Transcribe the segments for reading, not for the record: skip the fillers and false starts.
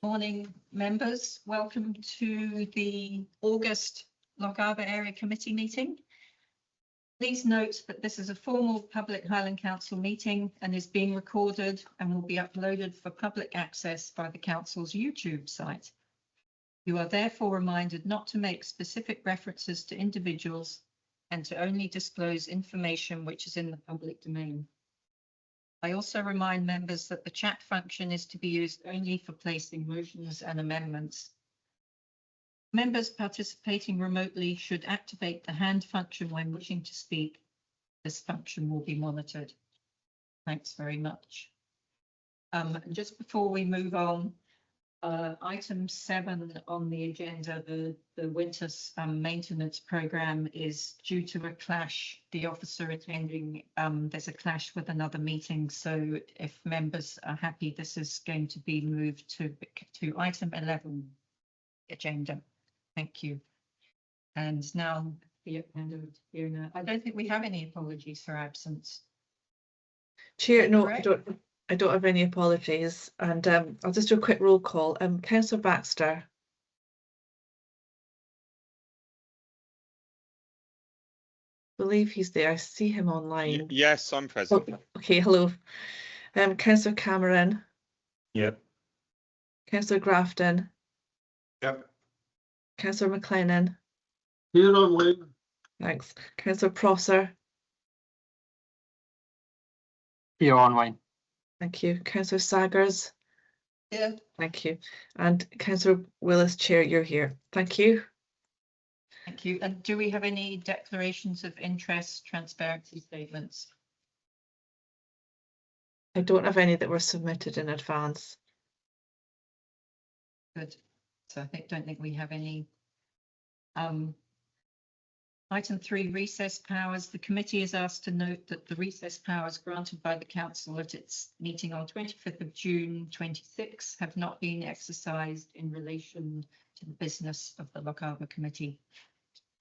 Morning, members. Welcome to the August Lochaber Area Committee meeting. Please note that this is a formal public Highland Council meeting and is being recorded and will be uploaded for public access by the Council's YouTube site. You are therefore reminded not to make specific references to individuals and to only disclose information which is in the public domain. I also remind members that the chat function is to be used only for placing motions and amendments. Members participating remotely should activate the hand function when wishing to speak. This function will be monitored. Thanks very much. Just before we move on, item 7 on the agenda, the winter maintenance program is due to a clash. The officer attending, there's a clash with another meeting. So if members are happy, this is going to be moved to item 11 agenda. Thank you. And now hand over to Fiona. I don't think we have any apologies for absence. Chair, no, I don't have any apologies, and I'll just do a quick roll call. Councillor Baxter. I believe he's there. I see him online. Yes, I'm present. Oh, okay, hello. Councillor Cameron. Yep. Councillor Grafton. Yep. Councillor McLennan. Here online. Thanks. Councillor Prosser. Here online. Thank you. Councillor Saggers. Yeah. Thank you. And Councillor Willis, Chair, you're here. Thank you. Thank you. And do we have any declarations of interest, transparency statements? I don't have any that were submitted in advance. Good. So I don't think we have any. Item 3, recess powers. The committee is asked to note that the recess powers granted by the council at its meeting on 25th of June 26 have not been exercised in relation to the business of the Lochaber committee.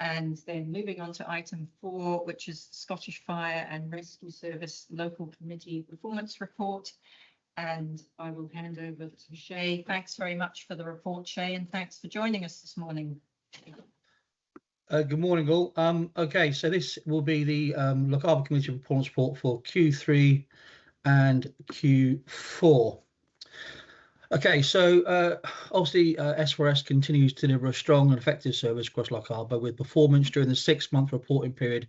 And then moving on to item 4, which is the Scottish Fire and Rescue Service Local Committee Performance Report. And I will hand over to Shay. Thanks very much for the report, Shay, and thanks for joining us this morning. Good morning, all. Okay, so this will be the Lochaber Committee Performance Report for Q3 and Q4. Okay, so obviously S4S continues to deliver a strong and effective service across Lochaber, with performance during the 6-month reporting period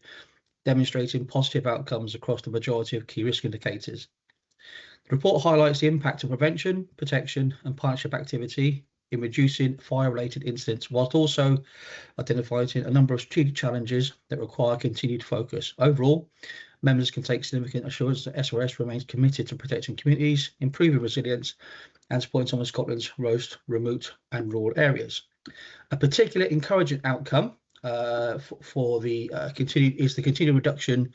demonstrating positive outcomes across the majority of key risk indicators. The report highlights the impact of prevention, protection and partnership activity in reducing fire-related incidents, whilst also identifying a number of strategic challenges that require continued focus. Overall, members can take significant assurance that SRS remains committed to protecting communities, improving resilience and supporting some of Scotland's most remote and rural areas. A particular encouraging outcome for the continued reduction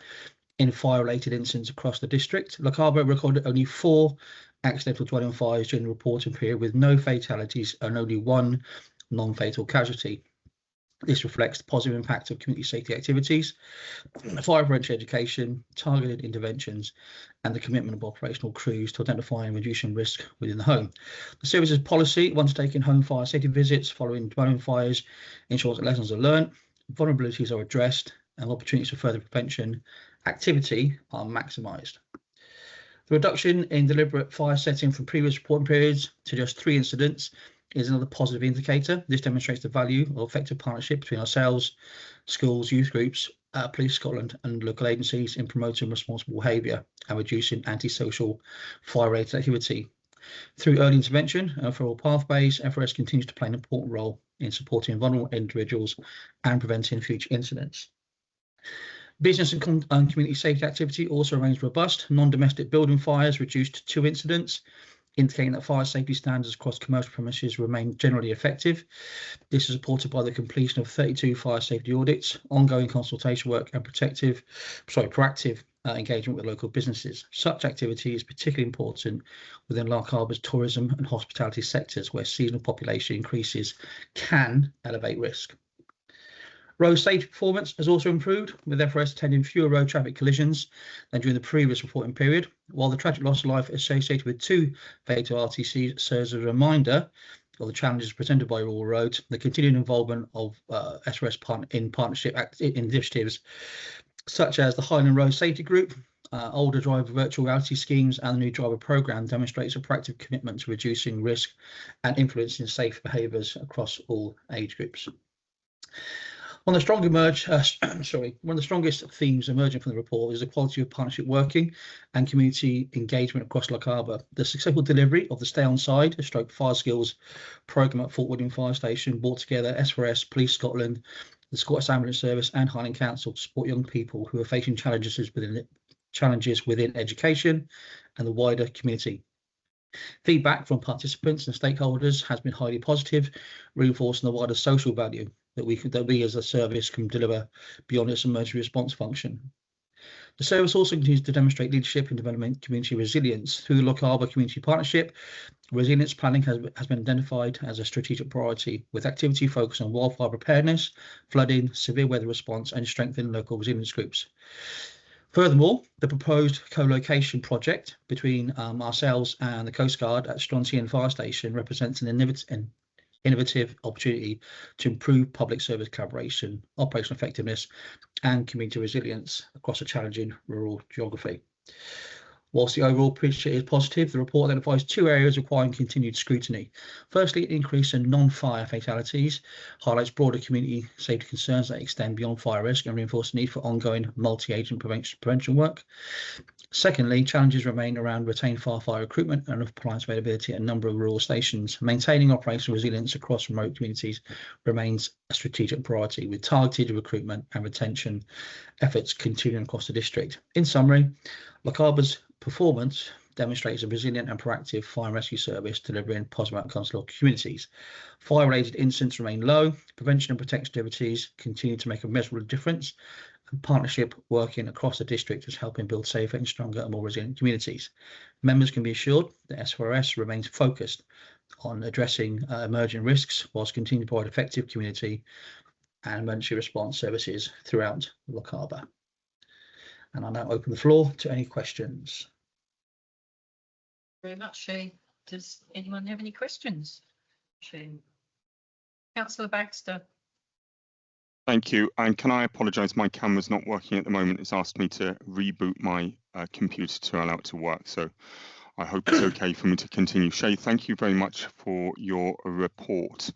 in fire-related incidents across the district. Lochaber recorded only 4 accidental dwelling fires during the reporting period, with no fatalities and only 1 non-fatal casualty. This reflects the positive impact of community safety activities, fire prevention education, targeted interventions, and the commitment of operational crews to identify and reducing risk within the home. The service's policy, once taking home fire safety visits following dwelling fires, ensures that lessons are learned, vulnerabilities are addressed, and opportunities for further prevention activity are maximised. The reduction in deliberate fire setting from previous reporting periods to just 3 incidents is another positive indicator. This demonstrates the value of effective partnership between ourselves, schools, youth groups, Police Scotland and local agencies in promoting responsible behaviour and reducing antisocial fire-related activity. Through early intervention and for all pathways, FRS continues to play an important role in supporting vulnerable individuals and preventing future incidents. Business and community safety activity also remains robust. Non-domestic building fires reduced to 2 incidents, indicating that fire safety standards across commercial premises remain generally effective. This is supported by the completion of 32 fire safety audits, ongoing consultation work and proactive engagement with local businesses. Such activity is particularly important within Lochaber's tourism and hospitality sectors, where seasonal population increases can elevate risk. Road safety performance has also improved, with FRS attending fewer road traffic collisions than during the previous reporting period, while the tragic loss of life associated with 2 fatal RTCs serves as a reminder of the challenges presented by rural roads, the continued involvement of SRS in partnership initiatives such as the Highland Road Safety Group, older driver virtual reality schemes, and the new driver programme demonstrates a proactive commitment to reducing risk and influencing safe behaviours across all age groups. One of the strongest themes emerging from the report is the quality of partnership working and community engagement across Lochaber. The successful delivery of the Stay On Side, a stroke fire skills programme at Fort William Fire Station brought together S4S, Police Scotland, the Scottish Ambulance Service and Highland Council to support young people who are facing challenges within education and the wider community. Feedback from participants and stakeholders has been highly positive, reinforcing the wider social value that we as a service can deliver beyond its emergency response function. The service also continues to demonstrate leadership in developing community resilience. Through the Lochaber Community Partnership, resilience planning has been identified as a strategic priority, with activity focused on wildfire preparedness, flooding, severe weather response, and strengthening local resilience groups. Furthermore, the proposed co-location project between ourselves and the Coast Guard at Strontian Fire Station represents an innovative opportunity to improve public service collaboration, operational effectiveness, and community resilience across a challenging rural geography. Whilst the overall picture is positive, the report identifies 2 areas requiring continued scrutiny. Firstly, an increase in non-fire fatalities highlights broader community safety concerns that extend beyond fire risk and reinforce the need for ongoing multi-agent prevention work. Secondly, challenges remain around retained firefighter recruitment and appliance availability at a number of rural stations. Maintaining operational resilience across remote communities remains a strategic priority, with targeted recruitment and retention efforts continuing across the district. In summary, Lochaber's performance demonstrates a resilient and proactive fire and rescue service delivering positive outcomes to local communities. Fire-related incidents remain low, prevention and protection activities continue to make a measurable difference, and partnership working across the district is helping build safer and stronger and more resilient communities. Members can be assured that S4S remains focused on addressing emerging risks whilst continuing to provide effective community and emergency response services throughout Lochaber. And I'll now open the floor to any questions. Very much, Shay. Does anyone have any questions? Shay. Councillor Baxter. Thank you. And can I apologise? My camera's not working at the moment. It's asked me to reboot my computer to allow it to work. So I hope it's okay for me to continue. Shay, thank you very much for your report.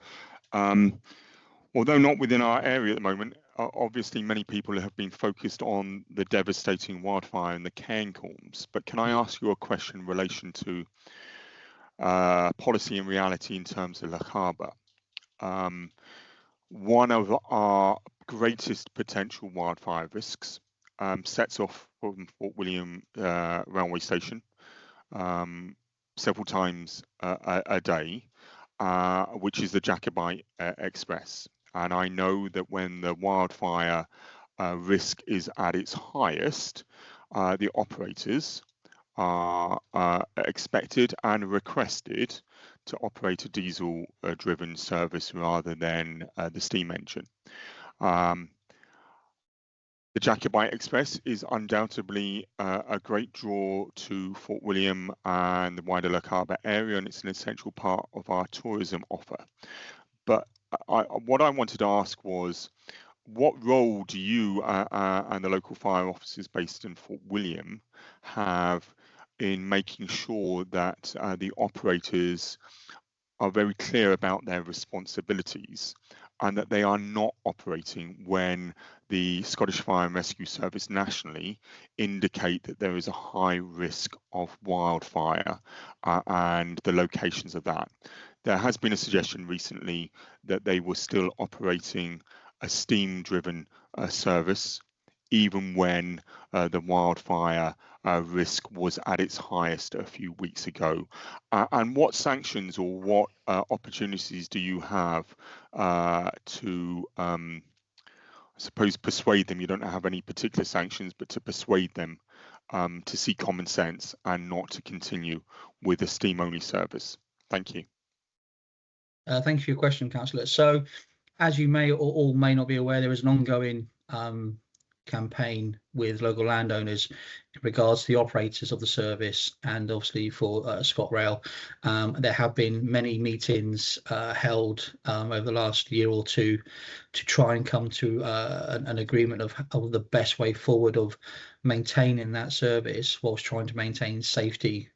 Although not within our area at the moment, obviously many people have been focused on the devastating wildfire in the Cairngorms. But can I ask you a question in relation to policy and reality in terms of Lochaber? One of our greatest potential wildfire risks sets off from Fort William railway station several times a day, which is the Jacobite Express. And I know that when the wildfire risk is at its highest, the operators are expected and requested to operate a diesel-driven service rather than the steam engine. The Jacobite Express is undoubtedly a great draw to Fort William and the wider Lochaber area, and it's an essential part of our tourism offer. But what I wanted to ask was, what role do you and the local fire officers based in Fort William have in making sure that the operators are very clear about their responsibilities and that they are not operating when the Scottish Fire and Rescue Service nationally indicate that there is a high risk of wildfire and the locations of that? There has been a suggestion recently that they were still operating a steam-driven service, even when the wildfire risk was at its highest a few weeks ago. And what sanctions or what opportunities do you have to, I suppose, persuade them? You don't have any particular sanctions, but to persuade them to see common sense and not to continue with a steam-only service. Thank you. Thank you for your question, Councillor. So As you may or may not be aware, there is an ongoing campaign with local landowners in regards to the operators of the service, and obviously for ScotRail. There have been many meetings held over the last year or two to try and come to an agreement of the best way forward of maintaining that service whilst trying to maintain safety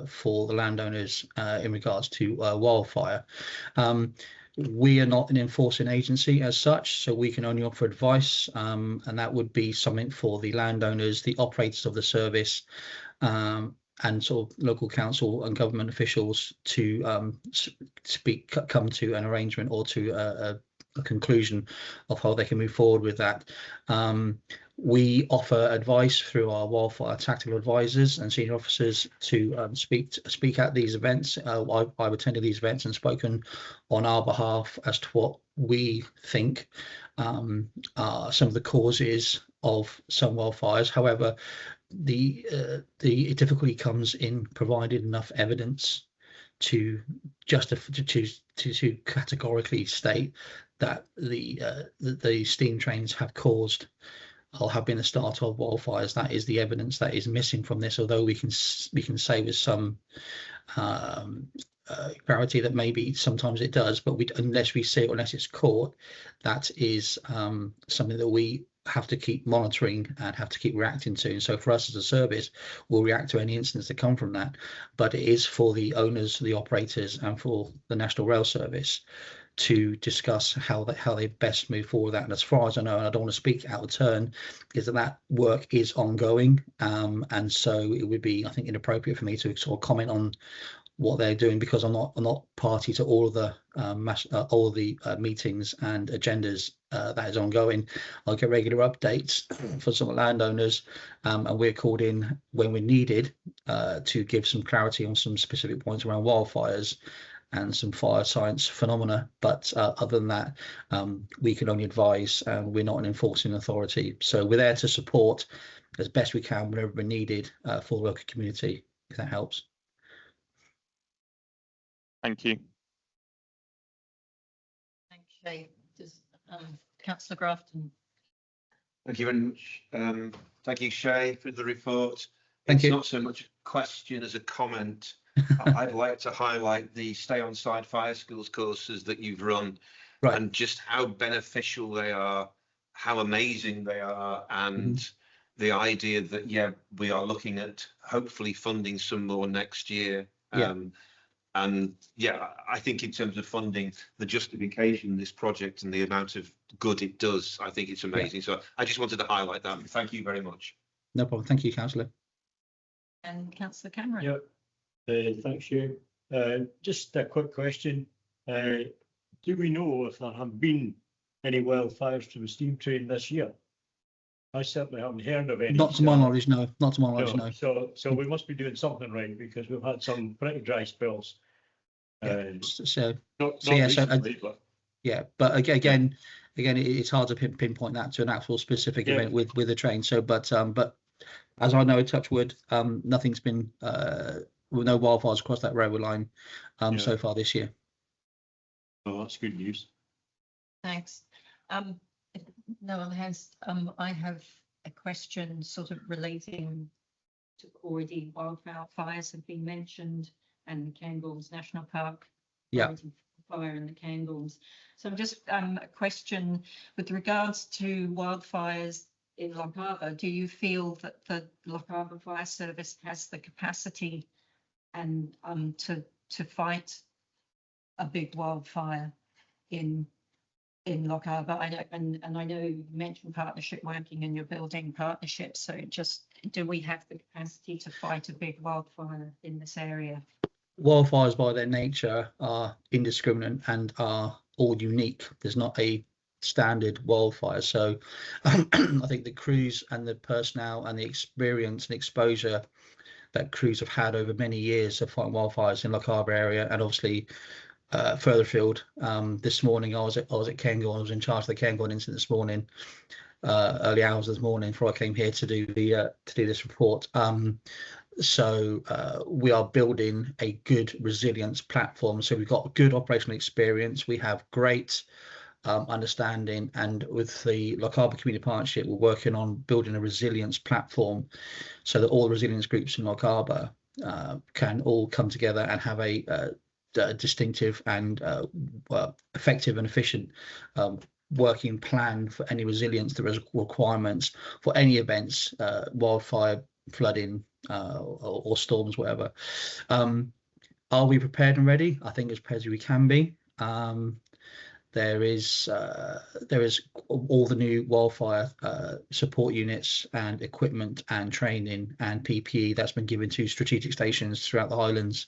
for the landowners in regards to wildfire. We are not an enforcing agency as such, so we can only offer advice, and that would be something for the landowners, the operators of the service, and sort of local council and government officials to come to an arrangement or to a conclusion of how they can move forward with that. We offer advice through our wildfire tactical advisors and senior officers to speak at these events. I've attended these events and spoken on our behalf as to what we think are some of the causes of some wildfires. However, the difficulty comes in providing enough evidence to justify to categorically state that the steam trains have caused or have been the start of wildfires. That is the evidence that is missing from this, although we can say with some clarity that maybe sometimes it does, but unless we see it, unless it's caught, that is something that we have to keep monitoring and have to keep reacting to. And so for us as a service, we'll react to any incidents that come from that, but it is for the owners, the operators, and for the National Rail Service to discuss how they best move forward with that. And as far as I know, and I don't want to speak out of turn, is that work is ongoing, and so it would be, I think, inappropriate for me to sort of comment on what they're doing, because I'm not party to all of the meetings and agendas that is ongoing. I'll get regular updates for some landowners, and we're called in when we're needed to give some clarity on some specific points around wildfires and some fire science phenomena. But other than that, we can only advise, and we're not an enforcing authority. So we're there to support as best we can whenever we're needed for the local community, if that helps. Thank you. Thanks, Shay. Does Councillor Grafton? Thank you very much. Thank you, Shay, for the report. Thank it's you. not so much a question as a comment. I'd like to highlight the Stay On Side Fire Skills courses that you've run, Right. and just how beneficial they are, how amazing they are, and the idea that, yeah, we are looking at hopefully funding some more next year. And yeah, I think in terms of funding, the justification of this project and the amount of good it does, I think it's amazing. So I just wanted to highlight that. Thank you very much. No problem. Thank you, Councillor. And Councillor Cameron? Yep. Thanks, you. Just a quick question. Do we know if there have been any wildfires to the steam train this year? I certainly haven't heard of any. Not to my knowledge, no. Not to my knowledge, no. So we must be doing something right, because we've had some pretty dry spells. Not recently, but yeah, but again, it's hard to pinpoint that to an actual specific event with the train. So, but as I know, touch wood, nothing's been with no wildfires across that railway line so far this year. Oh, that's good news. Thanks. If no one has, I have a question sort of relating to already wildfires have been mentioned, and Cairngorms National Park. Yeah. Fire in the Cairngorms. So just a question with regards to wildfires in Lochaber. Do you feel that the Lochaber Fire Service has the capacity and to fight a big wildfire in Lochaber? I know, and I know you mentioned partnership working and you're building partnerships. So just, do we have the capacity to fight a big wildfire in this area? Wildfires by their nature are indiscriminate and are all unique. There's not a standard wildfire. So I think the crews and the personnel and the experience and exposure that crews have had over many years of fighting wildfires in Lochaber area, and obviously further afield. This morning I was at Cairngorm. I was in charge of the Cairngorm incident this morning, early hours this morning before I came here to do this report. So we are building a good resilience platform. So we've got good operational experience. We have great understanding, and with the Lochaber Community Partnership, we're working on building a resilience platform so that all the resilience groups in Lochaber can all come together and have a distinctive and effective and efficient working plan for any resilience requirements for any events, wildfire, flooding, or storms, whatever. Are we prepared and ready? I think as prepared as we can be. There is all the new wildfire support units and equipment and training and PPE that's been given to strategic stations throughout the Highlands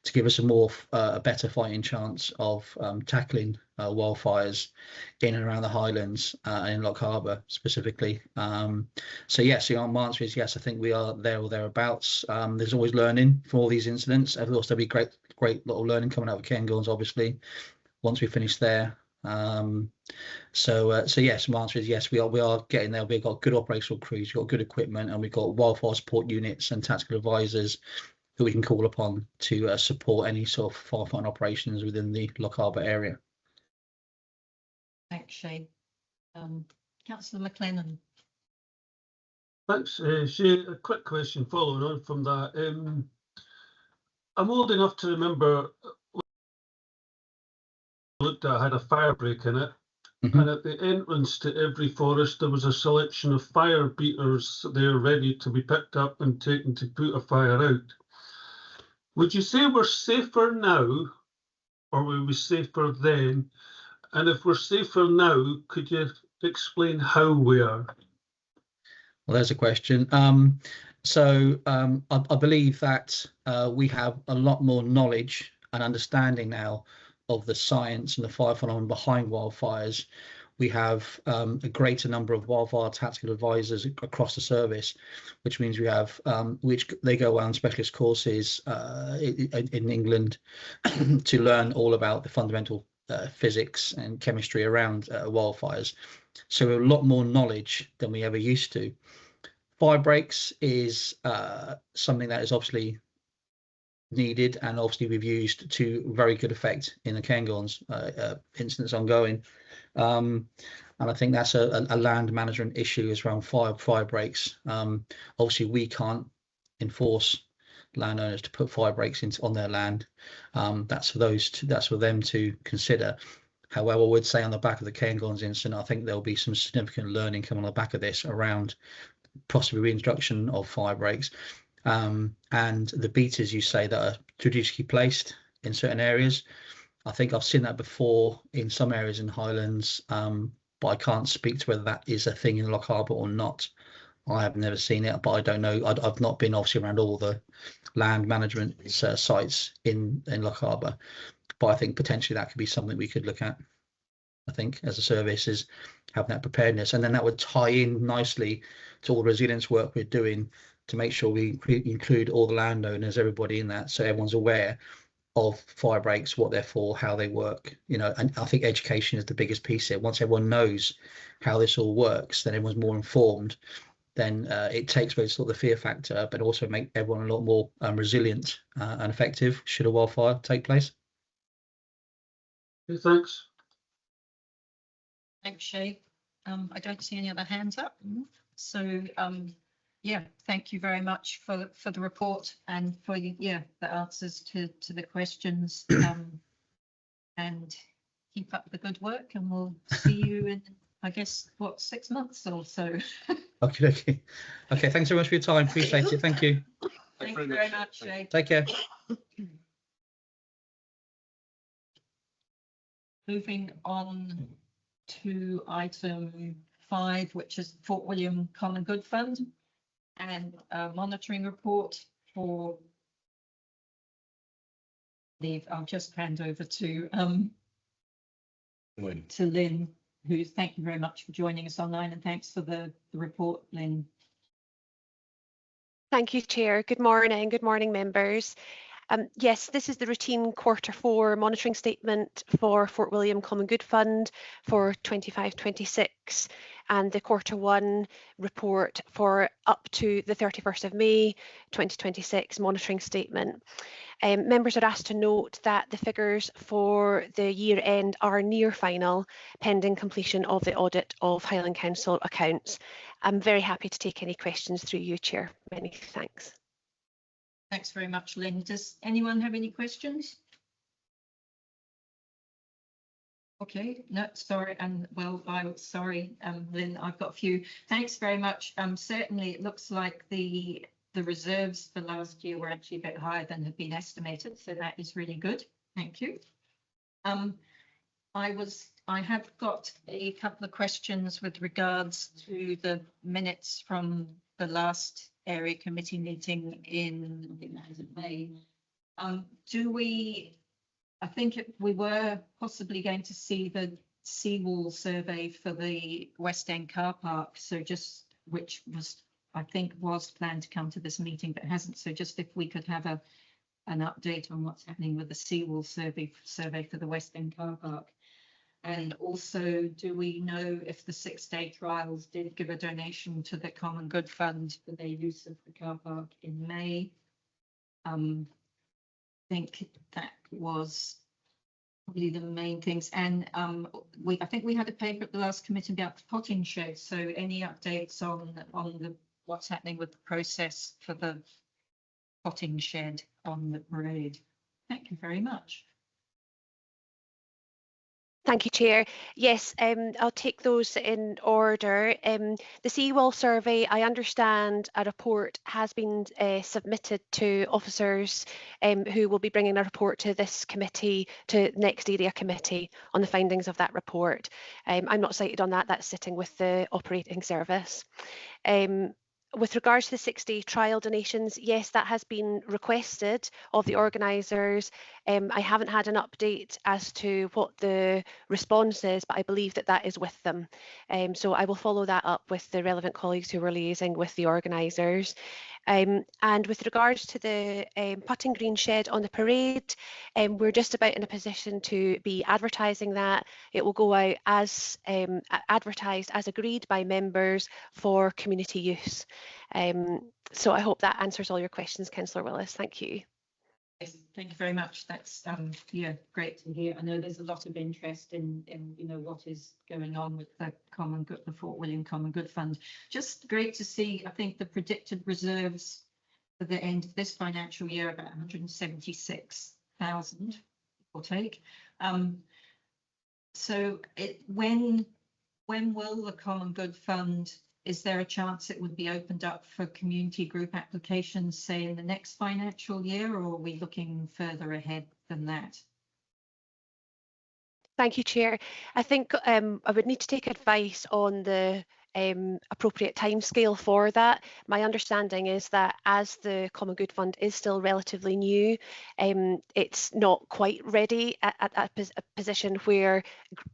to give us a better fighting chance of tackling wildfires in and around the Highlands and in Lochaber specifically. So yes, the answer is yes. I think we are there or thereabouts. There's always learning from all these incidents. Of course, there'll be great lot of learning coming out of Cairngorms, obviously, once we finish there. So yes, my answer is yes, we are getting there. We've got good operational crews, we've got good equipment, and we've got wildfire support units and tactical advisors who we can call upon to support any sort of firefighting operations within the Lochaber area. Thanks, Shay. Councillor McLennan. Thanks, Shay. A quick question following on from that. I'm old enough to remember looked at had a fire break in it, and at the entrance to every forest there was a selection of fire beaters there ready to be picked up and taken to put a fire out. Would you say we're safer now, or were we safer then? And if we're safer now, could you explain how we are? Well, there's a question. I believe that we have a lot more knowledge and understanding now of the science and the fire phenomenon behind wildfires. We have a greater number of wildfire tactical advisors across the service, which means we have which they go on specialist courses in England to learn all about the fundamental physics and chemistry around wildfires. So we have a lot more knowledge than we ever used to. Fire breaks is something that is obviously needed, and obviously we've used to very good effect in the Cairngorms incidents ongoing, and I think that's a land management issue is around fire breaks. Obviously we can't enforce landowners to put fire breaks on their land. That's for them to consider. However, I would say on the back of the Cairngorms incident, I think there'll be some significant learning coming on the back of this around possibly reintroduction of fire breaks. And the beaters you say that are strategically placed in certain areas. I think I've seen that before in some areas in Highlands, but I can't speak to whether that is a thing in Lochaber or not. I have never seen it, but I don't know. I've not been obviously around all the land management sites in Lochaber, but I think potentially that could be something we could look at. I think as a service is having that preparedness, and then that would tie in nicely to all the resilience work we're doing to make sure we include all the landowners, everybody in that, so everyone's aware of fire breaks, what they're for, how they work, and I think education is the biggest piece here. Once everyone knows how this all works, then everyone's more informed. Then it takes away sort of the fear factor, but also make everyone a lot more resilient and effective should a wildfire take place. Okay, thanks. Thanks, Shay. I don't see any other hands up. So yeah, thank you very much for the report and for the answers to the questions. And keep up the good work, and we'll see you in, I guess, what, 6 months or so. Okay, thanks so much for your time. Appreciate it. Thank you. Thank you very much, Shay. Take care. Moving on to item 5, which is Fort William Common Good Fund and a monitoring report for I'll just hand over to Lynn, who, thank you very much for joining us online, and thanks for the report, Lynn. Thank you, Chair. Good morning, members. Yes, this is the routine Q4 monitoring statement for Fort William Common Good Fund for 25-26. and the Q1 report for up to the 31st of May 2026 monitoring statement. Members are asked to note that the figures for the year end are near final, pending completion of the audit of Highland Council accounts. I'm very happy to take any questions through you, Chair. Many thanks. Thanks very much, Lynn. Does anyone have any questions? Okay, no, sorry, and well, I'm sorry, Lynn, I've got a few. Thanks very much. Certainly it looks like the reserves for last year were actually a bit higher than had been estimated, so that is really good. Thank you. I have got a couple of questions with regards to the minutes from the last area committee meeting in, I think that was in May. I think we were possibly going to see the seawall survey for the West End car park, so just, which was, I think was planned to come to this meeting but hasn't, so just if we could have an update on what's happening with the seawall survey for the West End car park. And also, do we know if the 6-day trials did give a donation to the Common Good Fund for their use of the car park in May? I think that was probably the main things. And I think we had a paper at the last committee about the potting shed. So any updates on what's happening with the process for the potting shed on the parade? Thank you very much. Thank you, Chair. Yes, I'll take those in order. The seawall survey, I understand a report has been submitted to officers who will be bringing a report to this committee, to next area committee, on the findings of that report. I'm not cited on that, that's sitting with the operating service. With regards to the 6-day trial donations, yes, that has been requested of the organisers. I haven't had an update as to what the response is, but I believe that that is with them. So I will follow that up with the relevant colleagues who were liaising with the organisers. And with regards to the putting green shed on the parade, we're just about in a position to be advertising that. It will go out as advertised as agreed by members for community use. So I hope that answers all your questions, Councillor Willis. Thank you. Yes, thank you very much. That's yeah, great to hear. I know there's a lot of interest in you know what is going on with the the Fort William Common Good Fund. Just great to see. I think the predicted reserves for the end of this financial year about 176,000 or take. So when will the Common Good Fund? Is there a chance it would be opened up for community group applications, say in the next financial year, or are we looking further ahead than that? Thank you, Chair. I think I would need to take advice on the appropriate timescale for that. My understanding is that as the Common Good Fund is still relatively new, it's not quite ready at a position where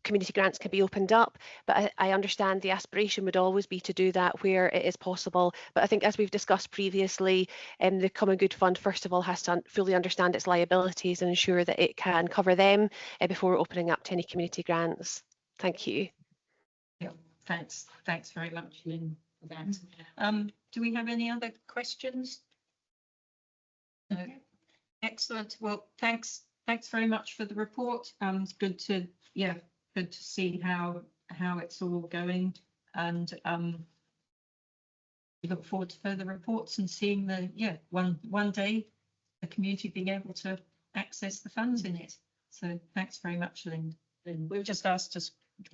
community grants can be opened up, but I understand the aspiration would always be to do that where it is possible. But I think, as we've discussed previously, the Common Good Fund first of all has to fully understand its liabilities and ensure that it can cover them before opening up to any community grants. Thank you. Yeah. Thanks very much, Lynn, for that. Do we have any other questions? No. Excellent. Well, thanks very much for the report. It's good to see how it's all going, and we look forward to further reports and seeing the one day the community being able to access the funds in it. So thanks very much, Lynn. We've just asked to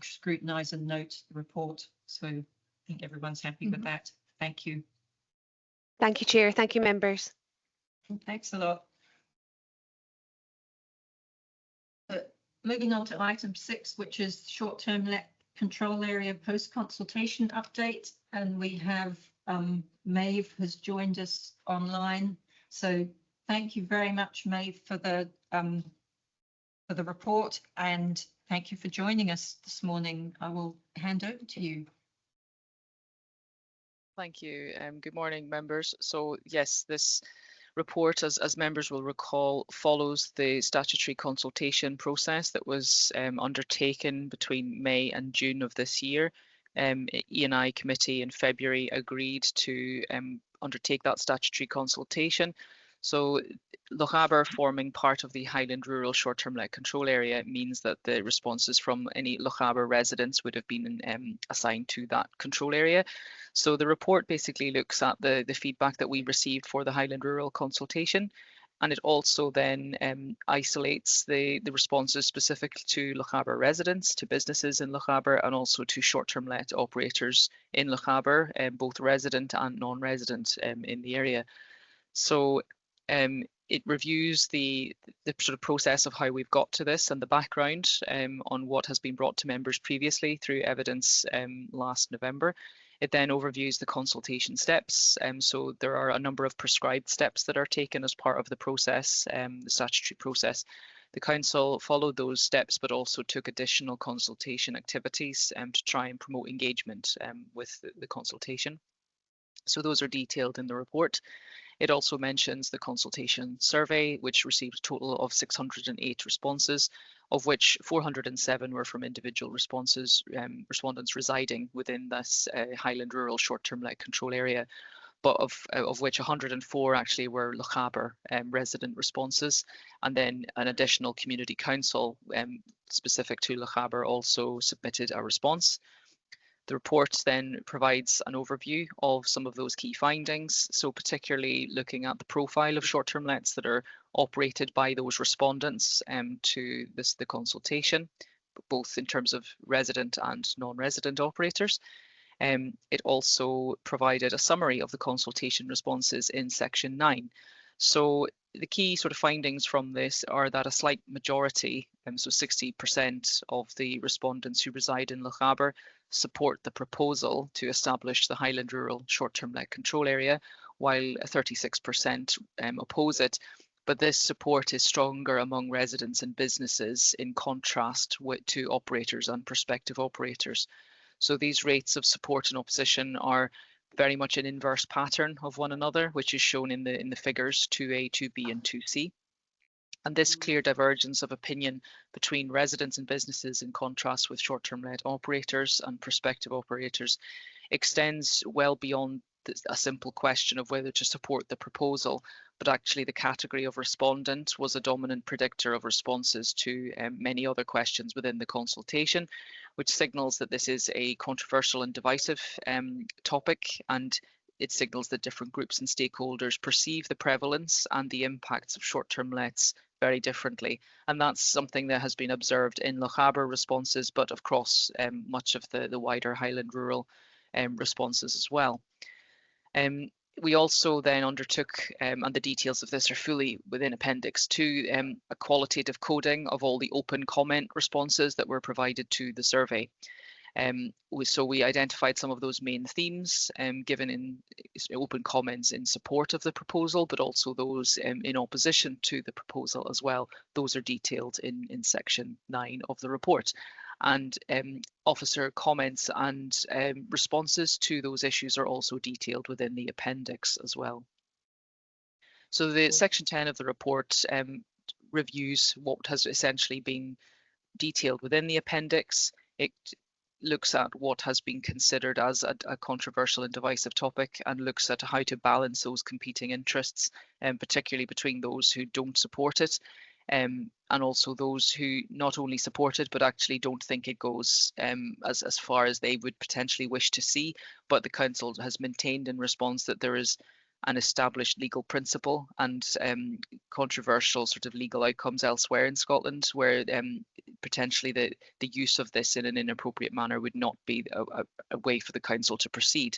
scrutinise and note the report, so I think everyone's happy with that. Thank you. Thank you, Chair. Thank you, members. Thanks a lot. Moving on to item 6, which is short-term let control area post-consultation update, and we have Maeve has joined us online. So thank you very much, Maeve, for the report, and thank you for joining us this morning. I will hand over to you. Thank you. Good morning, members. So yes, this report, as members will recall, follows the statutory consultation process that was undertaken between May and June of this year E&I committee in February agreed to undertake that statutory consultation. So Lochaber forming part of the Highland Rural Short-Term Let Control Area means that the responses from any Lochaber residents would have been assigned to that control area. So the report basically looks at the feedback that we received for the Highland Rural consultation, and it also then isolates the responses specific to Lochaber residents, to businesses in Lochaber, and also to short-term let operators in Lochaber, both resident and non-resident in the area. So it reviews the sort of process of how we've got to this and the background on what has been brought to members previously through evidence last November. It then overviews the consultation steps. So there are a number of prescribed steps that are taken as part of the process, the statutory process. The council followed those steps, but also took additional consultation activities to try and promote engagement with the consultation. So those are detailed in the report. It also mentions the consultation survey, which received a total of 608 responses, of which 407 were from individual respondents residing within this Highland Rural Short-Term Let Control Area, but of which 104 actually were Lochaber resident responses, and then an additional community council specific to Lochaber also submitted a response. The report then provides an overview of some of those key findings, so particularly looking at the profile of short-term lets that are operated by those respondents to the consultation, both in terms of resident and non-resident operators. It also provided a summary of the consultation responses in section 9. So the key sort of findings from this are that a slight majority, so 60% of the respondents who reside in Lochaber support the proposal to establish the Highland Rural Short-Term Let Control Area, while 36% oppose it. But this support is stronger among residents and businesses in contrast to operators and prospective operators. So these rates of support and opposition are very much an inverse pattern of one another, which is shown in the figures 2A, 2B and 2C. And this clear divergence of opinion between residents and businesses in contrast with short-term let operators and prospective operators extends well beyond a simple question of whether to support the proposal, but actually the category of respondent was a dominant predictor of responses to many other questions within the consultation, which signals that this is a controversial and divisive topic, and it signals that different groups and stakeholders perceive the prevalence and the impacts of short-term lets very differently. And that's something that has been observed in Lochaber responses, but across much of the wider Highland Rural responses as well. We also then undertook, and the details of this are fully within Appendix 2, a qualitative coding of all the open comment responses that were provided to the survey. So we identified some of those main themes given in open comments in support of the proposal, but also those in opposition to the proposal as well. Those are detailed in section 9 of the report. And officer comments and responses to those issues are also detailed within the appendix as well. So the section 10 of the report reviews what has essentially been detailed within the appendix. It looks at what has been considered as a controversial and divisive topic, and looks at how to balance those competing interests, particularly between those who don't support it, and also those who not only support it but actually don't think it goes as far as they would potentially wish to see. But the council has maintained in response that there is an established legal principle and controversial sort of legal outcomes elsewhere in Scotland where potentially the use of this in an inappropriate manner would not be a way for the council to proceed.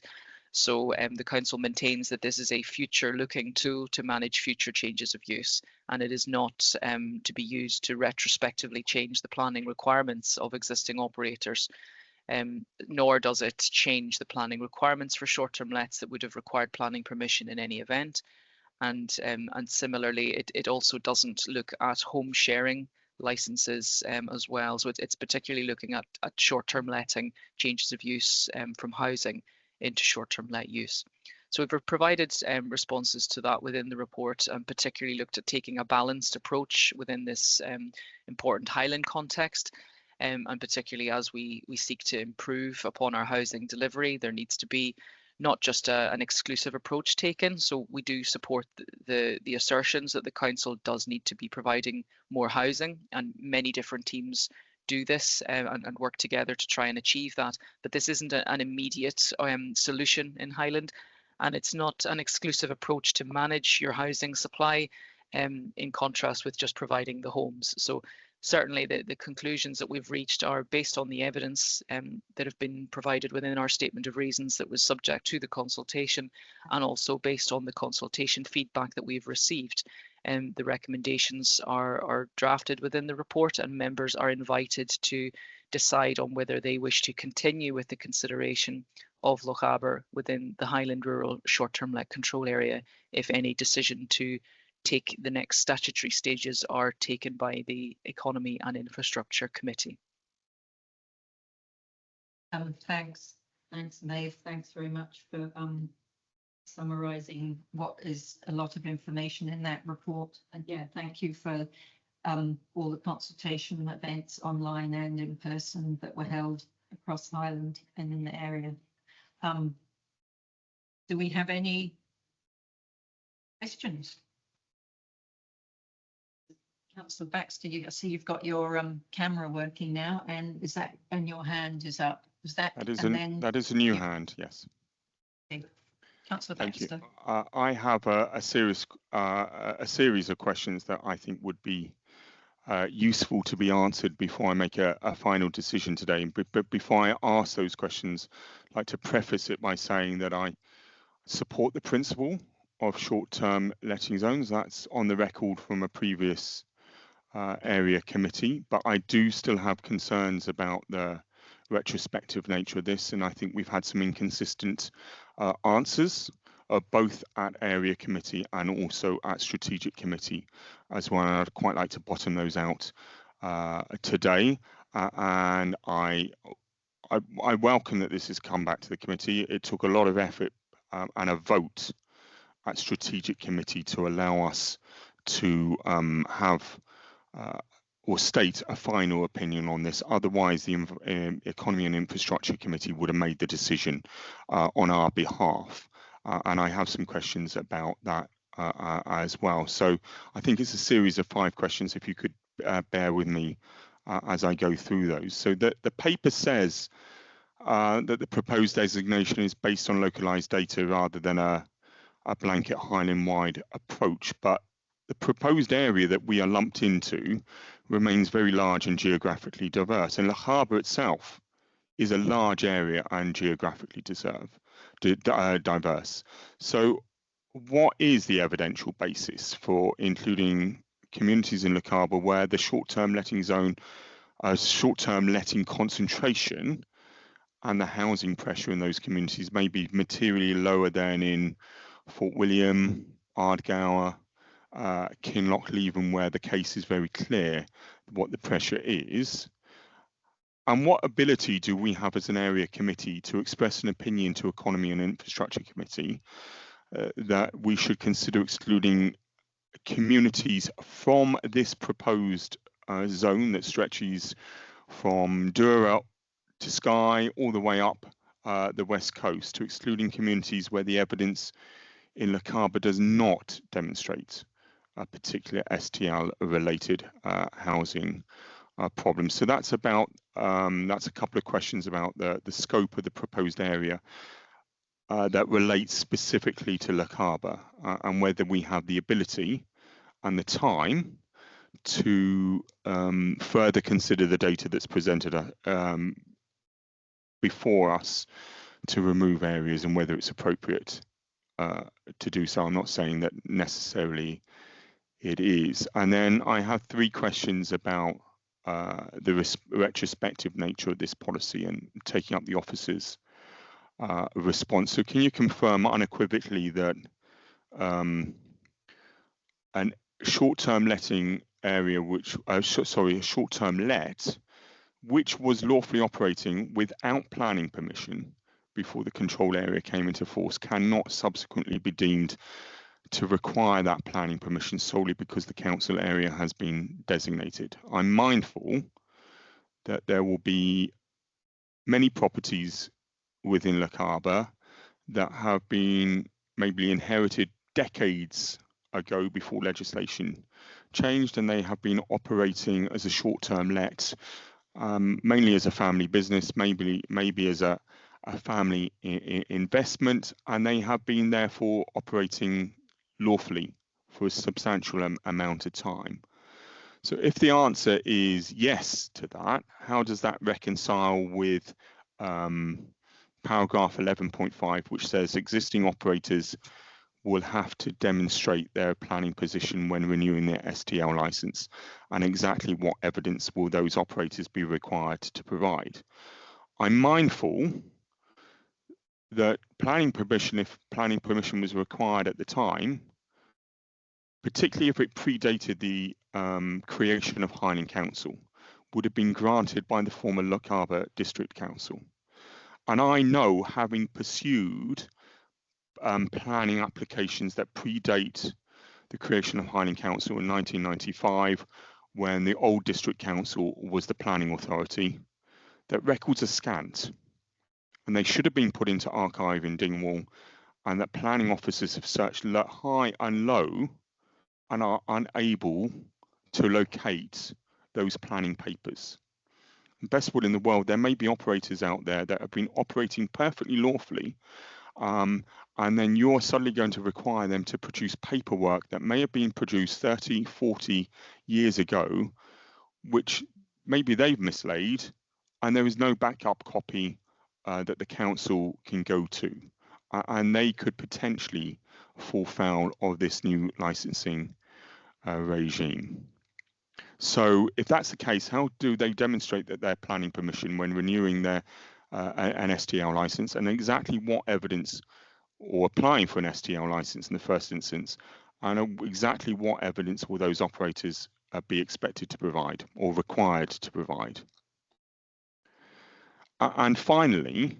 So the council maintains that this is a future-looking tool to manage future changes of use, and it is not to be used to retrospectively change the planning requirements of existing operators, nor does it change the planning requirements for short-term lets that would have required planning permission in any event. And similarly, it also doesn't look at home sharing licenses as well. So it's particularly looking at short-term letting changes of use from housing into short-term let use. So we've provided responses to that within the report, and particularly looked at taking a balanced approach within this important Highland context. and particularly as we seek to improve upon our housing delivery, there needs to be not just an exclusive approach taken. So we do support the assertions that the council does need to be providing more housing, and many different teams do this and work together to try and achieve that. But this isn't an immediate solution in Highland, and it's not an exclusive approach to manage your housing supply in contrast with just providing the homes. So certainly the conclusions that we've reached are based on the evidence that have been provided within our statement of reasons that was subject to the consultation, and also based on the consultation feedback that we've received. The recommendations are drafted within the report, and members are invited to decide on whether they wish to continue with the consideration of Lochaber within the Highland Rural Short-Term Let Control Area if any decision to take the next statutory stages are taken by the Economy and Infrastructure Committee. Thanks, Maeve. Thanks very much for summarising what is a lot of information in that report. And yeah, thank you for all the consultation events online and in person that were held across Highland and in the area. Do we have any questions? Councillor Baxter, I see you've got your camera working now, and is that, and your hand is up? Is that? That is a new hand, yes. Okay. Councillor Thank Baxter. you. I have a series of questions that I think would be useful to be answered before I make a final decision today. But before I ask those questions, I'd like to preface it by saying that I support the principle of short-term letting zones. That's on the record from a previous area committee, but I do still have concerns about the retrospective nature of this, and I think we've had some inconsistent answers both at area committee and also at strategic committee as well. I'd quite like to bottom those out today, and I welcome that this has come back to the committee. It took a lot of effort and a vote at strategic committee to allow us to have or state a final opinion on this. Otherwise, the Economy and Infrastructure Committee would have made the decision on our behalf. And I have some questions about that as well. So I think it's a series of 5 questions, if you could bear with me as I go through those. So the paper says that the proposed designation is based on localized data rather than a blanket Highland-wide approach, but the proposed area that we are lumped into remains very large and geographically diverse, and Lochaber itself is a large area and geographically diverse. So what is the evidential basis for including communities in Lochaber where the short-term letting zone, short-term letting concentration and the housing pressure in those communities may be materially lower than in Fort William, Ardgour, Kinloch, even where the case is very clear what the pressure is? And what ability do we have as an area committee to express an opinion to Economy and Infrastructure Committee that we should consider excluding communities from this proposed zone that stretches from Doura to Skye all the way up the west coast, to excluding communities where the evidence in Lochaber does not demonstrate a particular STL-related housing problems? So that's about that's a couple of questions about the scope of the proposed area that relates specifically to Lochaber, and whether we have the ability and the time to further consider the data that's presented before us to remove areas, and whether it's appropriate to do so. I'm not saying that necessarily it is. And then I have 3 questions about the retrospective nature of this policy and taking up the officer's response. So can you confirm unequivocally that an short-term letting area, which a short-term let, which was lawfully operating without planning permission before the control area came into force, cannot subsequently be deemed to require that planning permission solely because the council area has been designated? I'm mindful that there will be many properties within Lochaber that have been maybe inherited decades ago before legislation changed, and they have been operating as a short-term let, mainly as a family business, maybe as a family investment, and they have been therefore operating lawfully for a substantial amount of time. So if the answer is yes to that, how does that reconcile with paragraph 11.5, which says existing operators will have to demonstrate their planning position when renewing their STL license, and exactly what evidence will those operators be required to provide? I'm mindful that planning permission, if planning permission was required at the time, particularly if it predated the creation of Highland Council, would have been granted by the former Lochaber District Council. And I know, having pursued planning applications that predate the creation of Highland Council in 1995, when the old District Council was the planning authority, that records are scant, and they should have been put into archive in Dingwall, and that planning officers have searched high and low and are unable to locate those planning papers. Best will in the world, there may be operators out there that have been operating perfectly lawfully, and then you're suddenly going to require them to produce paperwork that may have been produced 30, 40 years ago, which maybe they've mislaid, and there is no backup copy that the council can go to. And they could potentially fall foul of this new licensing regime. So if that's the case, how do they demonstrate that they're planning permission when renewing their an STL license, and exactly what evidence, or applying for an STL license in the first instance, and exactly what evidence will those operators be expected to provide or required to provide? And finally,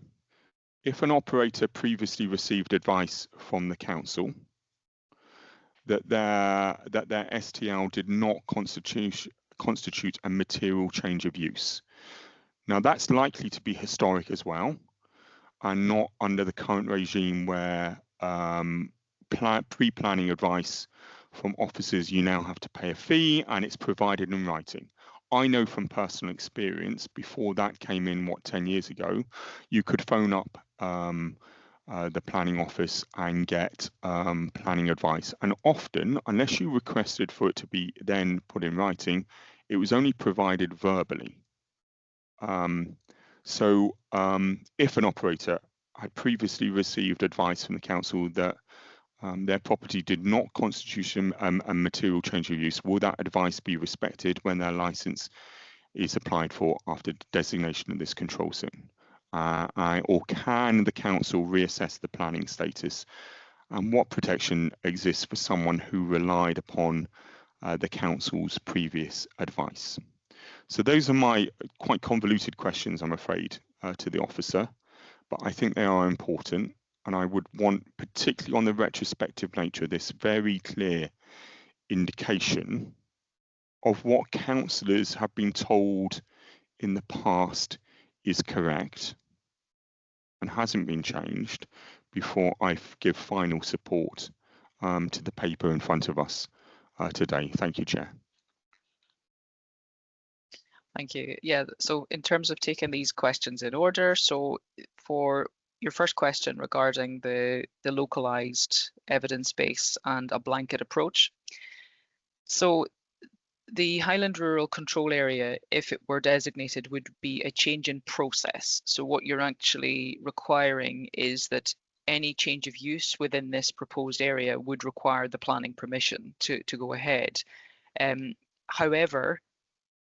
if an operator previously received advice from the council that their STL did not constitute a material change of use. Now that's likely to be historic as well, and not under the current regime where pre-planning advice from officers, you now have to pay a fee and it's provided in writing. I know from personal experience, before that came in, 10 years ago, you could phone up the planning office and get planning advice. And often, unless you requested for it to be then put in writing, it was only provided verbally. So if an operator had previously received advice from the council that their property did not constitute a material change of use, will that advice be respected when their license is applied for after designation of this control zone? Or can the council reassess the planning status? And what protection exists for someone who relied upon the council's previous advice? So those are my quite convoluted questions, I'm afraid, to the officer, but I think they are important. And I would want, particularly on the retrospective nature, this very clear indication of what councillors have been told in the past is correct and hasn't been changed before I give final support to the paper in front of us today. Thank you, Chair. Thank you. Yeah, so in terms of taking these questions in order, so for your first question regarding the localized evidence base and a blanket approach. So the Highland Rural Control Area, if it were designated, would be a change in process. So what you're actually requiring is that any change of use within this proposed area would require the planning permission to go ahead. However,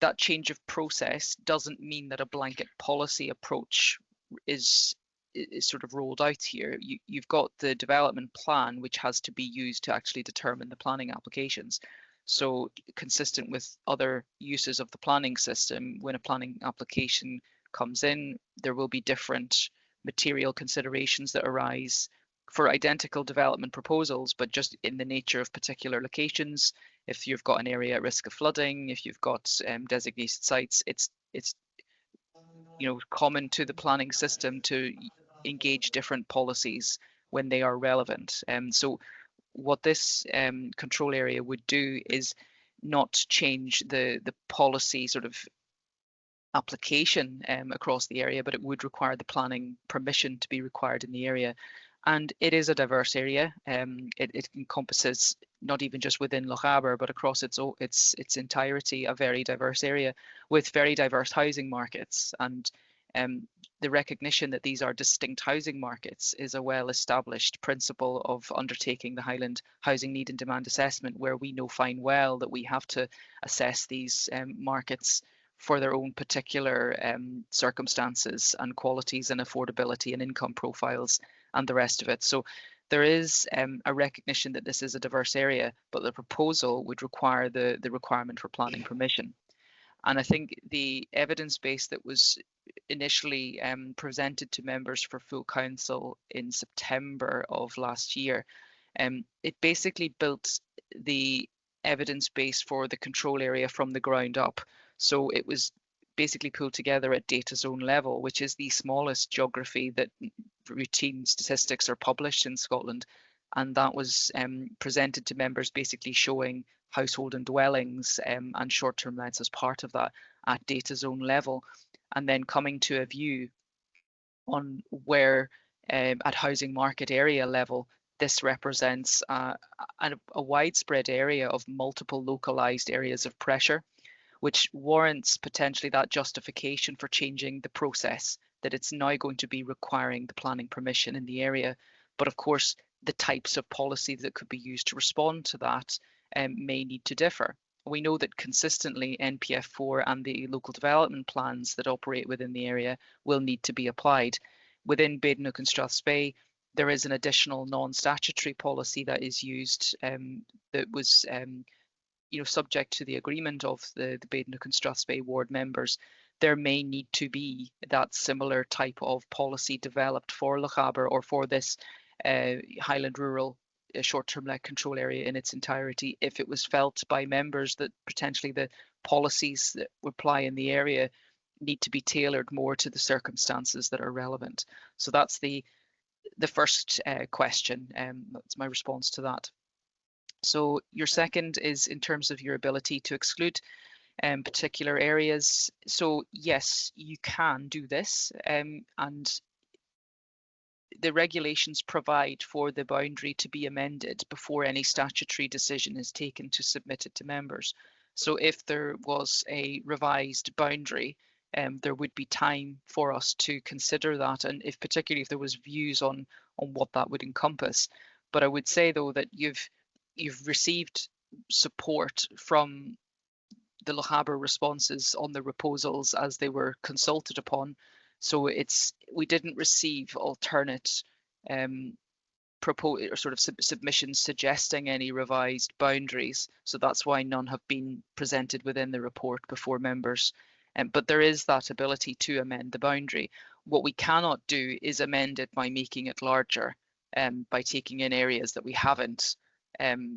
that change of process doesn't mean that a blanket policy approach is sort of rolled out here. You've got the development plan, which has to be used to actually determine the planning applications. So consistent with other uses of the planning system, when a planning application comes in, there will be different material considerations that arise for identical development proposals, but just in the nature of particular locations. If you've got an area at risk of flooding, if you've got designated sites, it's common to the planning system to engage different policies when they are relevant. So what this control area would do is not change the policy sort of application across the area, but it would require the planning permission to be required in the area. And it is a diverse area. It encompasses not even just within Lochaber, but across its entirety, a very diverse area with very diverse housing markets. And the recognition that these are distinct housing markets is a well-established principle of undertaking the Highland Housing Need and Demand Assessment, where we know fine well that we have to assess these markets for their own particular circumstances and qualities and affordability and income profiles and the rest of it. So there is a recognition that this is a diverse area, but the proposal would require the requirement for planning permission. And I think the evidence base that was initially presented to members for full council in September of last year, it basically built the evidence base for the control area from the ground up. So it was basically pulled together at data zone level, which is the smallest geography that routine statistics are published in Scotland. And that was presented to members basically showing household and dwellings and short-term lets as part of that at data zone level. And then coming to a view on where at housing market area level, this represents a widespread area of multiple localized areas of pressure, which warrants potentially that justification for changing the process, that it's now going to be requiring the planning permission in the area. But of course, the types of policy that could be used to respond to that may need to differ. We know that consistently NPF4 and the local development plans that operate within the area will need to be applied. Within Badenoch and Strathspey, there is an additional non-statutory policy that is used that was subject to the agreement of the Badenoch and Strathspey ward members. There may need to be that similar type of policy developed for Lochaber or for this Highland Rural short-term let control area in its entirety, if it was felt by members that potentially the policies that apply in the area need to be tailored more to the circumstances that are relevant. So that's the first question. That's my response to that. So your second is in terms of your ability to exclude particular areas. So yes, you can do this, and the regulations provide for the boundary to be amended before any statutory decision is taken to submit it to members. So if there was a revised boundary, there would be time for us to consider that, and particularly if there was views on what that would encompass. But I would say though that you've received support from the Lochaber responses on the proposals as they were consulted upon. So we didn't receive alternate submissions suggesting any revised boundaries. So that's why none have been presented within the report before members. But there is that ability to amend the boundary. What we cannot do is amend it by making it larger, by taking in areas that we haven't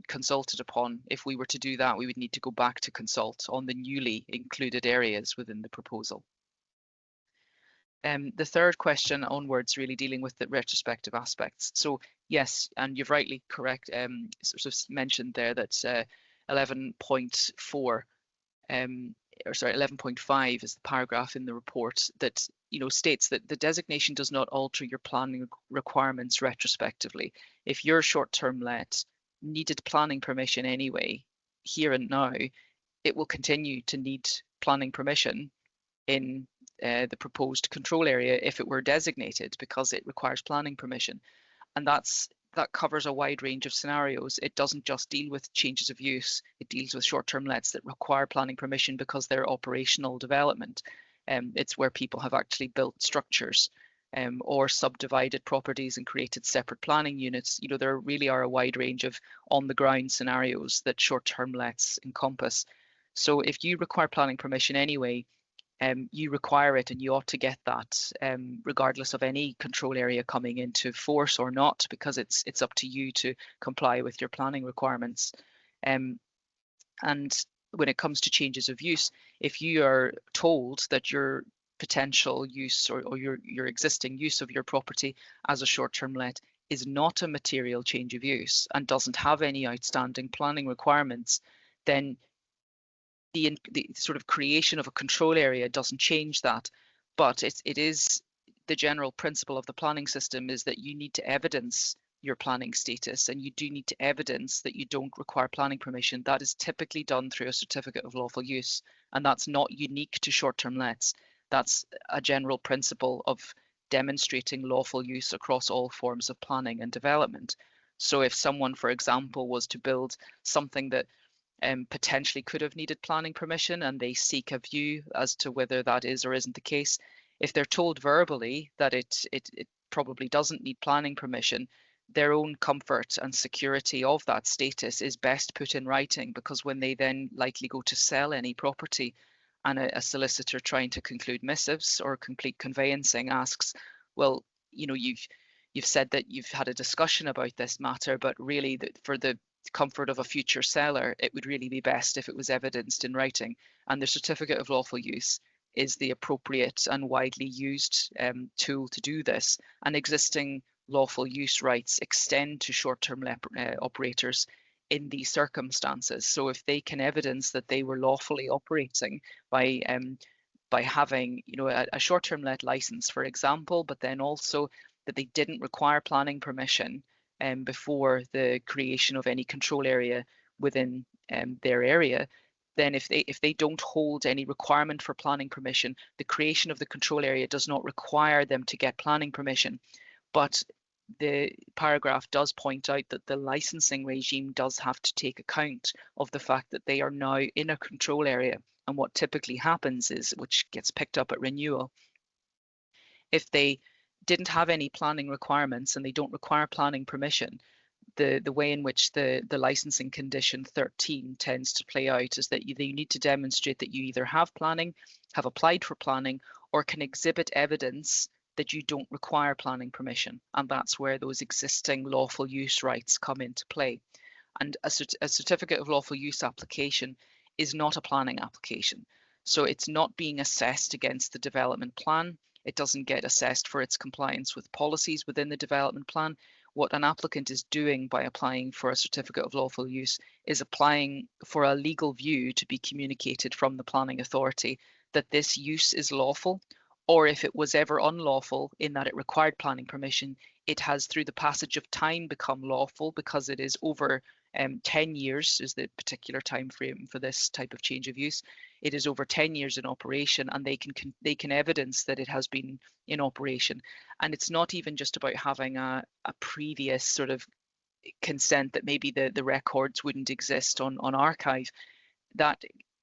consulted upon. If we were to do that, we would need to go back to consult on the newly included areas within the proposal. The third question onwards, really dealing with the retrospective aspects. So yes, and you've rightly correct, sort of mentioned there that 11.4, 11.5 is the paragraph in the report that states that the designation does not alter your planning requirements retrospectively. If your short-term let needed planning permission anyway, here and now, it will continue to need planning permission in the proposed control area if it were designated, because it requires planning permission. And that covers a wide range of scenarios. It doesn't just deal with changes of use, it deals with short-term lets that require planning permission because they're operational development. It's where people have actually built structures or subdivided properties and created separate planning units. There really are a wide range of on-the-ground scenarios that short-term lets encompass. So if you require planning permission anyway, you require it, and you ought to get that regardless of any control area coming into force or not, because it's up to you to comply with your planning requirements. And when it comes to changes of use, if you are told that your potential use or your existing use of your property as a short-term let is not a material change of use and doesn't have any outstanding planning requirements, then the sort of creation of a control area doesn't change that. But it is the general principle of the planning system is that you need to evidence your planning status, and you do need to evidence that you don't require planning permission. That is typically done through a certificate of lawful use, and that's not unique to short-term lets. That's a general principle of demonstrating lawful use across all forms of planning and development. So if someone, for example, was to build something that potentially could have needed planning permission and they seek a view as to whether that is or isn't the case, if they're told verbally that it probably doesn't need planning permission, their own comfort and security of that status is best put in writing, because when they then likely go to sell any property and a solicitor trying to conclude missives or complete conveyancing asks, well, you know, you've said that you've had a discussion about this matter, but really for the comfort of a future seller, it would really be best if it was evidenced in writing. And the certificate of lawful use is the appropriate and widely used tool to do this. And existing lawful use rights extend to short-term operators in these circumstances. So if they can evidence that they were lawfully operating by having, you know, a short-term let license, for example, but then also that they didn't require planning permission before the creation of any control area within their area, then if they don't hold any requirement for planning permission, the creation of the control area does not require them to get planning permission. But the paragraph does point out that the licensing regime does have to take account of the fact that they are now in a control area. And what typically happens is, which gets picked up at renewal, if they didn't have any planning requirements and they don't require planning permission, the way in which the licensing condition 13 tends to play out is that you need to demonstrate that you either have planning, have applied for planning, or can exhibit evidence that you don't require planning permission. And that's where those existing lawful use rights come into play. And a certificate of lawful use application is not a planning application. So it's not being assessed against the development plan. It doesn't get assessed for its compliance with policies within the development plan. What an applicant is doing by applying for a certificate of lawful use is applying for a legal view to be communicated from the planning authority that this use is lawful, or if it was ever unlawful in that it required planning permission, it has through the passage of time become lawful because it is over 10 years is the particular time frame for this type of change of use. It is over 10 years in operation, and they can evidence that it has been in operation. And it's not even just about having a previous sort of consent that maybe the records wouldn't exist on archive. That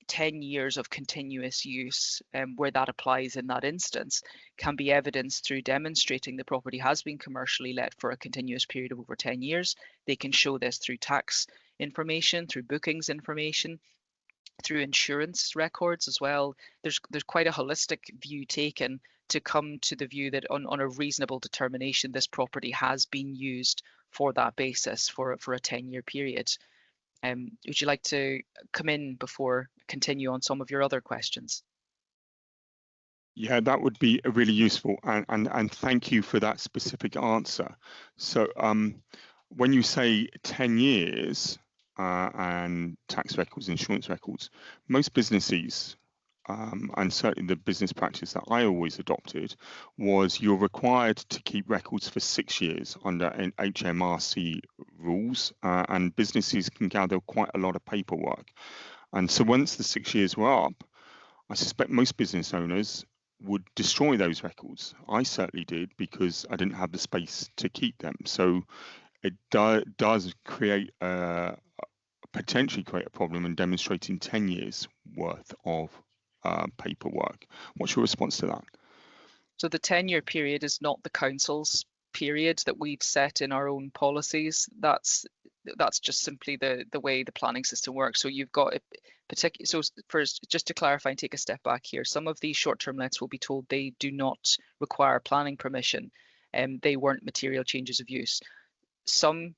10 years of continuous use where that applies in that instance can be evidenced through demonstrating the property has been commercially let for a continuous period of over 10 years. They can show this through tax information, through bookings information, through insurance records as well. There's quite a holistic view taken to come to the view that on a reasonable determination this property has been used for that basis for a 10-year period. Would you like to come in before continue on some of your other questions? Yeah, that would be really useful, and thank you for that specific answer. So when you say 10 years and tax records, insurance records, most businesses, and certainly the business practice that I always adopted, was you're required to keep records for 6 years under HMRC rules, and businesses can gather quite a lot of paperwork. And so once the 6 years were up, I suspect most business owners would destroy those records. I certainly did, because I didn't have the space to keep them. So it does create potentially create a problem in demonstrating 10 years worth of paperwork. What's your response to that? So the 10-year period is not the council's period that we've set in our own policies. That's just simply the way the planning system works. So you've got a particular. So first, just to clarify and take a step back here, some of these short-term lets will be told they do not require planning permission, and they weren't material changes of use. Some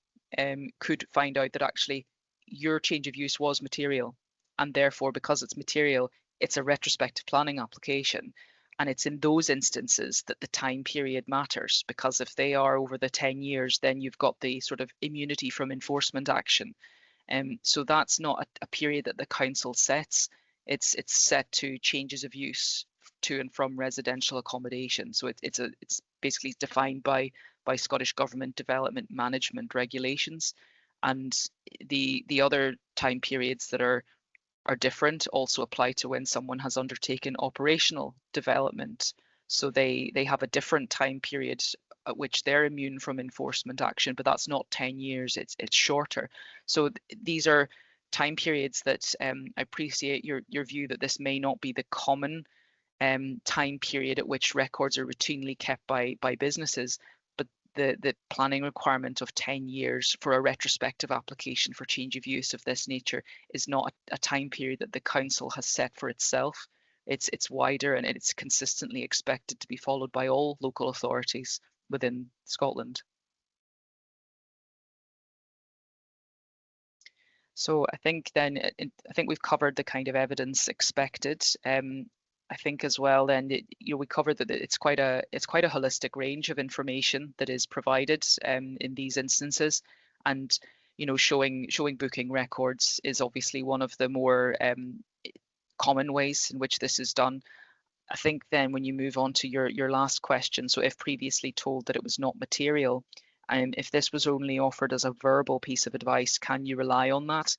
could find out that actually your change of use was material, and therefore because it's material, it's a retrospective planning application. And it's in those instances that the time period matters, because if they are over the 10 years, then you've got the sort of immunity from enforcement action. So that's not a period that the council sets. It's set to changes of use to and from residential accommodation. So it's basically defined by Scottish Government Development Management regulations. And the other time periods that are different also apply to when someone has undertaken operational development. So they have a different time period at which they're immune from enforcement action, but that's not 10 years, it's shorter. So these are time periods that I appreciate your view that this may not be the common time period at which records are routinely kept by businesses, but the planning requirement of 10 years for a retrospective application for change of use of this nature is not a time period that the council has set for itself. It's wider, and it's consistently expected to be followed by all local authorities within Scotland. So I think then, I think we've covered the kind of evidence expected. I think as well then, we covered that it's quite a holistic range of information that is provided in these instances, and showing booking records is obviously one of the more common ways in which this is done. I think then when you move on to your last question, so if previously told that it was not material, if this was only offered as a verbal piece of advice, can you rely on that?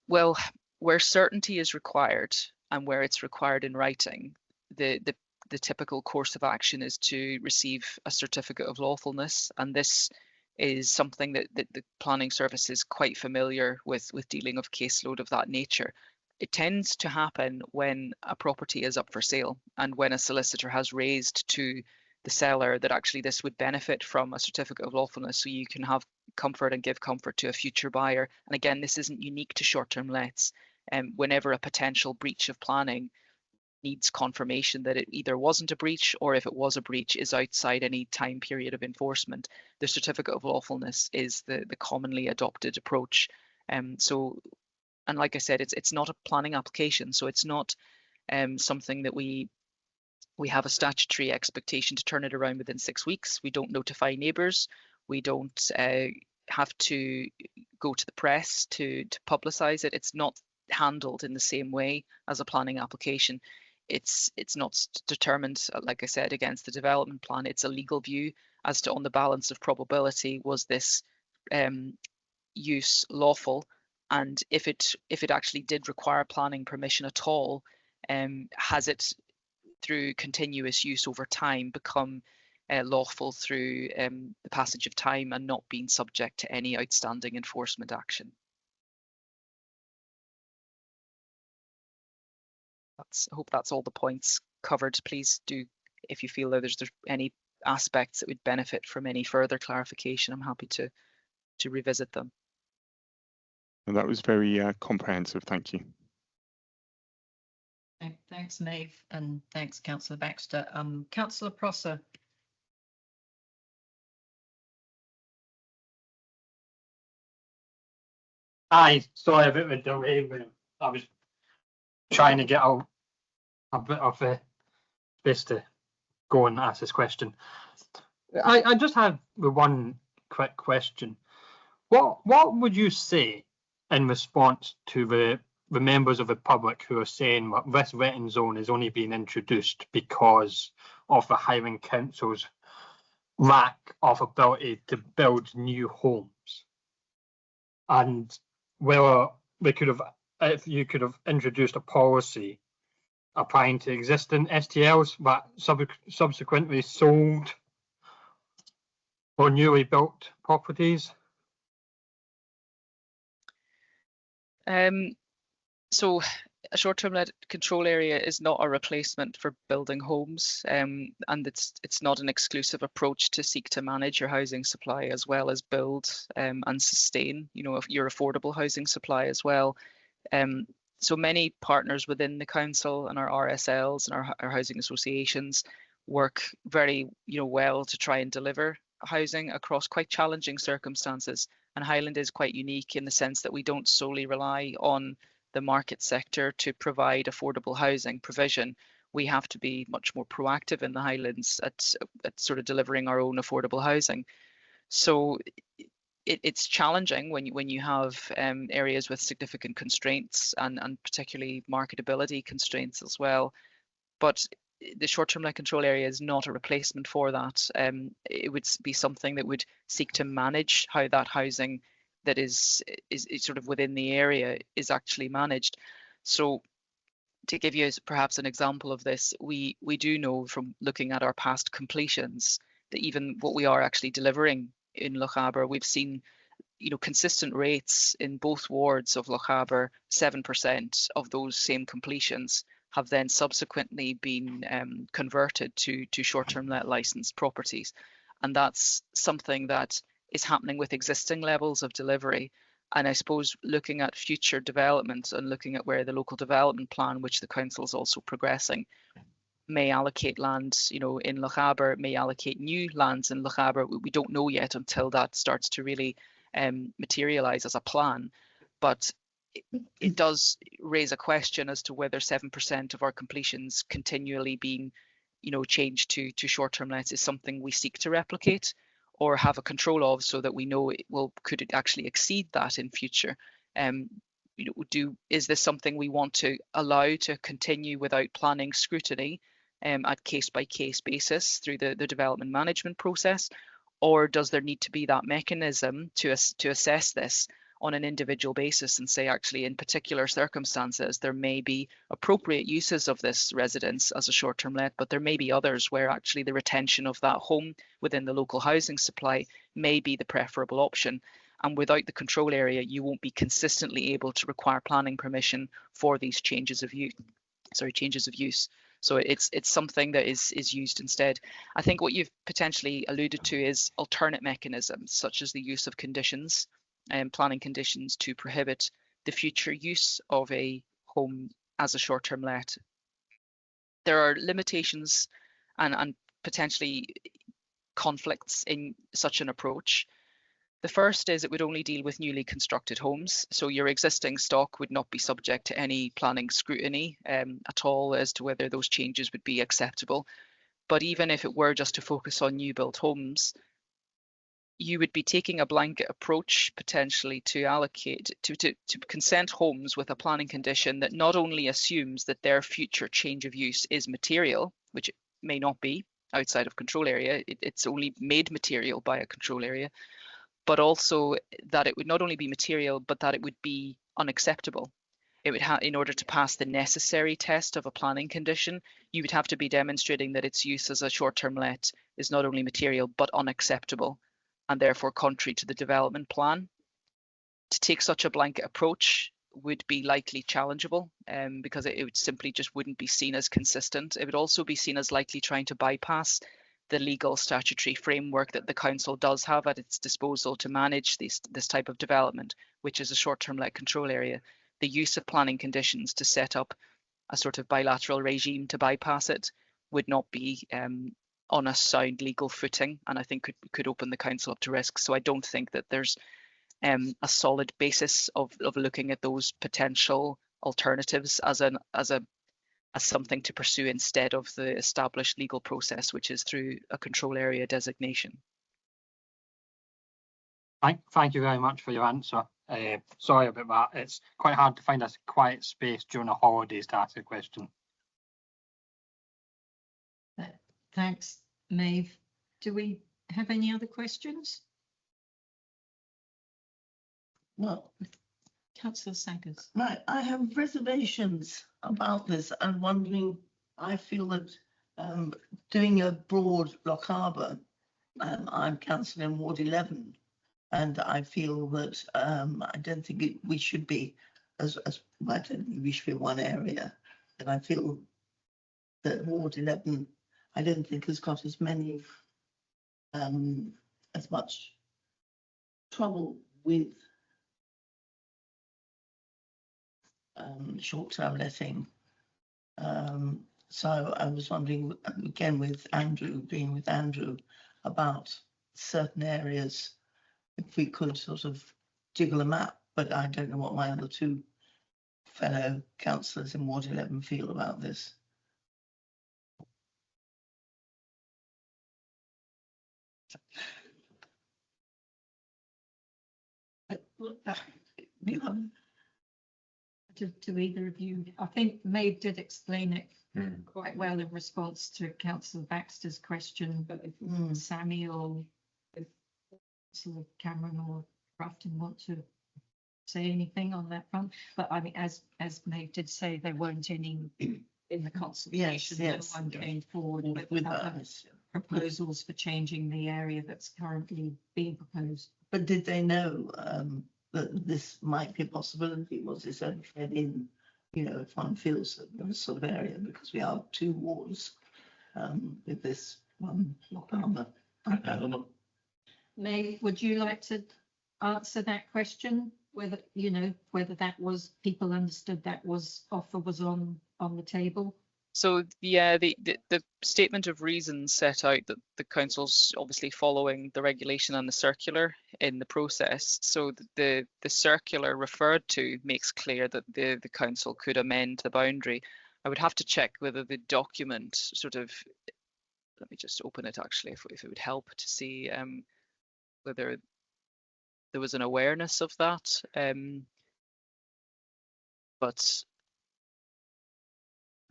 Well, where certainty is required and where it's required in writing, the typical course of action is to receive a certificate of lawfulness, and this is something that the planning service is quite familiar with dealing with caseload of that nature. It tends to happen when a property is up for sale and when a solicitor has raised to the seller that actually this would benefit from a certificate of lawfulness, so you can have comfort and give comfort to a future buyer. And again, this isn't unique to short-term lets. Whenever a potential breach of planning needs confirmation that it either wasn't a breach, or if it was a breach is outside any time period of enforcement, the certificate of lawfulness is the commonly adopted approach. And like I said, it's not a planning application, so it's not something that we have a statutory expectation to turn it around within 6 weeks. We don't notify neighbours. We don't have to go to the press to publicise it. It's not handled in the same way as a planning application. It's not determined, like I said, against the development plan. It's a legal view as to, on the balance of probability, was this use lawful? And if it actually did require planning permission at all, has it, through continuous use over time, become lawful through the passage of time and not being subject to any outstanding enforcement action? I hope that's all the points covered. Please do, if you feel that there's any aspects that would benefit from any further clarification, I'm happy to revisit them. And that was very comprehensive. Thank you. Thanks, Maeve, and thanks, Councillor Baxter. Councillor Prosser. Aye, sorry about the delay. I was trying to get a bit of space to go and ask this question. I just have one quick question. What would you say in response to the members of the public who are saying that this wetting zone is only being introduced because of the Highland Council's lack of ability to build new homes? And whether they could have, if you could have introduced a policy applying to existing STLs that subsequently sold or newly built properties? So a short-term let control area is not a replacement for building homes, and it's not an exclusive approach to seek to manage your housing supply as well as build and sustain, your affordable housing supply as well. So many partners within the council and our RSLs and our housing associations work very well to try and deliver housing across quite challenging circumstances. And Highland is quite unique in the sense that we don't solely rely on the market sector to provide affordable housing provision. we have to be much more proactive in the Highlands at sort of delivering our own affordable housing. So it's challenging when you have areas with significant constraints and particularly marketability constraints as well. But the short-term let control area is not a replacement for that. It would be something that would seek to manage how that housing that is sort of within the area is actually managed. So to give you perhaps an example of this, we do know from looking at our past completions that even what we are actually delivering in Lochaber, we've seen consistent rates in both wards of Lochaber. 7% of those same completions have then subsequently been converted to short-term let licensed properties. And that's something that is happening with existing levels of delivery. And I suppose looking at future development and looking at where the local development plan, which the council is also progressing, may allocate lands, in Lochaber, may allocate new lands in Lochaber. We don't know yet until that starts to really materialise as a plan. But it does raise a question as to whether 7% of our completions continually being, changed to short-term lets is something we seek to replicate or have a control of, so that we know could it actually exceed that in future? Is this something we want to allow to continue without planning scrutiny at case-by-case basis through the development management process, or does there need to be that mechanism to assess this on an individual basis and say, actually, in particular circumstances, there may be appropriate uses of this residence as a short-term let, but there may be others where actually the retention of that home within the local housing supply may be the preferable option. And without the control area, you won't be consistently able to require planning permission for these changes of use. So it's something that is used instead. I think what you've potentially alluded to is alternate mechanisms, such as the use of conditions and planning conditions to prohibit the future use of a home as a short-term let. There are limitations and potentially conflicts in such an approach. The first is it would only deal with newly constructed homes, so your existing stock would not be subject to any planning scrutiny at all as to whether those changes would be acceptable. But even if it were just to focus on new built homes, you would be taking a blanket approach potentially to allocate to consent homes with a planning condition that not only assumes that their future change of use is material, which it may not be outside of control area, it's only made material by a control area, but also that it would not only be material, but that it would be unacceptable. It would in order to pass the necessary test of a planning condition, you would have to be demonstrating that its use as a short-term let is not only material, but unacceptable, and therefore contrary to the development plan. To take such a blanket approach would be likely challengeable because it would simply just wouldn't be seen as consistent. It would also be seen as likely trying to bypass the legal statutory framework that the council does have at its disposal to manage this type of development, which is a short-term let control area. The use of planning conditions to set up a sort of bilateral regime to bypass it would not be on a sound legal footing, and I think could open the council up to risk. So I don't think that there's a solid basis of looking at those potential alternatives as something to pursue instead of the established legal process, which is through a control area designation. Thank you very much for your answer. Sorry about that. It's quite hard to find a quiet space during the holidays to ask a question. Thanks, Maeve. Do we have any other questions? Well, Councillor Saggers. right, I have reservations about this and wondering, I feel that doing a broad Lochaber, I'm councillor in Ward 11, and I feel that I don't think we should be I don't think we should be one area, and I feel that Ward 11, I don't think has got as many as much trouble with short-term letting. So I was wondering, again, with Andrew, being with Andrew, about certain areas, if we could sort of jiggle a map, but I don't know what my other two fellow councillors in Ward 11 feel about this. To either of you, I think Maeve did explain it quite well in response to Councillor Baxter's question, but if Samuel, if Councillor Cameron or Grafton want to say anything on that front, but I mean, as Maeve did say, there weren't any in the consultation. Yes, no one came forward with other us. proposals for changing the area that's currently being proposed. But did they know that this might be a possibility? Was this only fed in, you know, if one feels that this sort of area, because we have 2 wards with this one Lochaber? I don't know. Maeve, would you like to answer that question? Whether, you know, whether that was, people understood that was offer was on the table? So yeah, the statement of reasons set out that the council's obviously following the regulation and the circular in the process. So the circular referred to makes clear that the council could amend the boundary. I would have to check whether the document sort of, let me just open it actually, if it would help to see whether there was an awareness of that. But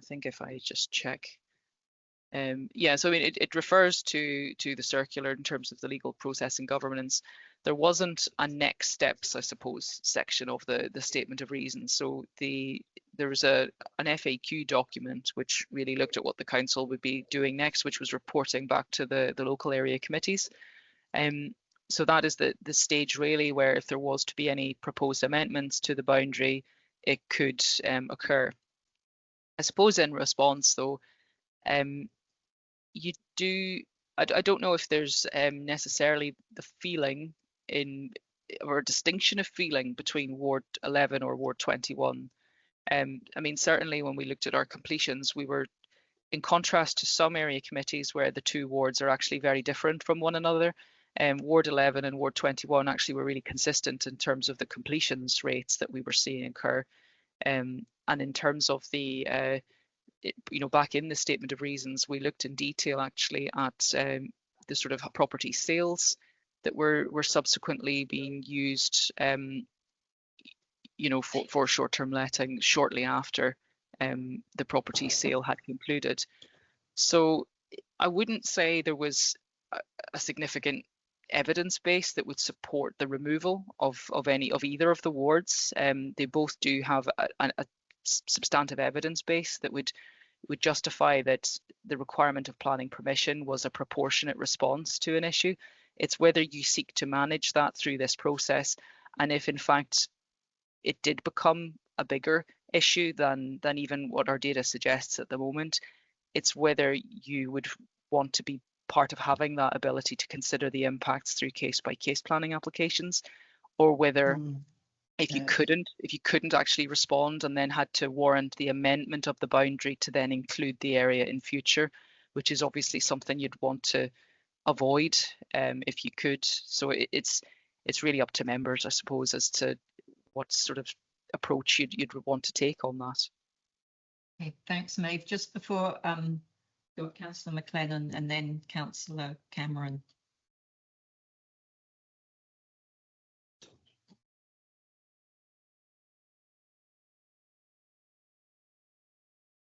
I think if I just check, yeah, so I mean, it refers to the circular in terms of the legal process and governance. There wasn't a next steps, I suppose, section of the statement of reasons. So there was an FAQ document which really looked at what the council would be doing next, which was reporting back to the local area committees. So that is the stage really where if there was to be any proposed amendments to the boundary, it could occur. I suppose in response though, you do, I don't know if there's necessarily the feeling or a distinction of feeling between Ward 11 or Ward 21. I mean, certainly when we looked at our completions, we were, in contrast to some area committees where the 2 wards are actually very different from one another, Ward 11 and Ward 21 actually were really consistent in terms of the completions rates that we were seeing occur. And in terms of the, you know, back in the statement of reasons, we looked in detail actually at the sort of property sales that were subsequently being used, you know, for short-term letting shortly after the property sale had concluded. So I wouldn't say there was a significant evidence base that would support the removal of either of the wards. They both do have a substantive evidence base that would justify that the requirement of planning permission was a proportionate response to an issue. It's whether you seek to manage that through this process, and if in fact it did become a bigger issue than even what our data suggests at the moment, it's whether you would want to be part of having that ability to consider the impacts through case-by-case planning applications, or whether if you couldn't actually respond and then had to warrant the amendment of the boundary to then include the area in future, which is obviously something you'd want to avoid if you could. So it's really up to members, I suppose, as to what sort of approach you'd want to take on that. Okay, thanks, Maeve. Just before Councillor McLennan and then Councillor Cameron.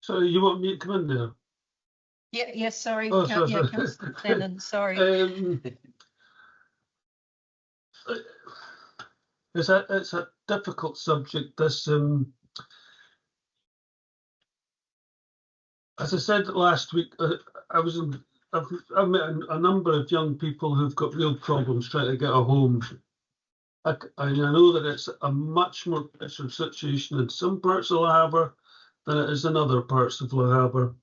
So you want me to come in there? Yeah, sorry. Oh, sorry. Yeah, Councillor McLennan, sorry. It's a difficult subject. This, as I said last week, I've met a number of young people who've got real problems trying to get a home. I know that it's a much more pressured situation in some parts of Lochaber than it is in other parts of Lochaber.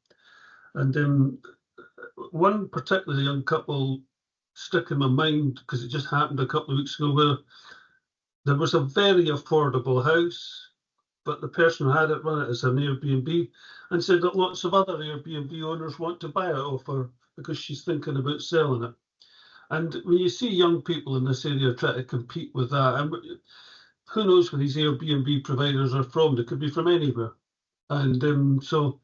And one particularly young couple stuck in my mind because it just happened a couple of weeks ago, where there was a very affordable house, but the person who had it run it as an Airbnb and said that lots of other Airbnb owners want to buy it off her because she's thinking about selling it. And when you see young people in this area try to compete with that, and who knows where these Airbnb providers are from? They could be from anywhere. And so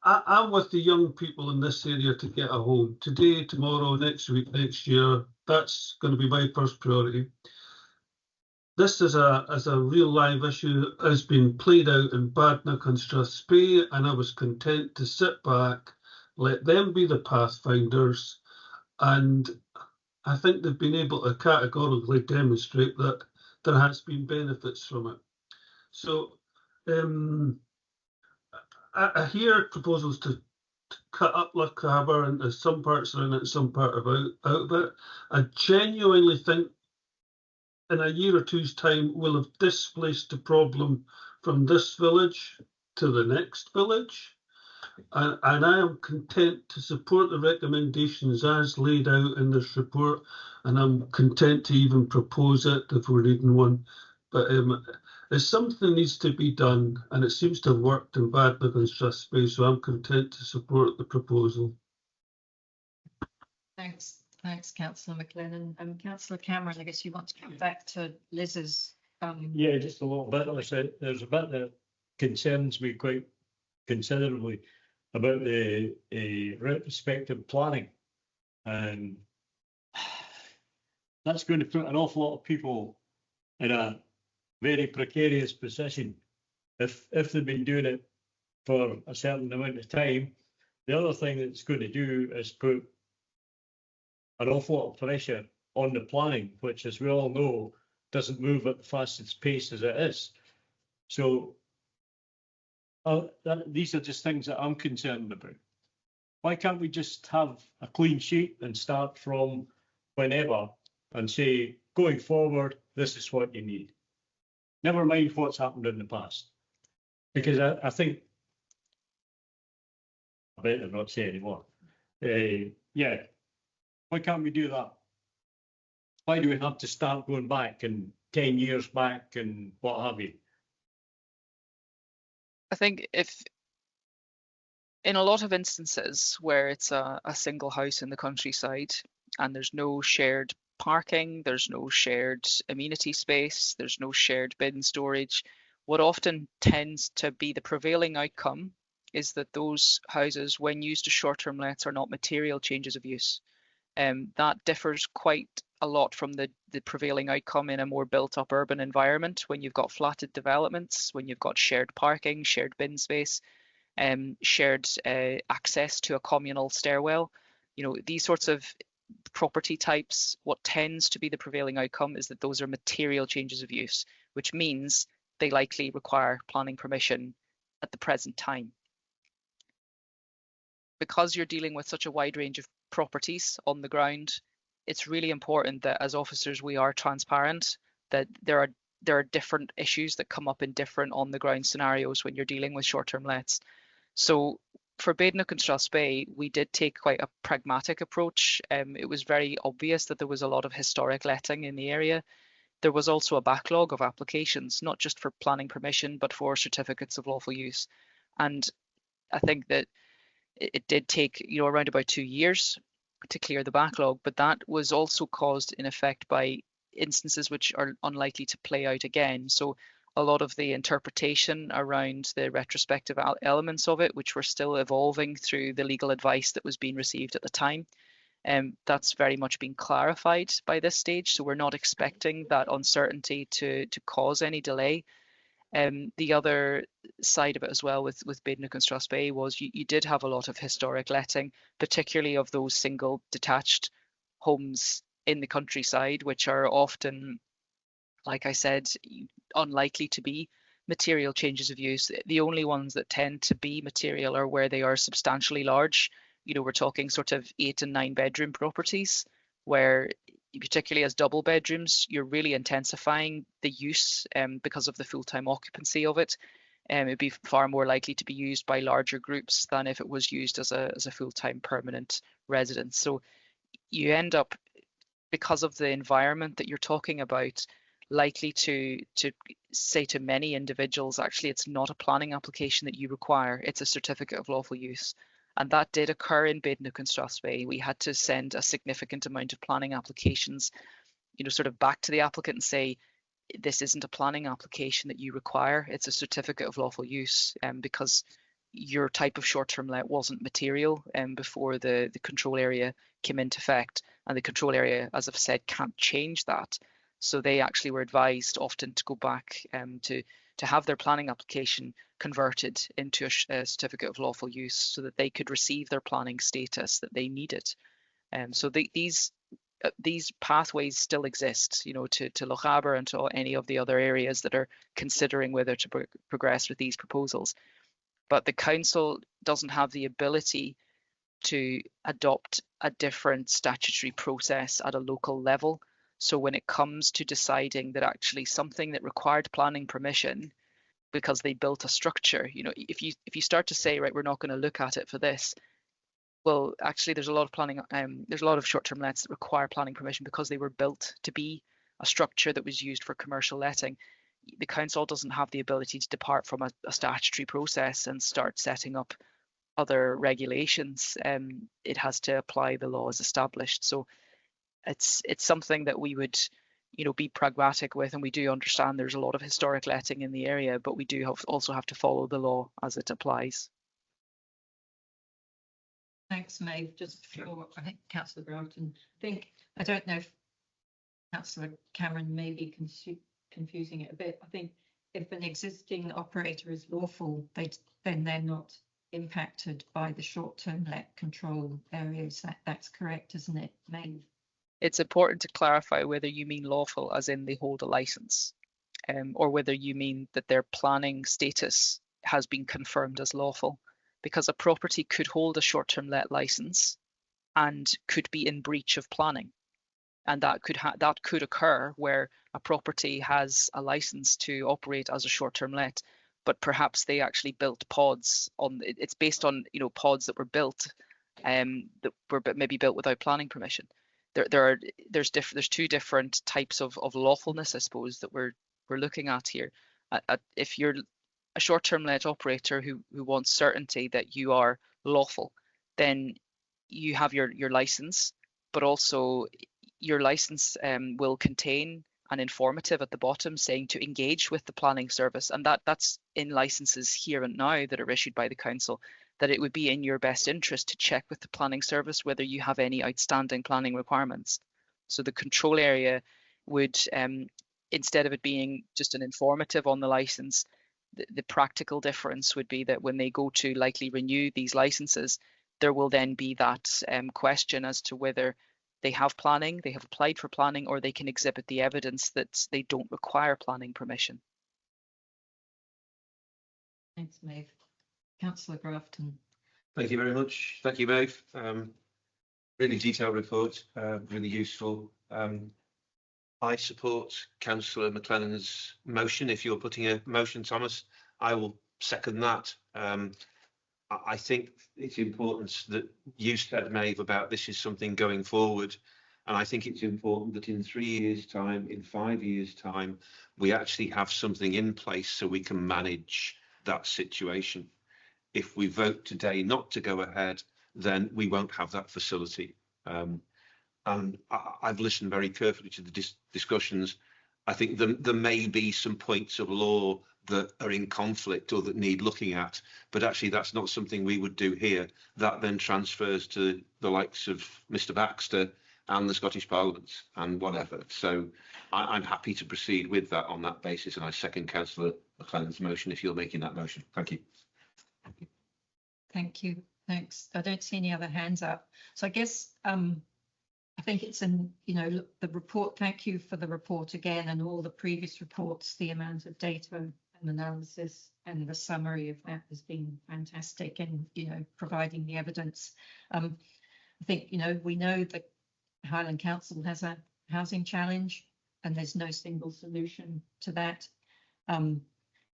I'm with the young people in this area to get a home today, tomorrow, next week, next year. That's going to be my first priority. This is a real live issue, has been played out in Badenoch and Strathspey, and I was content to sit back, let them be the pathfinders, and I think they've been able to categorically demonstrate that there has been benefits from it. So I hear proposals to cut up Lochaber into some parts around it, some part out of it. I genuinely think in a year or two's time, we'll have displaced the problem from this village to the next village. And I am content to support the recommendations as laid out in this report. And I'm content to even propose it if we're reading one. But if something needs to be done, and it seems to have worked in Badenoch and Strathspey, so I'm content to support the proposal. Thanks, Councillor McLennan. Councillor Cameron, I guess you want to come back to Liz's. Yeah, just a little bit. There's a bit that concerns me quite considerably about the retrospective planning, and that's going to put an awful lot of people in a very precarious position if they've been doing it for a certain amount of time. The other thing that it's going to do is put an awful lot of pressure on the planning, which, as we all know, doesn't move at the fastest pace as it is. So these are just things that I'm concerned about. Why can't we just have a clean sheet and start from whenever and say, going forward, this is what you need? Never mind what's happened in the past. Because I think, I better not say anymore. Yeah. Why can't we do that? Why do we have to start going back and 10 years back and what have you? I think if in a lot of instances where it's a single house in the countryside and there's no shared parking, there's no shared amenity space, there's no shared bin storage, what often tends to be the prevailing outcome is that those houses, when used as short-term lets, are not material changes of use. That differs quite a lot from the prevailing outcome in a more built-up urban environment when you've got flatted developments, when you've got shared parking, shared bin space, shared access to a communal stairwell. You know, these sorts of property types, what tends to be the prevailing outcome is that those are material changes of use, which means they likely require planning permission at the present time. Because you're dealing with such a wide range of properties on the ground, it's really important that as officers we are transparent, that there are different issues that come up in different on the ground scenarios when you're dealing with short-term lets. So for Badenoch and Strathspey, we did take quite a pragmatic approach. It was very obvious that there was a lot of historic letting in the area. There was also a backlog of applications, not just for planning permission, but for certificates of lawful use. And I think that it did take, you know, around about 2 years to clear the backlog, but that was also caused in effect by instances which are unlikely to play out again. So a lot of the interpretation around the retrospective elements of it, which were still evolving through the legal advice that was being received at the time, that's very much been clarified by this stage. So we're not expecting that uncertainty to cause any delay. The other side of it as well with Badenoch and Strathspey was you did have a lot of historic letting, particularly of those single detached homes in the countryside, which are often, like I said, unlikely to be material changes of use. The only ones that tend to be material are where they are substantially large. You know, we're talking sort of 8 and 9 bedroom properties where, particularly as double bedrooms, you're really intensifying the use because of the full-time occupancy of it. It'd be far more likely to be used by larger groups than if it was used as a full-time permanent residence. So you end up, because of the environment that you're talking about, likely to say to many individuals, actually, it's not a planning application that you require, it's a certificate of lawful use. And that did occur in Badenoch and Strathspey. We had to send a significant amount of planning applications, you know, sort of back to the applicant and say, this isn't a planning application that you require, it's a certificate of lawful use, because your type of short-term let wasn't material before the control area came into effect, and the control area, as I've said, can't change that. So they actually were advised often to go back to have their planning application converted into a certificate of lawful use so that they could receive their planning status that they needed. So these pathways still exist, you know, to Lochaber and to any of the other areas that are considering whether to progress with these proposals. But the council doesn't have the ability to adopt a different statutory process at a local level. So when it comes to deciding that actually something that required planning permission because they built a structure, you know, if you start to say, right, we're not going to look at it for this, well, actually there's a lot of planning, there's a lot of short-term lets that require planning permission because they were built to be a structure that was used for commercial letting. The council doesn't have the ability to depart from a statutory process and start setting up other regulations. It has to apply the laws established. So it's something that we would, you know, be pragmatic with, and we do understand there's a lot of historic letting in the area, but we do also have to follow the law as it applies. Thanks, Maeve. Just before, I think Councillor Grafton, I don't know if Councillor Cameron may be confusing it a bit. I think if an existing operator is lawful, then they're not impacted by the short-term let control areas. That's correct, isn't it, Maeve? It's important to clarify whether you mean lawful as in they hold a license, or whether you mean that their planning status has been confirmed as lawful, because a property could hold a short-term let license and could be in breach of planning. And that could occur where a property has a license to operate as a short-term let, but perhaps they actually built pods on. It's based on, you know, pods that were built, that were maybe built without planning permission. There's two different types of lawfulness, I suppose, that we're looking at here. If you're a short-term let operator who wants certainty that you are lawful, then you have your license, but also your license will contain an informative at the bottom saying to engage with the planning service, and that's in licenses here and now that are issued by the council, that it would be in your best interest to check with the planning service whether you have any outstanding planning requirements. So the control area would, instead of it being just an informative on the license, the practical difference would be that when they go to likely renew these licenses, there will then be that question as to whether they have planning, they have applied for planning, or they can exhibit the evidence that they don't require planning permission. Thanks, Maeve. Councillor Grafton. Thank you very much. Thank you, Maeve. Really detailed report, really useful. I support Councillor McLennan's motion. If you're putting a motion, Thomas, I will second that. I think it's important that you said, Maeve, about this is something going forward. And I think it's important that in 3 years' time, in 5 years' time, we actually have something in place so we can manage that situation. If we vote today not to go ahead, then we won't have that facility. And I've listened very carefully to the discussions. I think there may be some points of law that are in conflict or that need looking at, but actually that's not something we would do here. That then transfers to the likes of Mr. Baxter and the Scottish Parliament and whatever. So I'm happy to proceed with that on that basis, and I second Councillor McLennan's motion if you're making that motion. Thank you. Thank you. Thanks. I don't see any other hands up. So I guess I think it's in, you know, the report. Thank you for the report again, and all the previous reports. The amount of data and analysis and the summary of that has been fantastic, and, you know, providing the evidence. I think, you know, we know that Highland Council has a housing challenge, and there's no single solution to that, and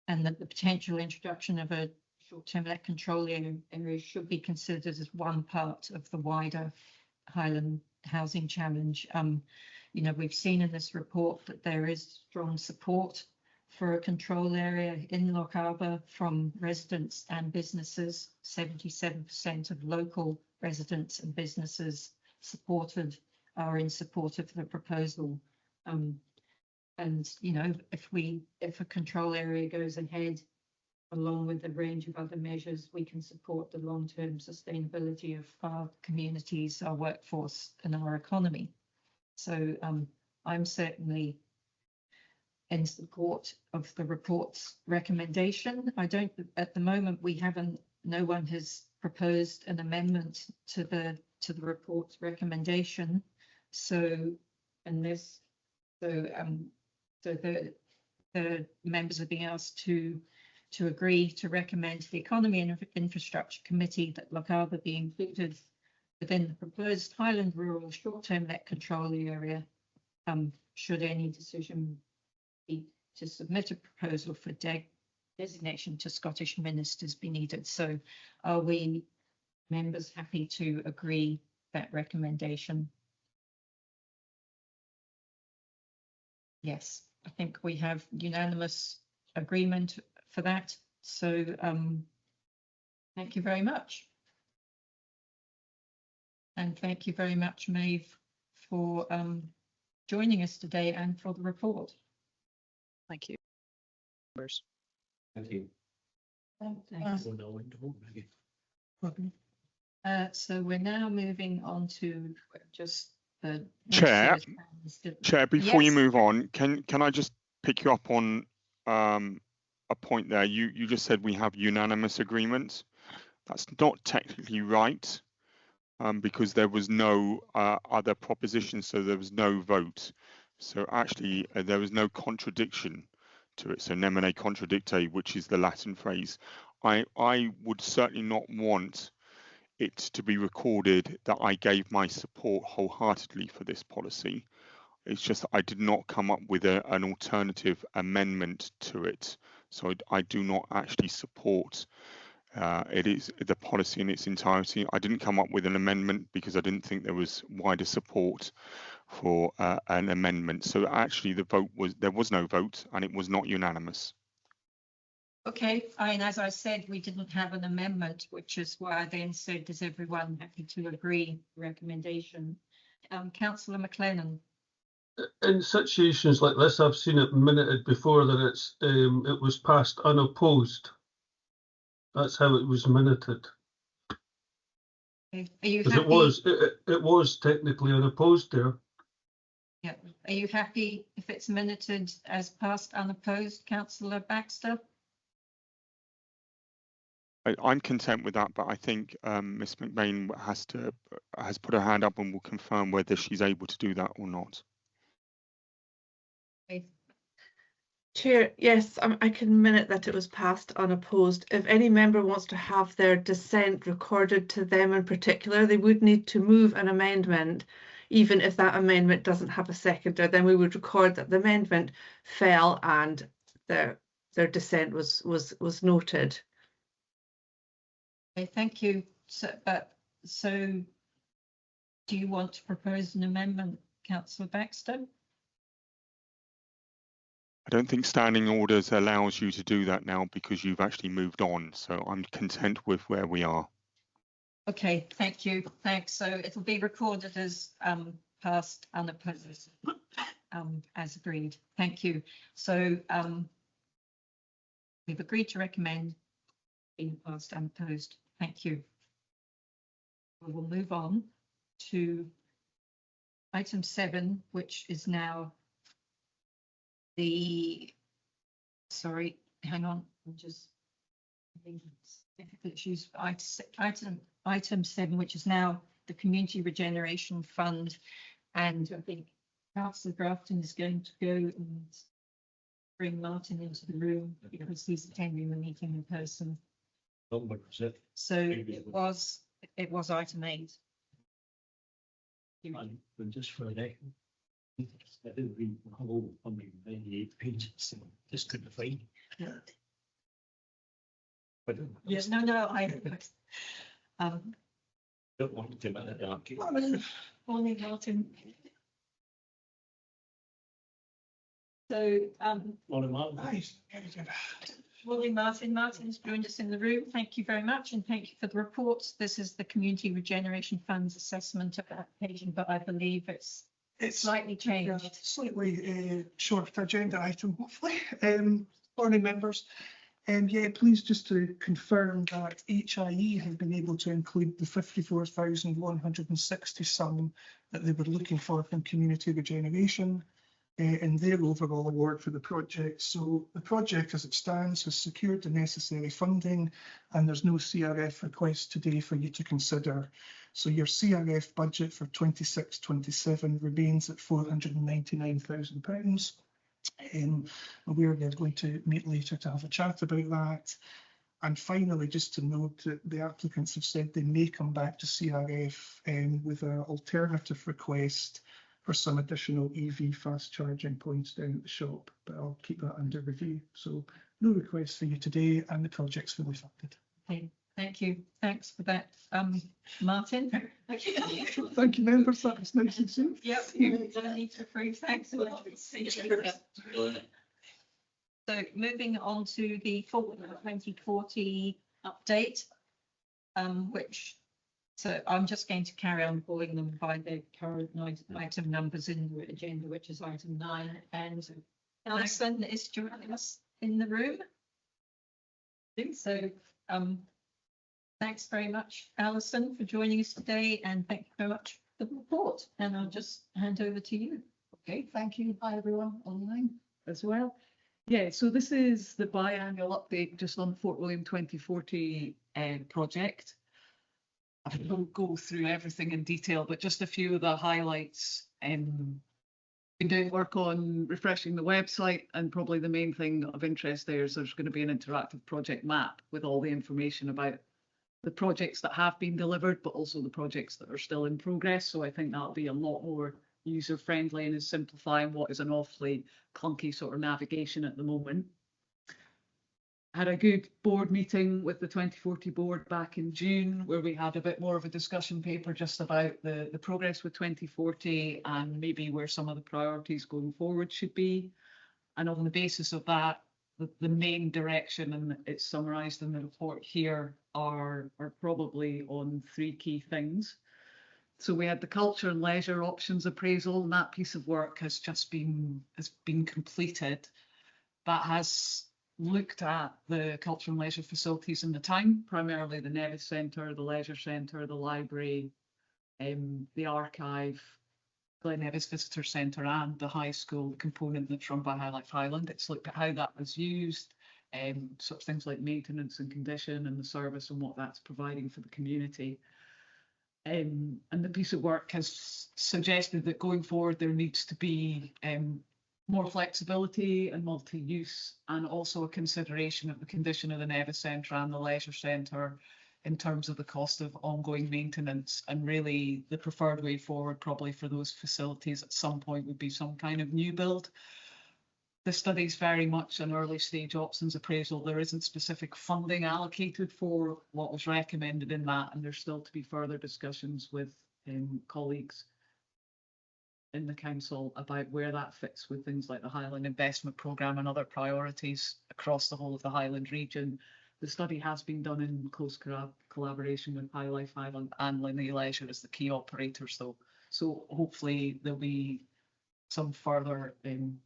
that the potential introduction of a short-term let control area should be considered as one part of the wider Highland housing challenge. You know, we've seen in this report that there is strong support for a control area in Lochaber from residents and businesses. 77% of local residents and businesses are in support of the proposal. And, you know, if a control area goes ahead, along with a range of other measures, we can support the long-term sustainability of our communities, our workforce, and our economy. So I'm certainly in support of the report's recommendation. I don't, at the moment, no one has proposed an amendment to the report's recommendation. So unless, the members are being asked to agree to recommend to the Economy and Infrastructure Committee that Lochaber be included within the proposed Highland Rural Short-Term Let Control Area, should any decision be to submit a proposal for designation to Scottish ministers be needed. So are we members happy to agree that recommendation? Yes, I think we have unanimous agreement for that. So thank you very much. And thank you very much, Maeve, for joining us today and for the report. Thank you. Members. Thank you. Thanks. So we're now moving on to just the Chair, before you Yes. move on, can I just pick you up on a point there? You just said we have unanimous agreement. That's not technically right, because there was no other proposition, so there was no vote. So actually, there was no contradiction to it. So nemine contradicte, which is the Latin phrase. I would certainly not want it to be recorded that I gave my support wholeheartedly for this policy. It's just that I did not come up with an alternative amendment to it. So I do not actually support it is the policy in its entirety. I didn't come up with an amendment because I didn't think there was wider support for an amendment. So actually there was no vote and it was not unanimous. Okay, and as I said, we didn't have an amendment, which is why I then said, is everyone happy to agree recommendation? Councillor McLennan. In situations like this, I've seen it minuted before that it was passed unopposed. That's how it was minuted. Are you Because happy? it was technically unopposed there. Yeah. Are you happy if it's minuted as passed unopposed, Councillor Baxter? I'm content with that, but I think Ms McBain has put her hand up and will confirm whether she's able to do that or not. Okay. Chair, yes, I can minute that it was passed unopposed. If any member wants to have their dissent recorded to them in particular, they would need to move an amendment, even if that amendment doesn't have a seconder. Then we would record that the amendment fell and their dissent was noted. Okay, thank you. So do you want to propose an amendment, Councillor Baxter? I don't think standing orders allows you to do that now because you've actually moved on. So I'm content with where we are. Okay, thank you. Thanks. So it'll be recorded as passed unopposed, as agreed. Thank you. So we've agreed to recommend being passed unopposed. Thank you. We will move on to item 7, which is now sorry, hang on, I'm just issues. Item 7, which is now the Community Regeneration Fund, and I think Councillor Grafton is going to go and bring Martin into the room because he's attending the meeting in person. So it was item 8. And just for a second, I didn't read the whole 198 pages, so just couldn't find it. But Yes, no, I don't want to minute it. morning, Martin. So Morning, Martin. morning, Martin. Martin's joined us in the room. Thank you very much, and thank you for the reports. This is the Community Regeneration Fund's assessment of application, but I believe it's slightly changed. Slightly short agenda item, hopefully. Morning, members. Yeah, please just to confirm that HIE have been able to include the 54,160 sum that they were looking for from Community Regeneration in their overall award for the project. So the project as it stands has secured the necessary funding, and there's no CRF request today for you to consider. So your CRF budget for 26-27 remains at £499,000. We're going to meet later to have a chat about that. And finally, just to note that the applicants have said they may come back to CRF with an alternative request for some additional EV fast charging points down at the shop, but I'll keep that under review. So no requests for you today, and the project's fully funded. Okay, thank you. Thanks for that, Martin. Thank you, members. That was nice and soon. Yep, you don't need to approve. Thanks so much. So moving on to the full 2040 update, so I'm just going to carry on calling them by the current item numbers in the agenda, which is item 9. And Alison is joining us in the room. So thanks very much, Alison, for joining us today, and thank you very much for the report. And I'll just hand over to you. Okay, thank you. Hi, everyone online as well. Yeah, so this is the biannual update just on the Fort William 2040 project. I won't go through everything in detail, but just a few of the highlights. Been doing work on refreshing the website, and probably the main thing of interest there is there's going to be an interactive project map with all the information about the projects that have been delivered, but also the projects that are still in progress. So I think that'll be a lot more user-friendly and is simplifying what is an awfully clunky sort of navigation at the moment. Had a good board meeting with the 2040 board back in June, where we had a bit more of a discussion paper just about the progress with 2040 and maybe where some of the priorities going forward should be. And on the basis of that, the main direction, and it's summarised in the report here, are probably on 3 key things. So we had the culture and leisure options appraisal, and that piece of work has just been completed. That has looked at the culture and leisure facilities in the town, primarily the Nevis Centre, the Leisure Centre, the library, the archive, Glen Nevis Visitor Centre, and the high school component that's run by High Life Highland. It's looked at how that was used, sort of things like maintenance and condition and the service and what that's providing for the community. And the piece of work has suggested that going forward there needs to be more flexibility and multi-use, and also a consideration of the condition of the Nevis Centre and the Leisure Centre in terms of the cost of ongoing maintenance. And really the preferred way forward probably for those facilities at some point would be some kind of new build. The study is very much an early stage options appraisal. There isn't specific funding allocated for what was recommended in that, and there's still to be further discussions with colleagues in the council about where that fits with things like the Highland Investment Programme and other priorities across the whole of the Highland region. The study has been done in close collaboration with High Life Highland and Linney Leisure as the key operators, though. So hopefully there'll be some further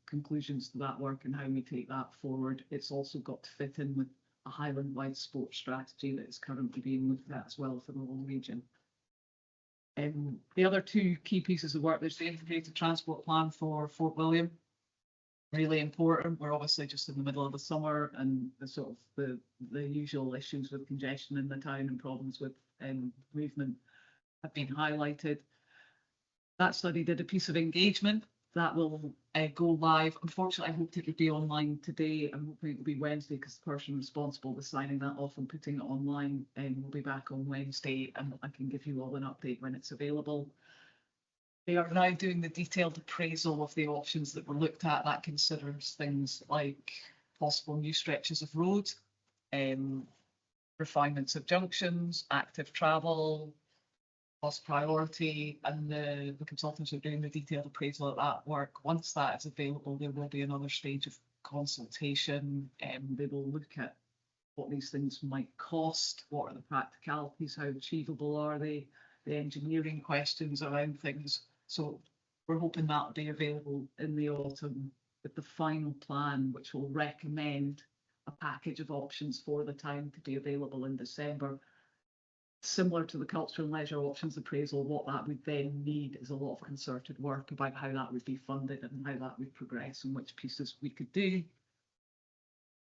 conclusions to that work and how we take that forward. It's also got to fit in with a Highland-wide sports strategy that is currently being looked at as well for the whole region. The other 2 key pieces of work, there's the integrated transport plan for Fort William. Really important. We're obviously just in the middle of the summer, and the sort of the usual issues with congestion in the town and problems with movement have been highlighted. That study did a piece of engagement that will go live. Unfortunately, I hoped it would be online today. I'm hoping it will be Wednesday, because the person responsible for signing that off and putting it online will be back on Wednesday, and I can give you all an update when it's available. They are now doing the detailed appraisal of the options that were looked at. That considers things like possible new stretches of road, refinements of junctions, active travel, cost priority, and the consultants are doing the detailed appraisal of that work. Once that is available, there will be another stage of consultation, and they will look at what these things might cost, what are the practicalities, how achievable are they, the engineering questions around things. So we're hoping that will be available in the autumn with the final plan, which will recommend package of options for the town to be available in December. Similar to the culture and leisure options appraisal, what that would then need is a lot of concerted work about how that would be funded and how that would progress and which pieces we could do.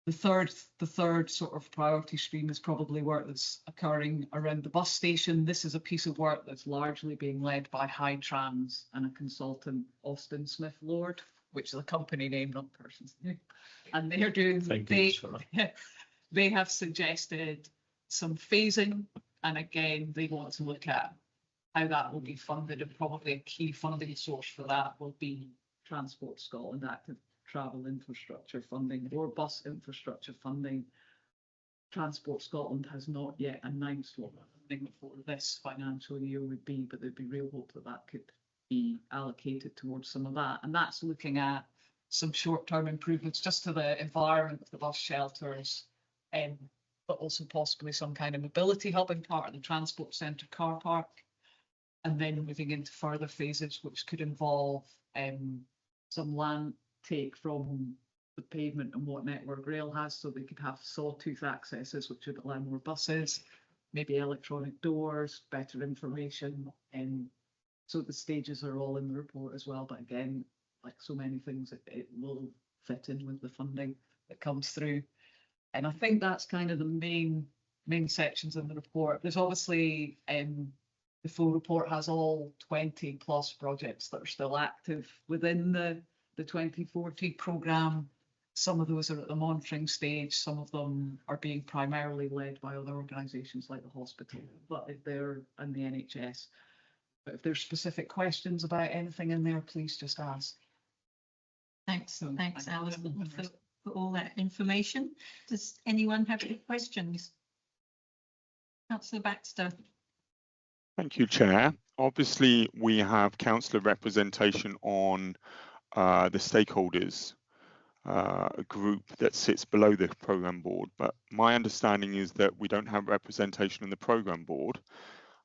The third sort of priority stream is probably work that's occurring around the bus station. This is a piece of work that's largely being led by High Trans and a consultant, Austin Smith Lord, which is a company name, not a person's name. And they're doing, they have suggested some phasing. And again, they want to look at how that will be funded, and probably a key funding source for that will be Transport Scotland active travel infrastructure funding or bus infrastructure funding. Transport Scotland has not yet announced what funding for this financial year would be, but there'd be real hope that that could be allocated towards some of that. And that's looking at some short-term improvements just to the environment of the bus shelters, but also possibly some kind of mobility hub in part of the transport centre car park. And then moving into further phases, which could involve some land take from the pavement and what Network Rail has, so they could have sawtooth accesses, which would allow more buses, maybe electronic doors, better information. And so the stages are all in the report as well. But again, like so many things, it will fit in with the funding that comes through. And I think that's kind of the main sections in the report. There's obviously the full report has all 20 plus projects that are still active within the 2040 programme. Some of those are at the monitoring stage. Some of them are being primarily led by other organisations like the hospital, but if they're in the NHS. But if there's specific questions about anything in there, please just ask. Thanks, thanks, Alison, for all that information. Does anyone have any questions? Councillor Baxter. Thank you, Chair. Obviously, we have councillor representation on the stakeholders group that sits below the programme board, but my understanding is that we don't have representation in the programme board,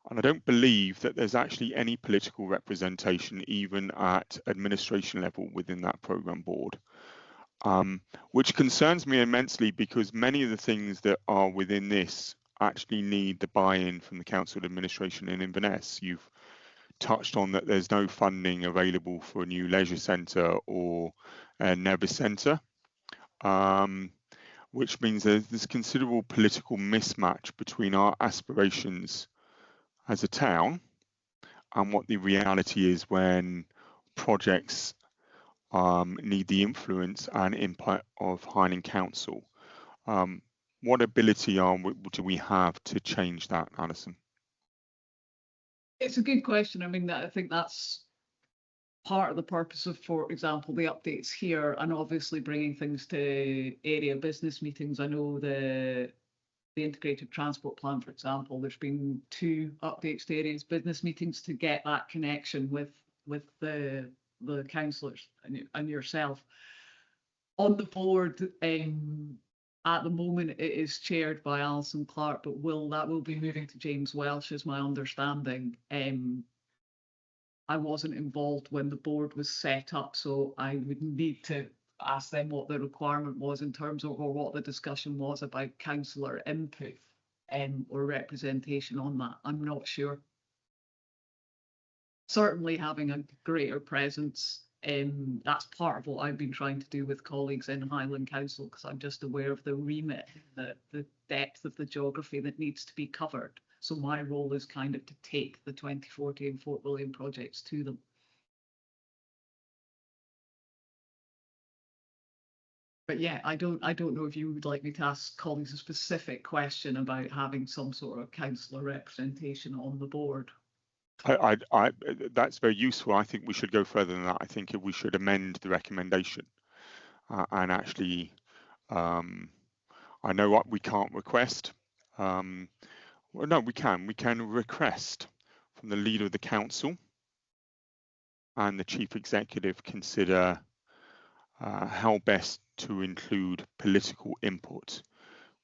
and I don't believe that there's actually any political representation even at administration level within that programme board, which concerns me immensely because many of the things that are within this actually need the buy-in from the council administration in Inverness. You've touched on that there's no funding available for a new leisure centre or a Nevis centre, which means there's this considerable political mismatch between our aspirations as a town and what the reality is when projects need the influence and input of Highland Council. What ability do we have to change that, Alison? It's a good question. I mean, I think that's part of the purpose of, for example, the updates here, and obviously bringing things to area business meetings. I know the integrated transport plan, for example, there's been 2 updates to areas business meetings to get that connection with the councillors and yourself. On the board, at the moment, it is chaired by Alison Clark, but that will be moving to James Welsh, is my understanding. I wasn't involved when the board was set up, so I would need to ask them what the requirement was in terms of, or what the discussion was about councillor input or representation on that. I'm not sure. Certainly having a greater presence, that's part of what I've been trying to do with colleagues in Highland Council, because I'm just aware of the remit, the depth of the geography that needs to be covered. So my role is kind of to take the 2040 and Fort William projects to them. But yeah, I don't know if you would like me to ask colleagues a specific question about having some sort of councillor representation on the board. That's very useful. I think we should go further than that. I think we should amend the recommendation and actually, I know what we can't request. Well, no, we can. We can request from the leader of the council and the chief executive consider how best to include political input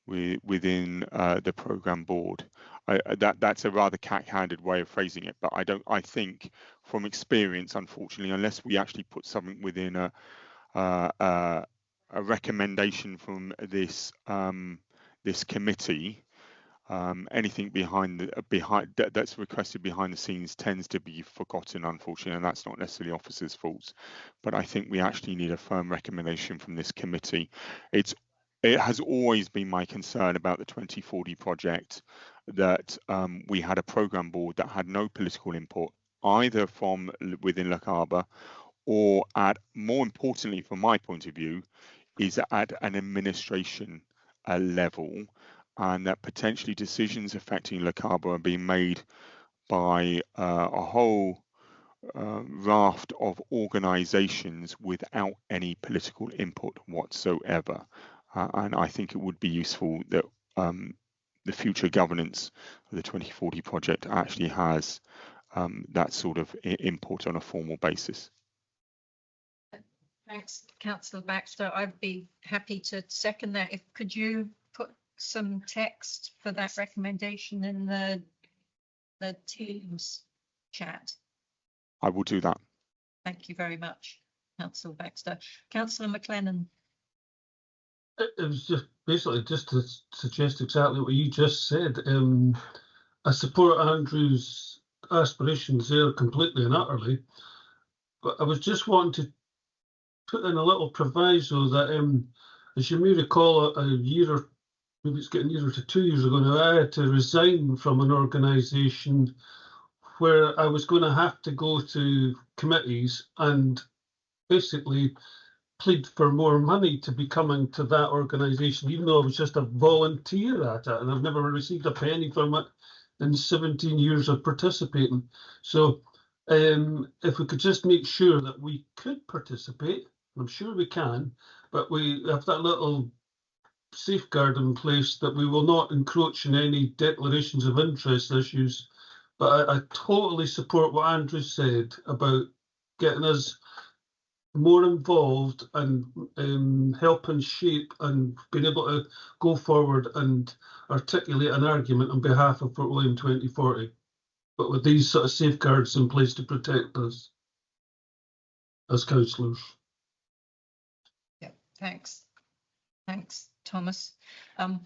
within the programme board. That's a rather cack-handed way of phrasing it, but I think from experience, unfortunately, unless we actually put something within a a recommendation from this this committee. Anything that's requested behind the scenes tends to be forgotten, unfortunately, and that's not necessarily officers' faults. But I think we actually need a firm recommendation from this committee. It has always been my concern about the 2040 project that we had a programme board that had no political input, either from within Lochaber or more importantly, from my point of view, is at an administration level, and that potentially decisions affecting Lochaber are being made by a whole raft of organisations without any political input whatsoever. And I think it would be useful that the future governance of the 2040 project actually has that sort of input on a formal basis. Thanks, Councillor Baxter. I'd be happy to second that. Could you put some text for that recommendation in the Teams chat? I will do that. Thank you very much, Councillor Baxter. Councillor McLennan. It was just basically just to suggest exactly what you just said. I support Andrew's aspirations there completely and utterly, but I was just wanting to put in a little proviso that, as you may recall, a year or maybe it's getting nearer to 2 years ago now, I had to resign from an organisation where I was going to have to go to committees and basically plead for more money to be coming to that organisation, even though I was just a volunteer at it and I've never received a penny from it in 17 years of participating. So if we could just make sure that we could participate, I'm sure we can, but we have that little safeguard in place that we will not encroach in any declarations of interest issues. But I totally support what Andrew said about getting us more involved and helping shape and being able to go forward and articulate an argument on behalf of Fort William 2040, but with these sort of safeguards in place to protect us as councillors. Yeah, thanks. Thanks, Thomas. Does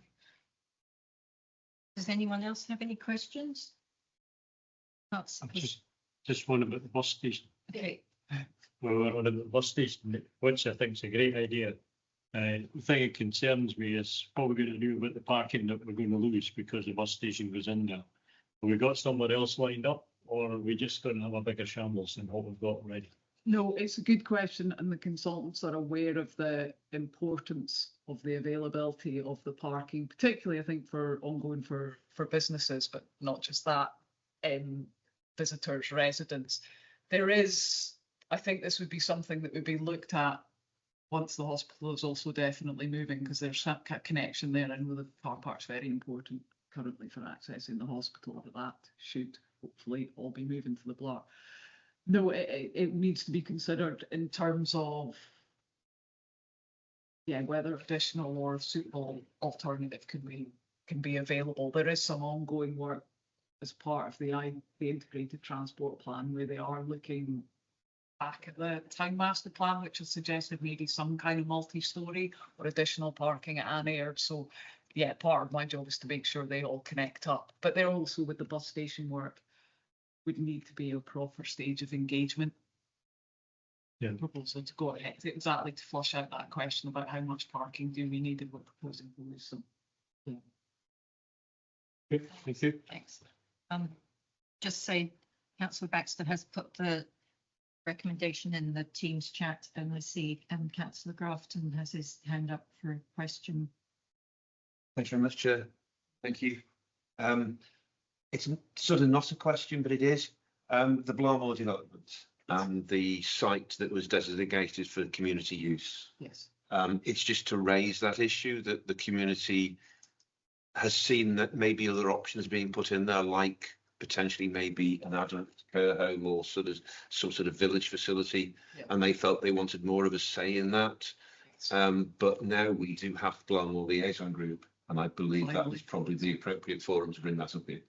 anyone else have any questions? Just one about the bus station. Okay. We were on about the bus station, which I think is a great idea. The thing that concerns me is what we're going to do about the parking that we're going to lose because the bus station goes in there. Have we got somewhere else lined up, or are we just going to have a bigger shambles than what we've got already? No, it's a good question, and the consultants are aware of the importance of the availability of the parking, particularly I think for ongoing for businesses, but not just that, visitors, residents. There is, I think this would be something that would be looked at once the hospital is also definitely moving, because there's a connection there. I know the car park's very important currently for accessing the hospital, but that should hopefully all be moving to the block. No, it needs to be considered in terms of, yeah, whether additional or suitable alternative can be available. There is some ongoing work as part of the integrated transport plan where they are looking back at the town master plan, which has suggested maybe some kind of multi-storey or additional parking at Anair. So yeah, part of my job is to make sure they all connect up, but they're also with the bus station work would need to be a proper stage of engagement. Yeah. Proposal to go ahead exactly to flush out that question about how much parking do we need if we're proposing to lose some. Yeah. Okay, thank you. Thanks. Just say Councillor Baxter has put the recommendation in the Teams chat, and I see Councillor Grafton has his hand up for a question. Thanks very much, Chair. Thank you. It's sort of not a question, but it is. The Blarmore development and the site that was designated for community use. Yes. It's just to raise that issue that the community has seen that maybe other options being put in there, like potentially maybe an adult care home or some sort of village facility, and they felt they wanted more of a say in that. But now we do have Blarmore Liaison Group, and I believe that is probably the appropriate forum to bring that up here.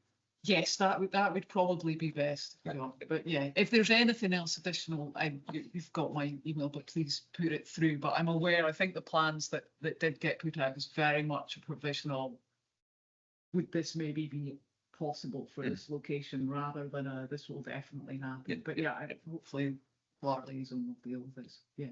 Yes, that would probably be best. But yeah, if there's anything else additional, you've got my email, but please put it through. But I'm aware, I think the plans that did get put out was very much a provisional. Would this maybe be possible for this location rather than a this will definitely happen? But yeah, hopefully Larley's will deal with this. Yeah.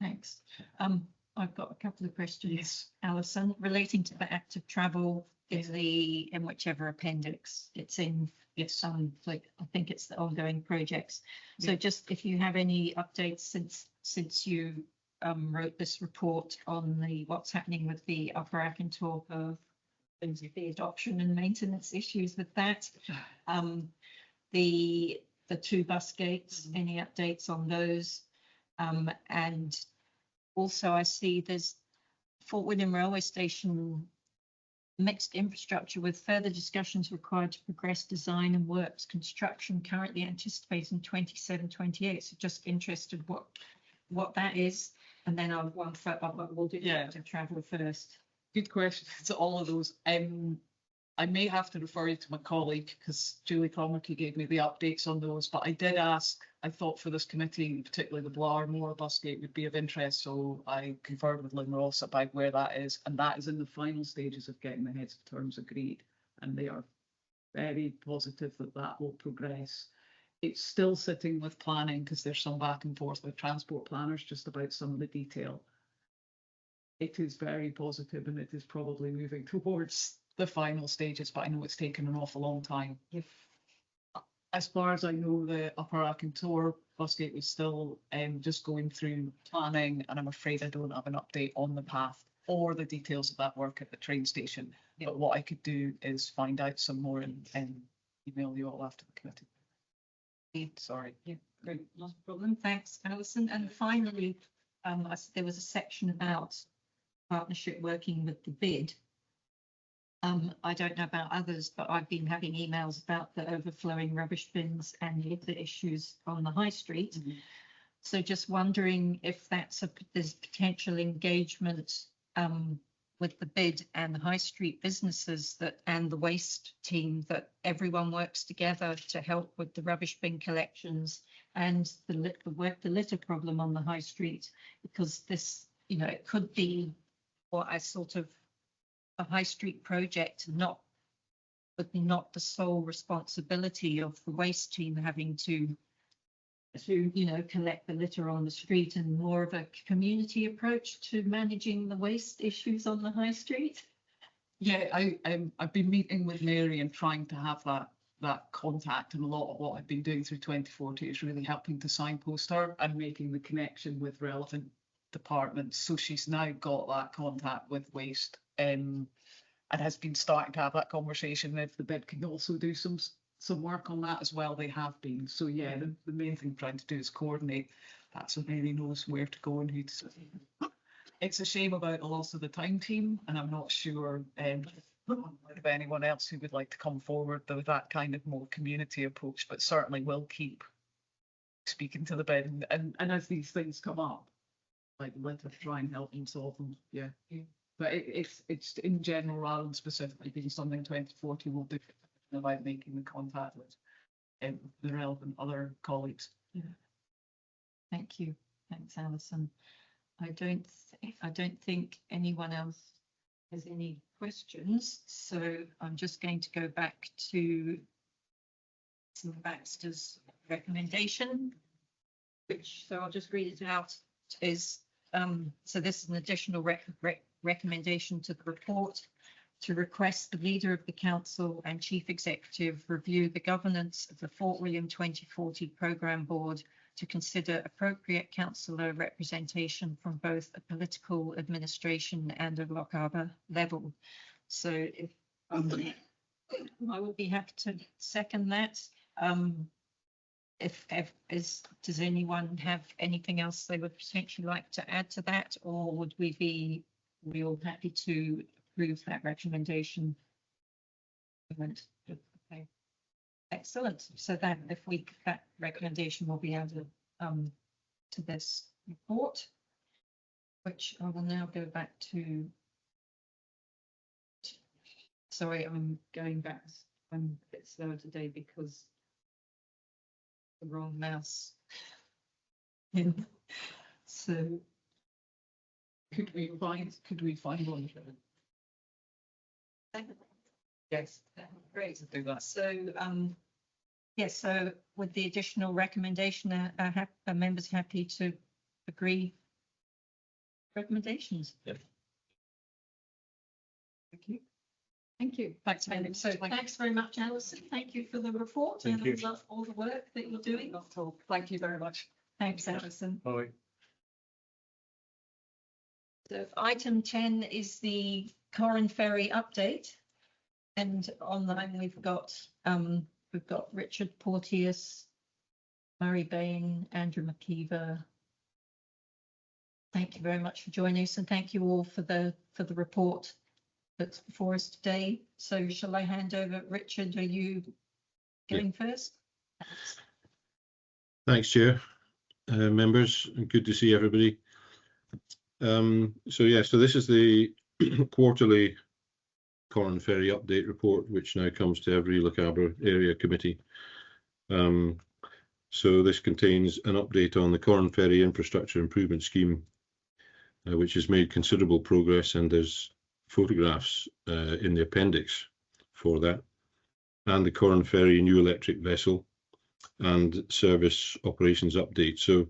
Thanks. I've got a couple of questions. Yes. Alison, relating to the active travel in whichever appendix it's in. Yes. Like I think it's the ongoing projects. So just if you have any updates since you wrote this report on what's happening with the Upper Akintor, the adoption and maintenance issues with that. The 2 bus gates, any updates on those? And also I see there's Fort William Railway Station mixed infrastructure with further discussions required to progress design and works construction currently anticipated in 27-28. So just interested what that is. And then we'll do active travel first. Good question to all of those. I may have to refer you to my colleague because Julie Cromarty gave me the updates on those, but I did ask, I thought for this committee, particularly the Blarmore Busgate would be of interest, so I confirmed with Lynn Ross about where that is, and that is in the final stages of getting the heads of terms agreed, and they are very positive that that will progress. It's still sitting with planning because there's some back and forth with transport planners just about some of the detail. It is very positive and it is probably moving towards the final stages, but I know it's taken an awful long time. As far as I know, the Upper Akintor Busgate is still just going through planning, and I'm afraid I don't have an update on the path or the details of that work at the train station. But what I could do is find out some more and email you all after the committee. Sorry. Yeah, great, not a problem. Thanks, Alison. And finally, there was a section about partnership working with the bid. I don't know about others, but I've been having emails about the overflowing rubbish bins and the issues on the high street. So just wondering if there's potential engagement with the bid and the high street businesses and the waste team, that everyone works together to help with the rubbish bin collections and the litter problem on the high street, because this, it could be what I sort of a high street project, but not the sole responsibility of the waste team having to collect the litter on the street, and more of a community approach to managing the waste issues on the high street. Yeah, I've been meeting with Mary and trying to have that contact, and a lot of what I've been doing through 2040 is really helping to signpost her and making the connection with relevant departments. So she's now got that contact with waste and has been starting to have that conversation. If the bid can also do some work on that as well, they have been. So yeah, the main thing I'm trying to do is coordinate that so Mary knows where to go and who to. It's a shame about the loss of the time team, and I'm not sure of anyone else who would like to come forward with that kind of more community approach, but certainly will keep speaking to the bid and as these things come up, like let us try and help them solve them. Yeah. But it's in general rather than specifically being something 2040 will do about making the contact with the relevant other colleagues. Yeah. Thank you. Thanks, Alison. I don't think anyone else has any questions, so I'm just going to go back to Baxter's recommendation, so I'll just read it out. So this is an additional recommendation to the report to request the leader of the council and chief executive review the governance of the Fort William 2040 programme board to consider appropriate councillor representation from both a political administration and a Lochaber level. So if I would be happy to second that. Does anyone have anything else they would potentially like to add to that, or would we be real happy to approve that recommendation? Okay, excellent. So that that recommendation will be added to this report, which I will now go back to sorry, I'm going back. I'm a bit slower today because the wrong mouse. So could we find one? Yes, great to do that. So, yes, so with the additional recommendation, are members happy to agree recommendations? Yep. Thank you. Thank you. Thanks very much. So thanks very much, Alison. Thank you for the report Thank and you. all the work that you're doing. Not at all. Thank you very much. Thanks, Alison. All right. So item 10 is the Corran Ferry update. And online we've got Richard Porteous, Murray Bain, Andrew McKeever. Thank you very much for joining us, and thank you all for the report that's before us today. So shall I hand over? Richard, are you going first? Thanks, Chair. Members, good to see everybody. So this is the quarterly Corran Ferry update report, which now comes to every Lochaber area committee. So this contains an update on the Corran Ferry infrastructure improvement scheme, which has made considerable progress, and there's photographs in the appendix for that, and the Corran Ferry new electric vessel and service operations update. So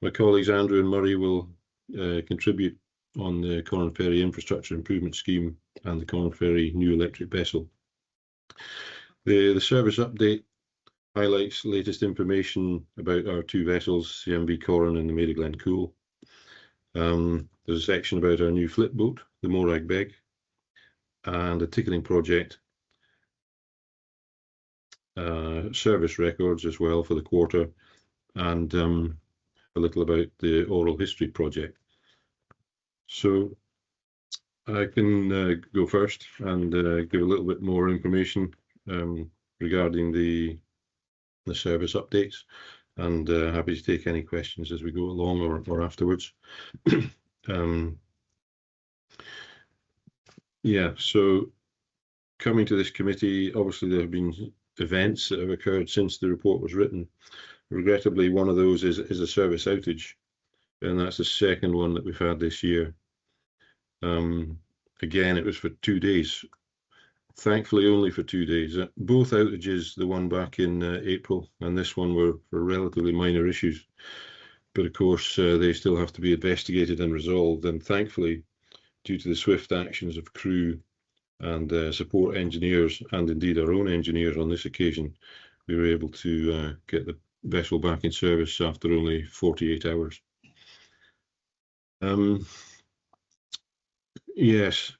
my colleagues Andrew and Murray will contribute on the Corran Ferry infrastructure improvement scheme and the Corran Ferry new electric vessel. The service update highlights the latest information about our two vessels, the MV Corran and the Mary Glen Cool. There's a section about our new flip boat, the Morag Beg, and a ticketing project, service records as well for the quarter, and a little about the oral history project. So I can go first and give a little bit more information regarding the service updates, and happy to take any questions as we go along or afterwards. So coming to this committee, obviously there have been events that have occurred since the report was written. Regrettably, one of those is a service outage, and that's the second one that we've had this year. Again, it was for 2 days. Thankfully, only for 2 days. Both outages, the one back in April and this one, were for relatively minor issues. But of course, they still have to be investigated and resolved. And thankfully, due to the swift actions of crew and support engineers, and indeed our own engineers on this occasion, we were able to get the vessel back in service after only 48 hours. Yes,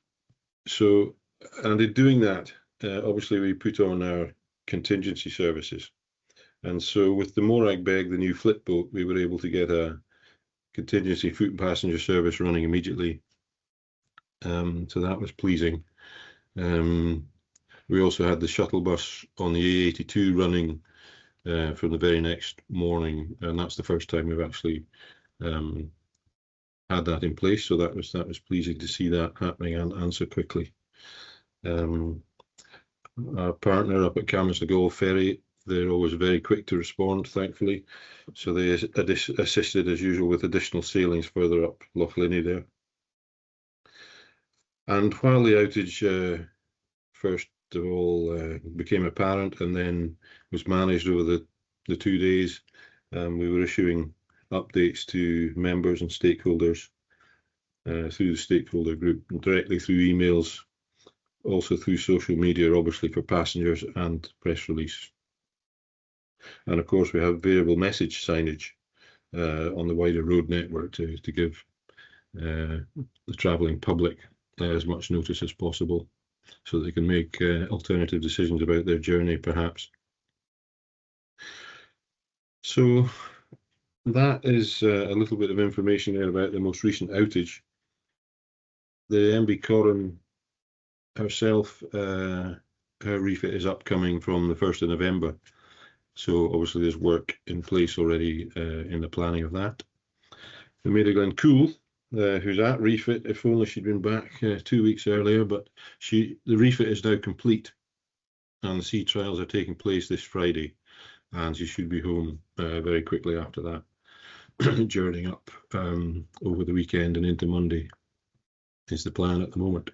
so, and in doing that, obviously we put on our contingency services. And so with the Morag Beg, the new flip boat, we were able to get a contingency foot and passenger service running immediately. So that was pleasing. We also had the shuttle bus on the A82 running from the very next morning, and that's the first time we've actually had that in place. So that was pleasing to see that happening and so quickly. Our partner up at Camas Ferry, they're always very quick to respond, thankfully. So they assisted as usual with additional sailings further up Loch Linney there. And while the outage first of all became apparent and then was managed over the 2 days, we were issuing updates to members and stakeholders through the stakeholder group, directly through emails, also through social media, obviously for passengers, and press release. And of course we have variable message signage on the wider road network to give the travelling public as much notice as possible, so they can make alternative decisions about their journey, perhaps. So that is a little bit of information there about the most recent outage. The MV Corran herself, her refit is upcoming from the 1st of November. So obviously there's work in place already in the planning of that. The Mary Glen Cool who's at refit. If only she'd been back 2 weeks earlier, but the refit is now complete and the sea trials are taking place this Friday, and she should be home very quickly after that, journeying up over the weekend and into Monday is the plan at the moment.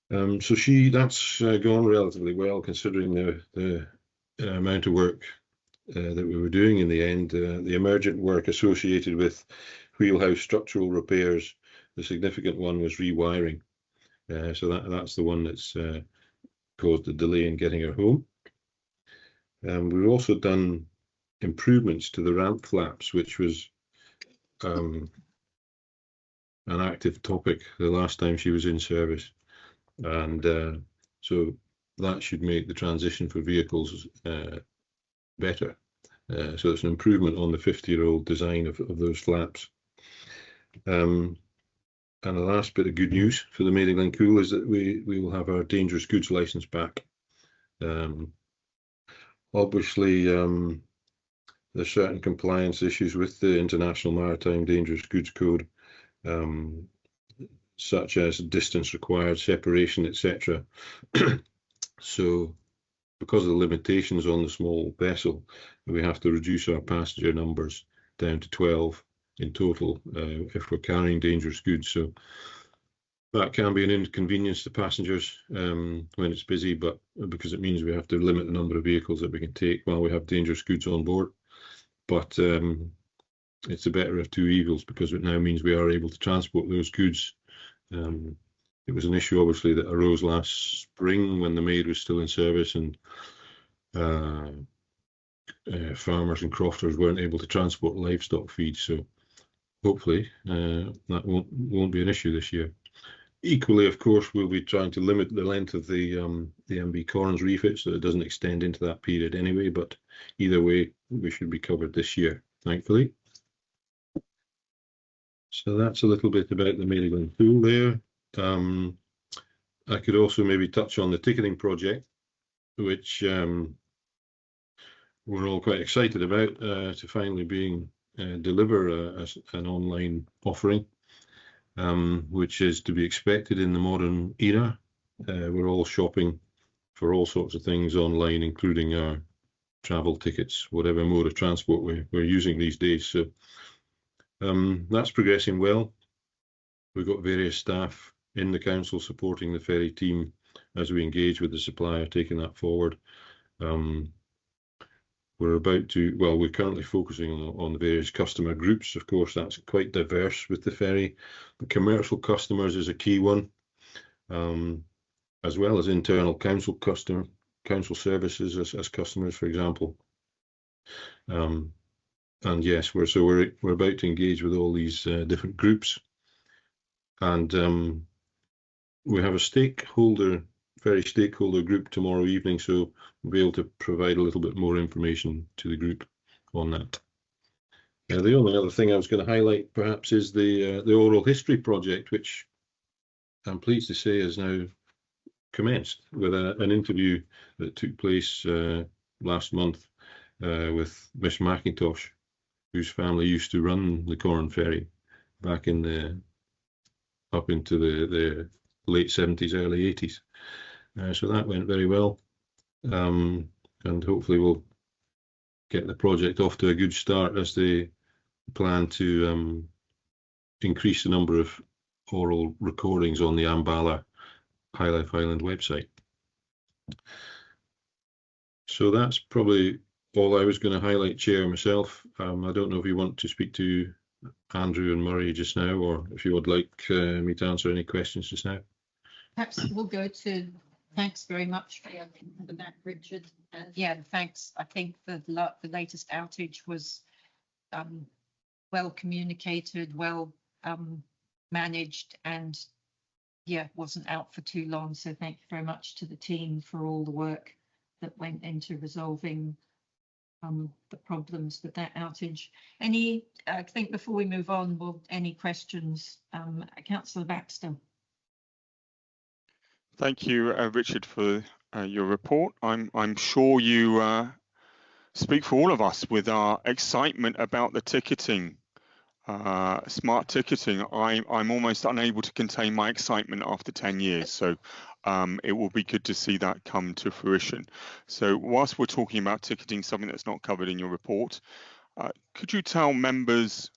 So that's gone relatively well, considering the amount of work that we were doing in the end. The emergent work associated with wheelhouse structural repairs, the significant one was rewiring. So that's the one that's caused a delay in getting her home. We've also done improvements to the ramp flaps, which was an active topic the last time she was in service. And so that should make the transition for vehicles better. So it's an improvement on the 50-year-old design of those flaps. And the last bit of good news for the Maiden Glen Cool is that we will have our dangerous goods licence back. Obviously, there's certain compliance issues with the International Maritime Dangerous Goods Code, such as distance required, separation, etc. So because of the limitations on the small vessel, we have to reduce our passenger numbers down to 12 in total if we're carrying dangerous goods. So that can be an inconvenience to passengers when it's busy, but because it means we have to limit the number of vehicles that we can take while we have dangerous goods on board. But it's the better of two evils, because it now means we are able to transport those goods. It was an issue, obviously, that arose last spring when the Maid was still in service, and farmers and crofters weren't able to transport livestock feed. So hopefully that won't be an issue this year. Equally, of course, we'll be trying to limit the length of the MB Corran's refit so it doesn't extend into that period anyway. But either way, we should be covered this year, thankfully. So that's a little bit about the Maiden Glen Pool there. I could also maybe touch on the ticketing project, which we're all quite excited about to finally deliver an online offering, which is to be expected in the modern era. We're all shopping for all sorts of things online, including our travel tickets, whatever mode of transport we're using these days. So that's progressing well. We've got various staff in the council supporting the ferry team as we engage with the supplier, taking that forward. We're currently focusing on the various customer groups. Of course, that's quite diverse with the ferry. The commercial customers is a key one, as well as internal council services as customers, for example. And yes, we're about to engage with all these different groups, and we have a ferry stakeholder group tomorrow evening, so we'll be able to provide a little bit more information to the group on that. The only other thing I was going to highlight perhaps is the oral history project, which I'm pleased to say has now commenced with an interview that took place last month with Miss McIntosh, whose family used to run the Corran ferry back up into the late 70s, early 80s. So that went very well, and hopefully we'll get the project off to a good start as they plan to increase the number of oral recordings on the Ambala High Life Island website. So that's probably all I was going to highlight, Chair, myself. I don't know if you want to speak to Andrew and Murray just now, or if you would like me to answer any questions just now. Perhaps we'll go to thanks very much for that, Richard. And yeah, thanks. I think the latest outage was well communicated, well managed, and yeah, wasn't out for too long. So thank you very much to the team for all the work that went into resolving the problems with that outage. I think before we move on, any questions? Councillor Baxter. Thank you, Richard, for your report. I'm sure you speak for all of us with our excitement about the ticketing Smart ticketing, I'm almost unable to contain my excitement after 10 years. So it will be good to see that come to fruition. So whilst we're talking about ticketing, something that's not covered in your report, could you tell members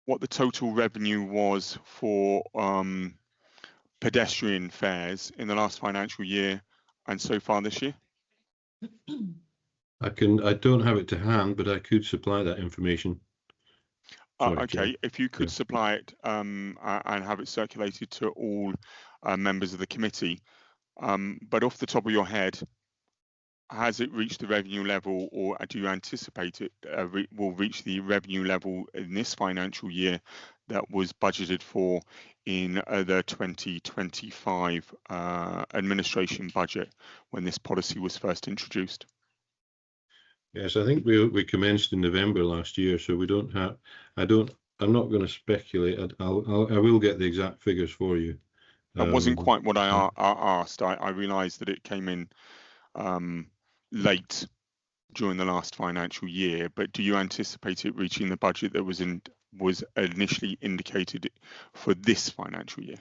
what the total revenue was for pedestrian fares in the last financial year and so far this year? I don't have it to hand, but I could supply that information. Sorry, Okay, Chair. if you could Yeah. supply it and have it circulated to all members of the committee. But off the top of your head, has it reached the revenue level, or do you anticipate it will reach the revenue level in this financial year that was budgeted for in the 2025 administration budget when this policy was first introduced? Yes, I think we commenced in November last year, so we don't have. I'm not going to speculate. I will get the exact figures for you. That wasn't quite what I asked. I realised that it came in late during the last financial year, but do you anticipate it reaching the budget that was initially indicated for this financial year?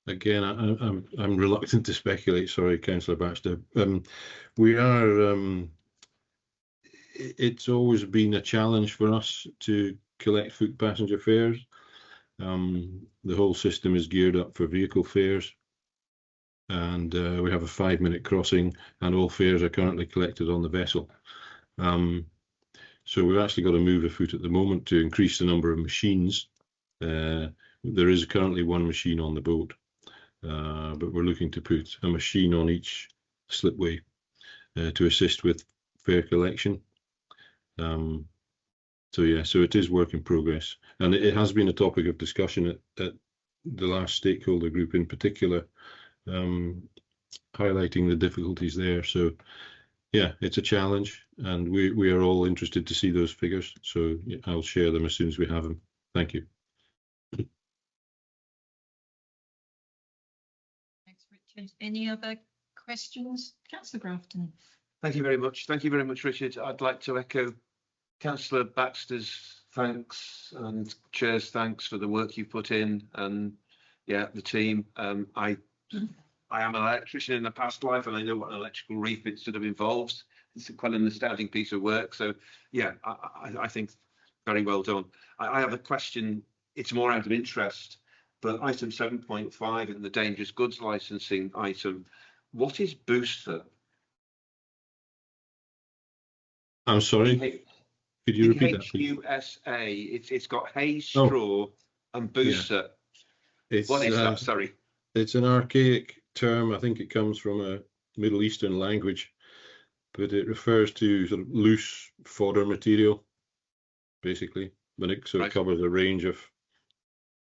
Again, I'm reluctant to speculate. Sorry, Councillor Baxter. We are. It's always been a challenge for us to collect foot passenger fares. The whole system is geared up for vehicle fares, and we have a 5-minute crossing, and all fares are currently collected on the vessel. So we've actually got to move a foot at the moment to increase the number of machines. There is currently one machine on the boat, but we're looking to put a machine on each slipway to assist with fare collection. So yeah, so it is work in progress, and it has been a topic of discussion at the last stakeholder group in particular, highlighting the difficulties there. So yeah, it's a challenge, and we are all interested to see those figures. So yeah, I'll share them as soon as we have them. Thank you. Thanks, Richard. Any other questions? Councillor Grafton. Thank you very much. Thank you very much, Richard. I'd like to echo Councillor Baxter's thanks and Chair's thanks for the work you put in, and yeah, the team. I am an electrician in a past life, and I know what an electrical refit sort of involves. It's quite an astounding piece of work. So yeah, I think very well done. I have a question. It's more out of interest, but item 7.5 in the dangerous goods licensing item, what is booster? I'm sorry. Could you repeat that, please? USA. It's got hay, straw, and booster. Yeah. What is that? Sorry. It's an archaic term. I think it comes from a Middle Eastern language, but it refers to sort of loose fodder material, basically. But it sort of covers a range of.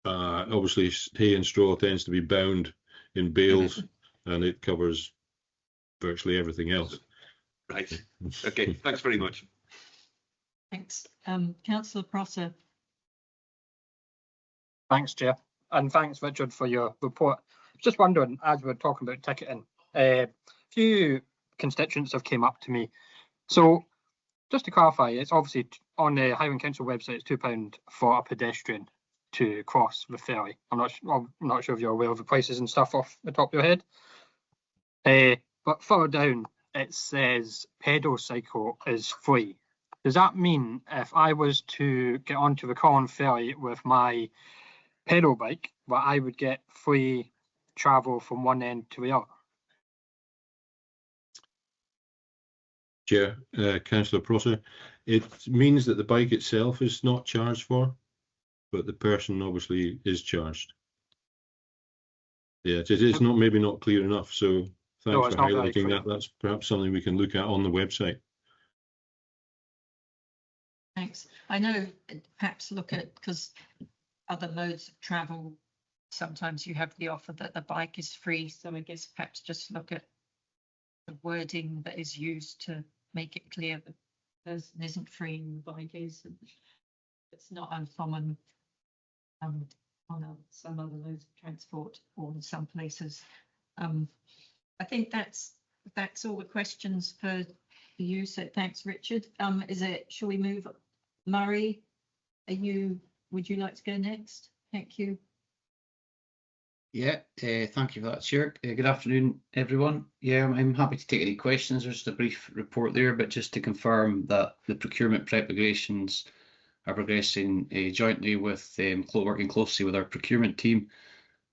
Obviously, hay and straw tends to be bound in bales, and it covers virtually everything else. Right. Okay. Thanks very much. Thanks. Councillor Prosser. Thanks, Chair, and thanks, Richard, for your report. Just wondering, as we're talking about ticketing, a few constituents have came up to me. So just to clarify, it's obviously on the Highland Council website, it's £2 for a pedestrian to cross the ferry. I'm not sure if you're aware of the prices and stuff off the top of your head. But further down, it says pedal cycle is free. Does that mean if I was to get onto the Corran ferry with my pedal bike, that I would get free travel from one end to the other? Chair, Councillor Prosser, it means that the bike itself is not charged for, but the person obviously is charged. Yeah, it is not maybe not clear enough. So thanks for highlighting that. That's perhaps something we can look at on the website. Thanks. I know perhaps look at, because other modes of travel, sometimes you have the offer that the bike is free. So I guess perhaps just look at the wording that is used to make it clear that the person isn't free and the bike is. It's not uncommon on some other modes of transport or in some places. I think that's all the questions for you. So thanks, Richard. Shall we move? Murray, are you would you like to go next? Thank you. Yeah, thank you for that, Chair. Good afternoon, everyone. Yeah, I'm happy to take any questions. There's just a brief report there, but just to confirm that the procurement preparations are progressing jointly with working closely with our procurement team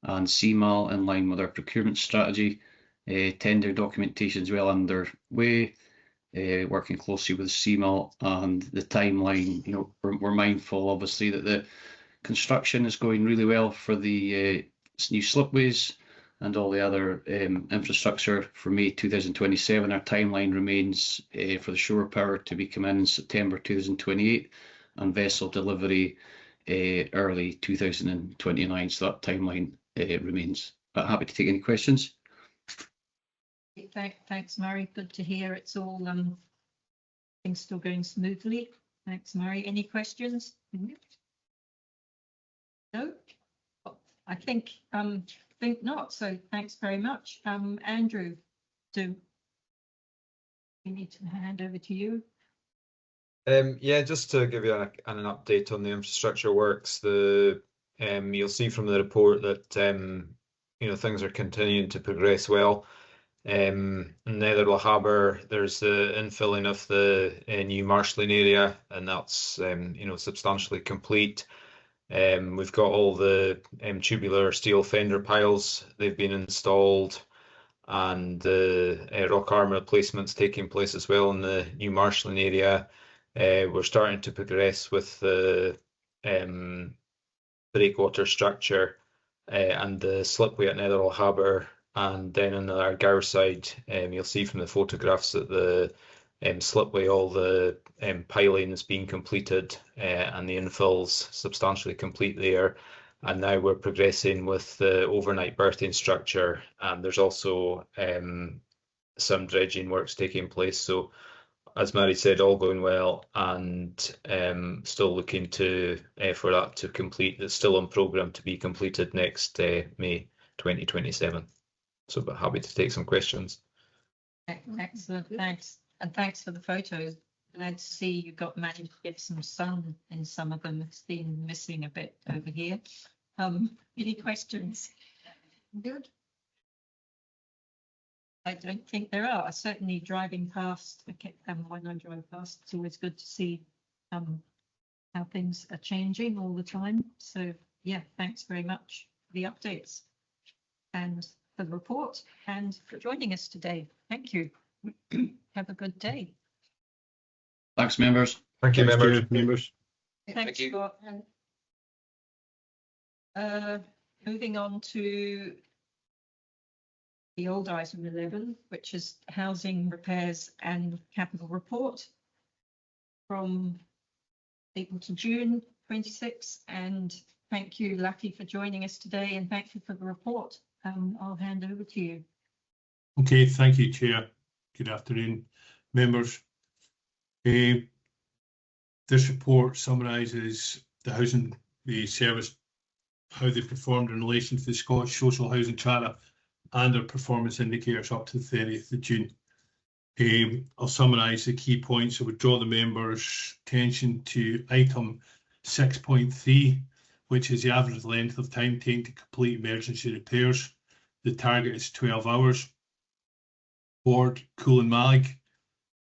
and CMAL in line with our procurement strategy. Tender documentation is well underway, working closely with CMAL, and the timeline, you know, we're mindful obviously that the construction is going really well for the new slipways and all the other infrastructure for May 2027. Our timeline remains for the shore power to be coming in September 2028 and vessel delivery early 2029. So that timeline remains. But happy to take any questions. Thanks, Murray. Good to hear it's all things still going smoothly. Thanks, Murray. Any questions? No? I think not. So thanks very much. Andrew, we need to hand over to you. Yeah, just to give you an update on the infrastructure works, you'll see from the report that you know, things are continuing to progress well. In Nether Lochaber, there's the infilling of the new marshalling area, and that's you know, substantially complete. We've got all the tubular steel fender piles, they've been installed, and the rock arm replacements taking place as well in the new marshalling area. We're starting to progress with the breakwater structure and the slipway at Nether Lochaber, and then on our Gower side, you'll see from the photographs that the slipway, all the piling is being completed and the infills substantially complete there. And now we're progressing with the overnight berthing structure, and there's also some dredging works taking place. So as Mary said, all going well, and still looking to for that to complete. It's still on programme to be completed next May 2027. So but happy to take some questions. Excellent, thanks. And thanks for the photos. Glad to see you managed to get some sun in some of them. It's been missing a bit over here. Any questions? Good. I don't think there are. Certainly driving past, when I drive past, it's always good to see how things are changing all the time. So yeah, thanks very much for the updates and for the report and for joining us today. Thank you. Have a good day. Thanks, members. Thank you, Thanks, members. Thanks, Scott. Moving on to the old item 11, which is housing repairs and capital report from April to June 26. And thank you, Lucky, for joining us today, and thank you for the report. I'll hand over to you. Okay, thank you, Chair. Good afternoon, members. This report summarises the service, how they performed in relation to the Scottish Social Housing Charter and their performance indicators up to the 30th of June. I'll summarise the key points. I would draw the members' attention to item 6.3, which is the average length of time taken to complete emergency repairs. The target is 12 hours. Board Coolin Malig,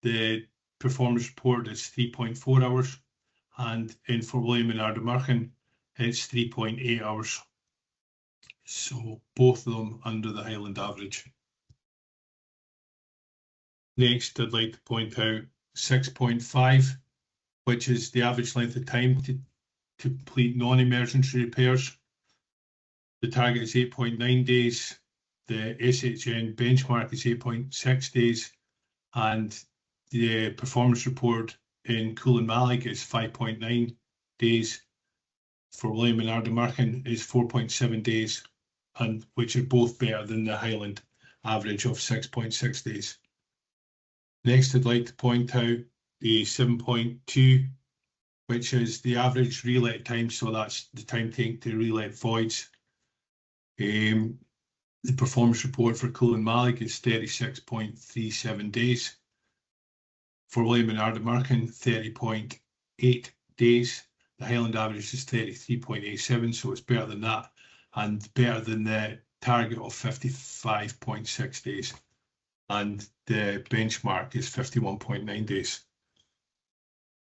the performance report is 3.4 hours, and in for William and Ardmurchan, it's 3.8 hours. So both of them under the Highland average. Next, I'd like to point out 6.5, which is the average length of time to complete non-emergency repairs. The target is 8.9 days. The SHN benchmark is 8.6 days, and the performance report in Coolin Malig is 5.9 days. For William and Ardmurchan is 4.7 days, and which are both better than the Highland average of 6.6 days. Next, I'd like to point out the 7.2, which is the average relet time, so that's the time taken to relet voids. The performance report for Coolin Malig is 36.37 days. For William and Ardmurchan, 30.8 days, The Highland average is 33.87, so it's better than that, and better than the target of 55.6 days. And the benchmark is 51.9 days.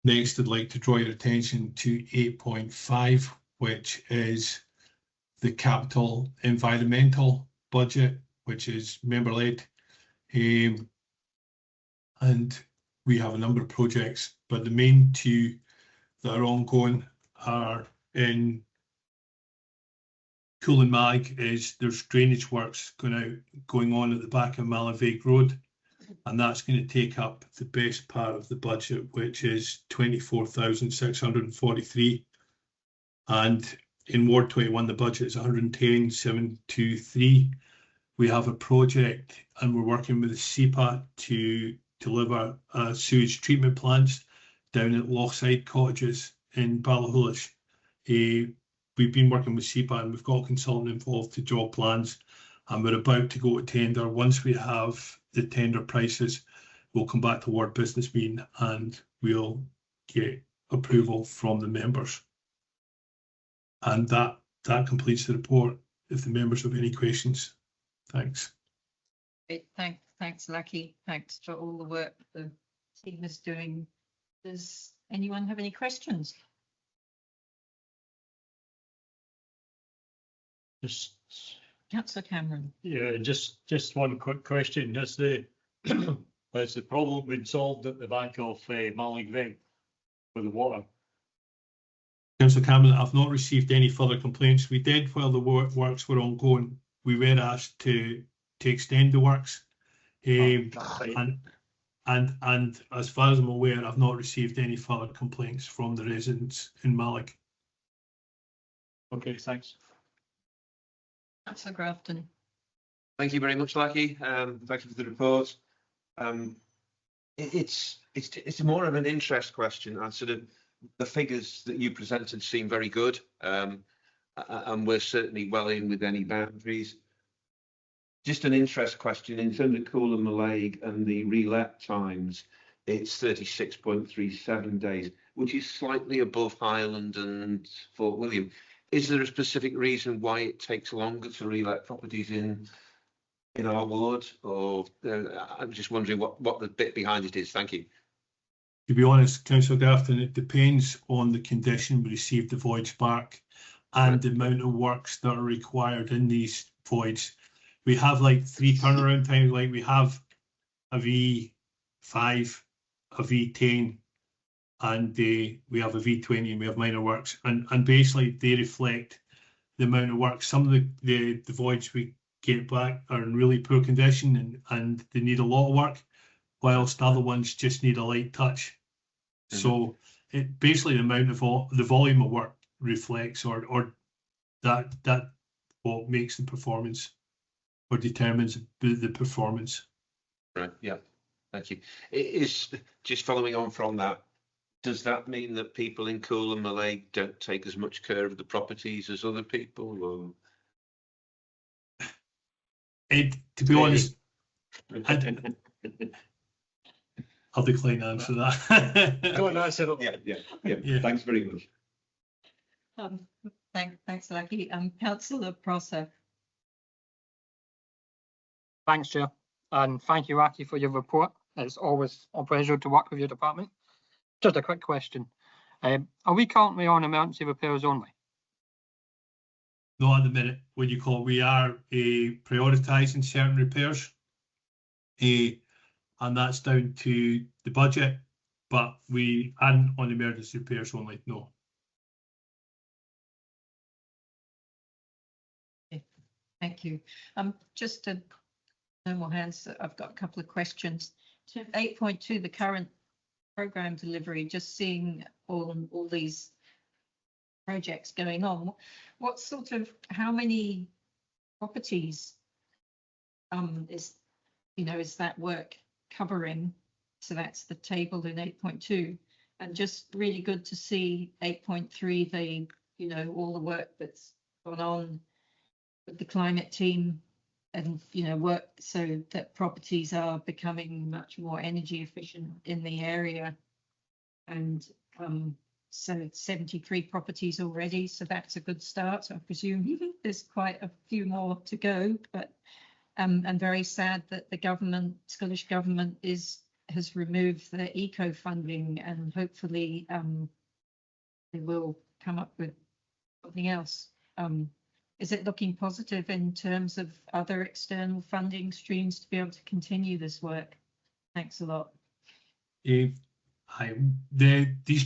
Next, I'd like to draw your attention to 8.5, which is the capital environmental budget, which is member-led. And we have a number of projects, but the main two that are ongoing are in Cool and Mag. There's drainage works going on at the back of Malavig Road, and that's going to take up the best part of the budget, which is 24,643. And in Ward 21, the budget is 110,723. We have a project, and we're working with the CPAT to deliver sewage treatment plants down at Lochside Cottages in Ballachulish. We've been working with CPAT, and we've got a consultant involved to draw plans, and we're about to go to tender. Once we have the tender prices, we'll come back to Ward Business Meeting and we'll get approval from the members. And that completes the report. If the members have any questions, thanks. Thanks, Lucky. Thanks for all the work the team is doing. Does anyone have any questions? Councillor Cameron. Yeah, just one quick question. Has the problem been solved at the back of Malavig with the water? Councillor Cameron, I've not received any further complaints. We did, while the works were ongoing, we were asked to extend the works. And as far as I'm aware, I've not received any further complaints from the residents in Mallaig. Okay, thanks. Councillor Grafton. Thank you very much, Lucky. Thank you for the report. It's more of an interest question. The figures that you presented seem very good, and we're certainly well in with any boundaries. Just an interest question in terms of Cool and Mallaig and the relet times. It's 36.37 days, which is slightly above Highland and Fort William. Is there a specific reason why it takes longer to relet properties in our ward, or I'm just wondering what the bit behind it is? Thank you. To be honest, Councillor Grafton, it depends on the condition we receive the voids back and the amount of works that are required in these voids. We have like 3 turnaround times, like we have a V5, a V10, and we have a V20, and we have minor works, and basically they reflect the amount of work. Some of the voids we get back are in really poor condition and they need a lot of work, whilst other ones just need a light touch. Mm-hmm. So it basically the amount of the volume of work reflects or that what makes the performance or determines the performance. Right, yeah, thank you. It is just following on from that, does that mean that people in Cool and Mallaig don't take as much care of the properties as other people? Or? To be honest, I'll decline to answer that. Go on, answer it. Yeah. Thanks very much. Thanks, Lucky. Councillor Prosser. Thanks, Chair, and thank you, Aki, for your report. It's always a pleasure to work with your department. Just a quick question. Are we currently on emergency repairs only? Not at the minute. What you call it, we are prioritising certain repairs, and that's down to the budget, but we aren't on emergency repairs only, no. Thank you. Just to no more hands, I've got a couple of questions. To 8.2, the current programme delivery, just seeing all these projects going on, what sort of, how many properties is that work covering? So that's the table in 8.2, and just really good to see 8.3, all the work that's gone on with the climate team and work so that properties are becoming much more energy efficient in the area, and so 73 properties already, so that's a good start. I presume there's quite a few more to go, but I'm very sad that the government, Scottish government, has removed the eco funding, and hopefully they will come up with something else. Is it looking positive in terms of other external funding streams to be able to continue this work? Thanks a lot. These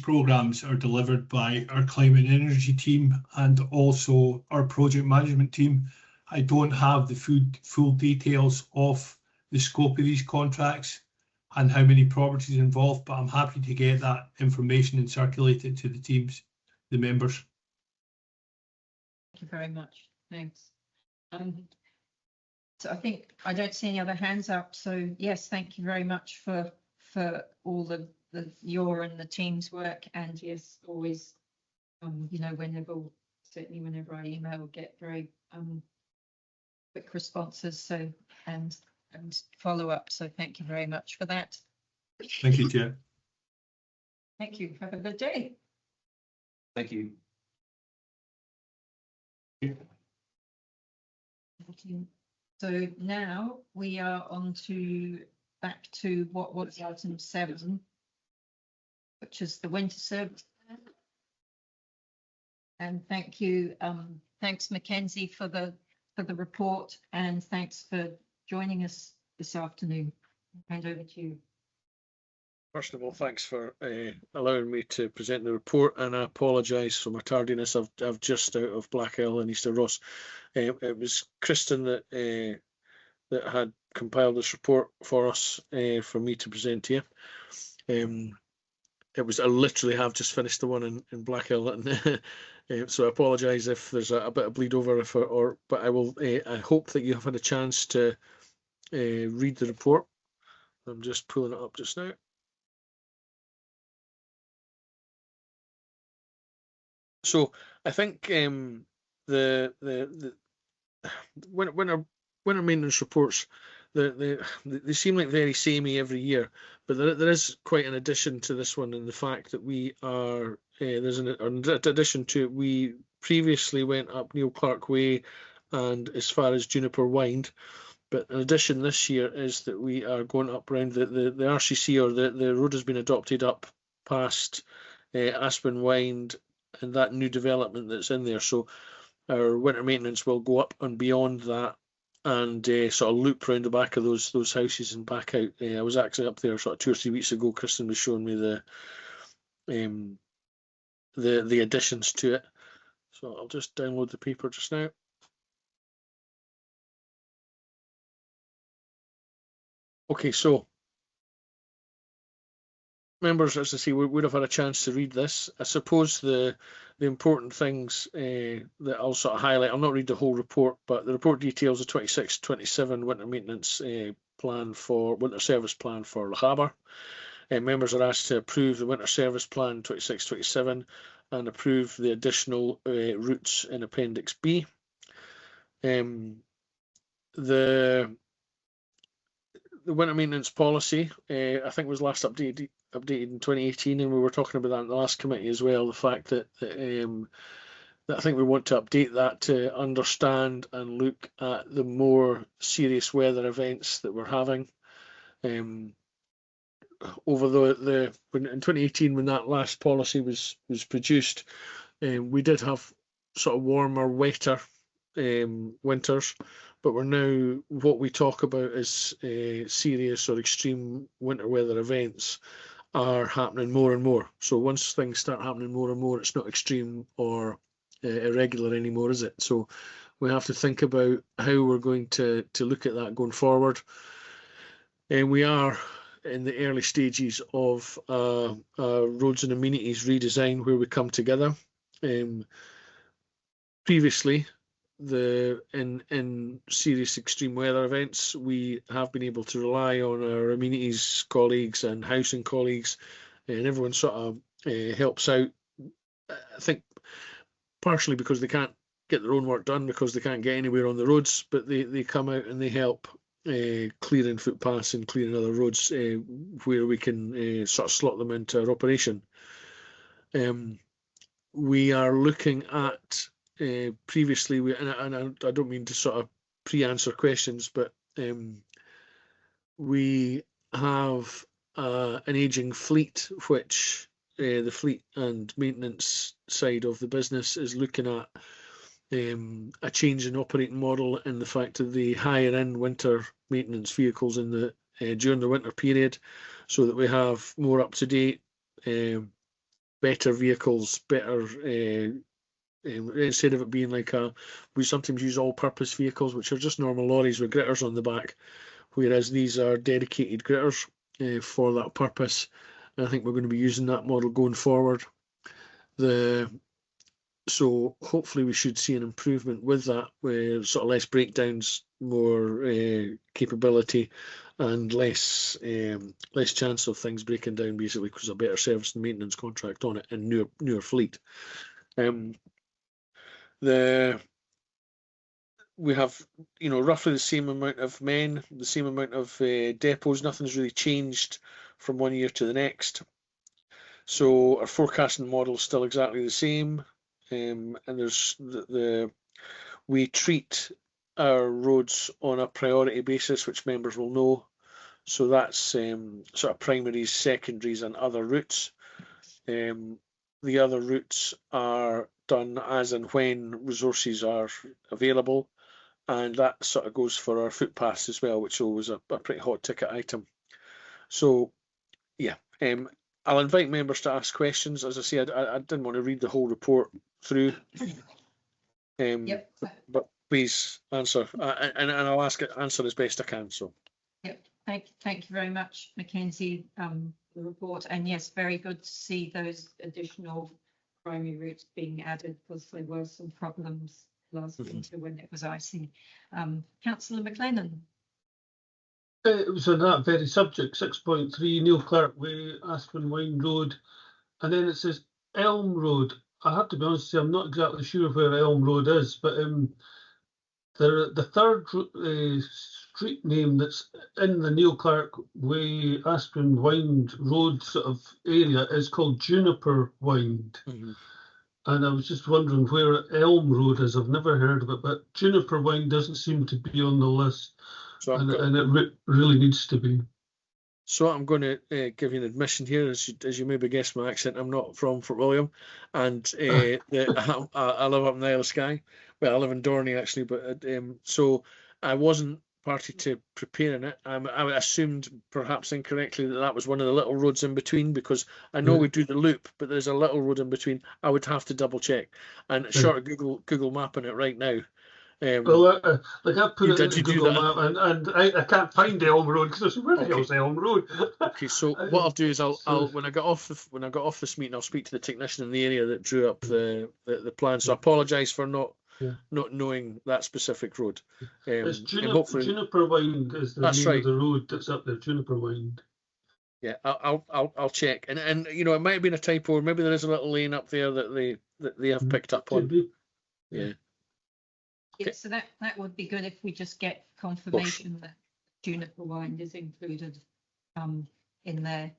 programs are delivered by our climate and energy team and also our project management team. I don't have the full details of the scope of these contracts and how many properties involved, but I'm happy to get that information and circulate it to the teams, the members. Thank you very much. Thanks. So I think I don't see any other hands up. So yes, thank you very much for all your and the team's work. And yes, always, you know, certainly whenever I email, get very quick responses. So and follow up. So thank you very much for that. Thank you, Chair. Thank you. Have a good day. Thank you. Thank you. So now we are on to back to what was item 7, which is the winter service plan. And thank you, thanks Mackenzie for the report, and thanks for joining us this afternoon. I'll hand over to you. First of all, thanks for allowing me to present the report, and I apologise for my tardiness. I've just out of Blackhill and Easter Ross. It was Kristen that had compiled this report for us for me to present to you. I literally have just finished the one in Blackhill, and so I apologise if there's a bit of bleed over, but I will. I hope that you have had a chance to read the report. I'm just pulling it up just now. So I think the winter maintenance reports, they seem like very samey every year, but there is quite an addition to this one in the fact that we are there's an addition to it. We previously went up Neil Clark Way and as far as Juniper Wynd, but an addition this year is that we are going up around the RCC, or the road has been adopted up past Aspen Wynd and that new development that's in there. So our winter maintenance will go up and beyond that and sort of loop round the back of those houses and back out. I was actually up there sort of 2 or 3 weeks ago. Kristen was showing me the additions to it. So I'll just download the paper just now. Okay, so members, as I say, we would have had a chance to read this. I suppose the important things that I'll sort of highlight, I'll not read the whole report, but the report details the 26-27 winter maintenance plan for winter service plan for Lochaber. Members are asked to approve the winter service plan 26-27 and approve the additional routes in Appendix B. The winter maintenance policy, I think, was last updated in 2018, and we were talking about that in the last committee as well. The fact that I think we want to update that to understand and look at the more serious weather events that we're having. Over in 2018, when that last policy was produced, we did have sort of warmer, wetter winters. But we're now, what we talk about as serious or extreme winter weather events are happening more and more. So once things start happening more and more, it's not extreme or irregular anymore, is it? So we have to think about how we're going to look at that going forward. And we are in the early stages of roads and amenities redesign where we come together. Previously, in serious extreme weather events, we have been able to rely on our amenities colleagues and housing colleagues, and everyone sort of helps out. I think partially because they can't get their own work done because they can't get anywhere on the roads, but they come out and they help clearing footpaths and clearing other roads where we can sort of slot them into our operation. We are looking at previously, and I don't mean to sort of pre-answer questions, but we have an aging fleet, which the fleet and maintenance side of the business is looking at a change in operating model, and the fact that they hire in winter maintenance vehicles in the during the winter period, so that we have more up to date, better vehicles, better. Instead of it being like we sometimes use all-purpose vehicles, which are just normal lorries with gritters on the back, whereas these are dedicated gritters for that purpose. And I think we're going to be using that model going forward. So hopefully we should see an improvement with that, where sort of less breakdowns, more capability, and less chance of things breaking down, basically, because a better service and maintenance contract on it and newer fleet. We have, roughly the same amount of men, the same amount of depots. Nothing's really changed from one year to the next. So our forecasting model is still exactly the same. And there's we treat our roads on a priority basis, which members will know. So that's sort of primaries, secondaries, and other routes. The other routes are done as and when resources are available, and that sort of goes for our footpaths as well, which is always a pretty hot ticket item. So yeah, I'll invite members to ask questions. As I say, I didn't want to read the whole report through, but please answer, and I'll answer as best I can. So yep, thank you very much, Mackenzie, the report, and yes, very good to see those additional primary routes being added, because there were some problems last winter when it was icy. Councillor McLennan. It was on that very subject, 6.3 Neil Clark Way, Aspen Wine Road, and then it says Elm Road. I have to be honest with you, I'm not exactly sure where Elm Road is, but the third street name that's in the Neil Clark Way, Aspen Wine Road sort of area is called Juniper Wind. And I was just wondering where Elm Road is. I've never heard of it, but Juniper Wind doesn't seem to be on the list. So and it really needs to be. So I'm going to give you an admission here, as you maybe guessed my accent. I'm not from Fort William, and I live up in the Isle of Skye. Well, I live in Dorney actually, but so I wasn't party to preparing it. I assumed, perhaps incorrectly, that was one of the little roads in between, because I know we do the loop, but there's a little road in between. I would have to double check, and short of Google mapping it right now. Well, like I put it into Google Map, and I can't find Elm Road, because where the hell's Elm Road? Okay, so what I'll do is I'll when I got off this meeting, I'll speak to the technician in the area that drew up the plan. So I apologise for not knowing that specific road. It's Juniper Wind is the name of the road that's up there. Juniper Wind. Yeah, I'll check, and it might have been a typo, or maybe there is a little lane up there that they have picked up on. Yeah. Yeah, so that would be good if we just get confirmation that Juniper Wind is included in there.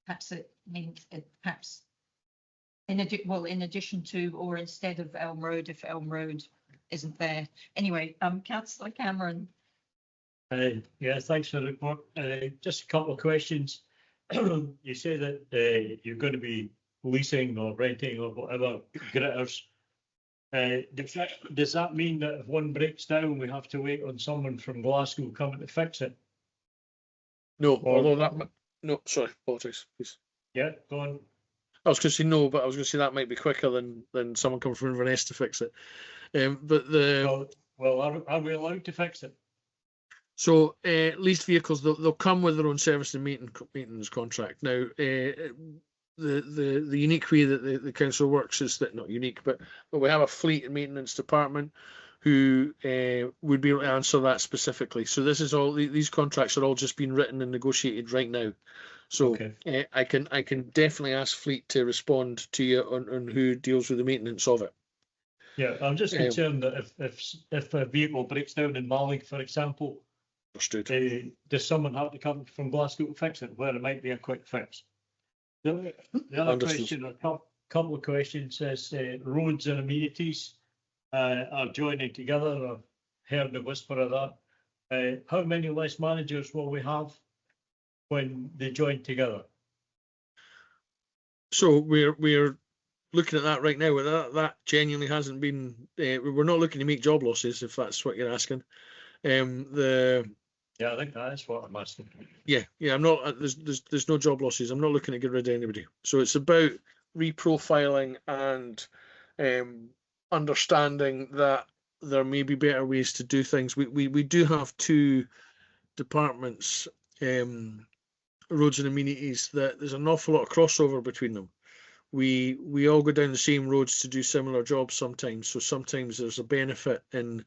Perhaps it means perhaps in addition to or instead of Elm Road, if Elm Road isn't there. Anyway, Councillor Cameron. Yeah, thanks for the report. Just a couple of questions. You say that you're going to be leasing or renting or whatever gritters. Does that mean that if one breaks down, we have to wait on someone from Glasgow coming to fix it? No, no, sorry, apologise, please. Yeah, go on. I was going to say no, but I was going to say that might be quicker than someone coming from Inverness to fix it. Well, are we allowed to fix it? So leased vehicles, they'll come with their own service and maintenance contract. Now, the unique way that the council works is that, not unique, but we have a fleet and maintenance department who would be able to answer that specifically. So this is all, these contracts are all just being written and negotiated right now. So I can definitely ask fleet to respond to you on who deals with the maintenance of it. Yeah, I'm just concerned that if a vehicle breaks down in Malling, for example, does someone have to come from Glasgow to fix it, where it might be a quick fix? The other question, or a couple of questions. Says roads and amenities are joining together. I've heard the whisper of that. How many less managers will we have when they join together? So we're looking at that right now. That genuinely hasn't been. We're not looking to make job losses, if that's what you're asking. Yeah, I think that's what I'm asking. Yeah, I'm not. There's no job losses. I'm not looking to get rid of anybody. So it's about reprofiling and understanding that there may be better ways to do things. We do have two departments, roads and amenities, that there's an awful lot of crossover between them. We all go down the same roads to do similar jobs sometimes. So sometimes there's a benefit in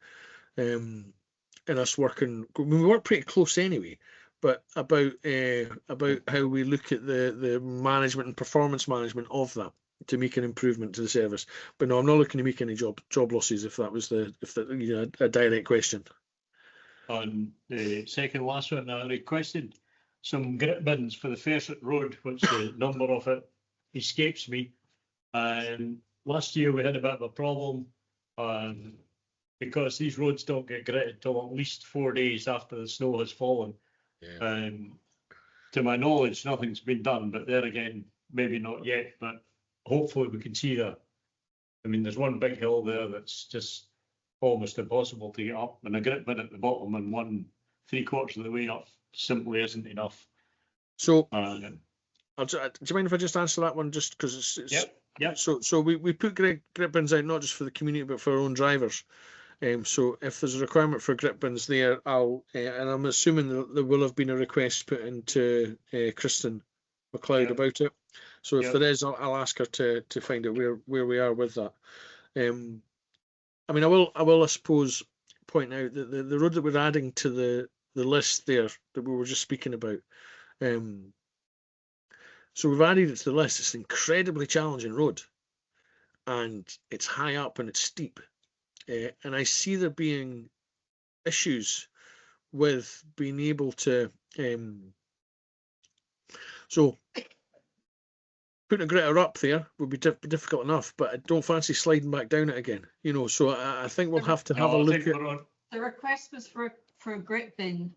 us working. We work pretty close anyway, but about how we look at the management and performance management of that to make an improvement to the service. But no, I'm not looking to make any job losses, if that was a direct question. On the second last one, I requested some grit bins for the Ferset Road, which the number of it escapes me. And last year we had a bit of a problem because these roads don't get gritted till at least 4 days after the snow has fallen. Yeah. To my knowledge, nothing's been done, but there again, maybe not yet, but hopefully we can see that. I mean, there's one big hill there that's just almost impossible to get up, and a grit bin at the bottom and 1/3/4 of the way up simply isn't enough. So, do you mind if I just answer that one, just because it's yeah. So we put grit bins out not just for the community but for our own drivers. So if there's a requirement for grit bins there, and I'm assuming there will have been a request put into Kristen McLeod about it. So if there is, I'll ask her to find out where we are with that. I mean, I will, I suppose, point out that the road that we're adding to the list there that we were just speaking about. So we've added it to the list. It's an incredibly challenging road, and it's high up and it's steep. And I see there being issues with being able to. So putting a gritter up there would be difficult enough, but I don't fancy sliding back down it again. So I think we'll have to have a look at. The request was for a grit bin.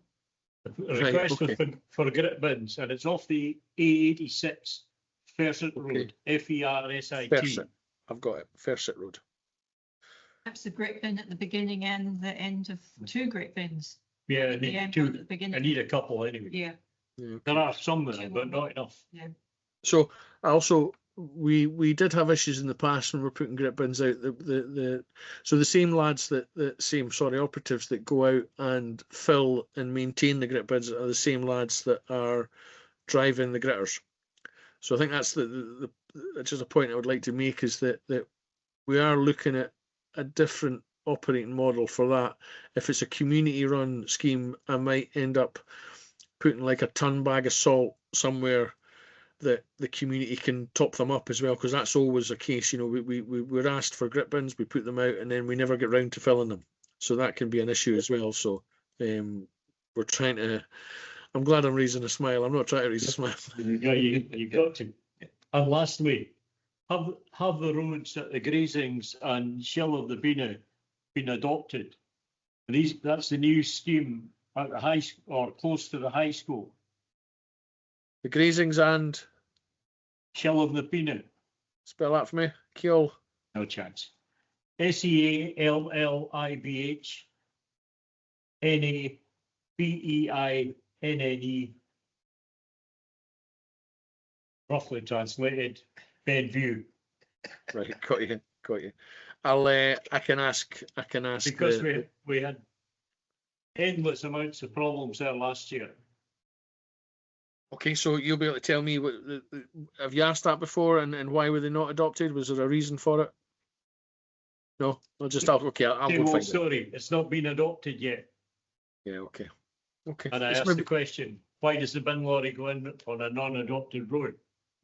The request was for grit bins, and it's off the A86 Ferset Road, Fersit. Fersit. I've got it. Fersit Road. Perhaps a grit bin at the beginning and the end of two grit bins. Yeah, I need two. At the beginning. I need a couple anyway. Yeah. There are some there, but not enough. Yeah. So also we did have issues in the past when we're putting grit bins out. So the same lads operatives that go out and fill and maintain the grit bins are the same lads that are driving the gritters. So I think that's that's just a point I would like to make, is that we are looking at a different operating model for that. If it's a community run scheme, I might end up putting like a ton bag of salt somewhere that the community can top them up as well, because that's always a case. We're asked for grit bins, we put them out, and then we never get round to filling them. So that can be an issue as well. So we're trying to. I'm glad I'm raising a smile. I'm not trying to raise a smile. Yeah, you got to. And lastly, have the roads at the grazings and Shell of the Bina been adopted? That's the new scheme at the high or close to the high school. The grazings and Shell of the Bina. Spell that for me. Keol. No chance. SEALLIBH NABEINNE. Roughly translated, Benview. Right, got you. I can ask. Because we had endless amounts of problems there last year. Okay, so you'll be able to tell me have you asked that before, and why were they not adopted? Was there a reason for it? No, I'll go find it. Sorry, it's not been adopted yet. Yeah, okay. And I asked the question, why does the bin lorry go in on a non-adopted road?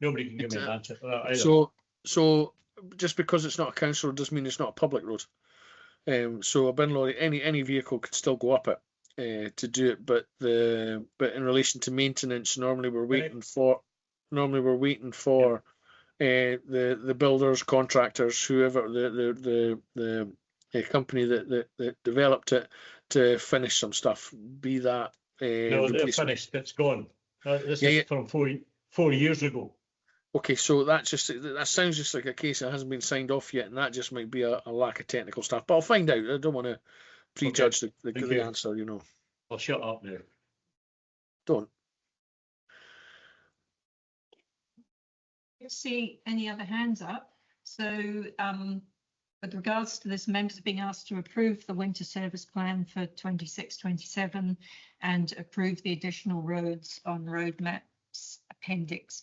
Nobody can give me an answer to that either. So just because it's not a council doesn't mean it's not a public road. So a bin lorry, any vehicle could still go up it to do it, but in relation to maintenance, normally we're waiting for the builders, contractors, whoever the company that developed it, to finish some stuff. Be that No, they're replacement. finished. It's gone. This Yeah, is yeah. from 4 years ago. Okay, so that sounds just like a case that hasn't been signed off yet, and that just might be a lack of technical stuff. But I'll find out. I don't want to prejudge the answer, you know. I'll shut up now. Don't. See any other hands up? So with regards to this, members are being asked to approve the winter service plan for 26-27 and approve the additional roads on route maps appendix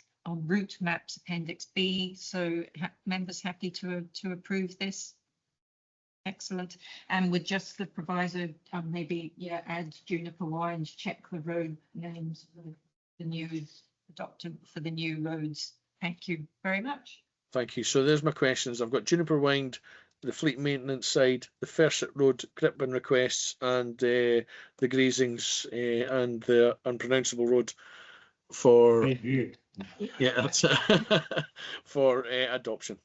B. So members happy to approve this? Excellent. And with just the proviso, maybe add Juniper Wines, check the road names for the new adopted for the new roads. Thank you very much. Thank you. So there's my questions. I've got Juniper Wind, the fleet maintenance side, the Ferset Road grip bin requests, and the grazings and the unpronounceable road for that's for adoption.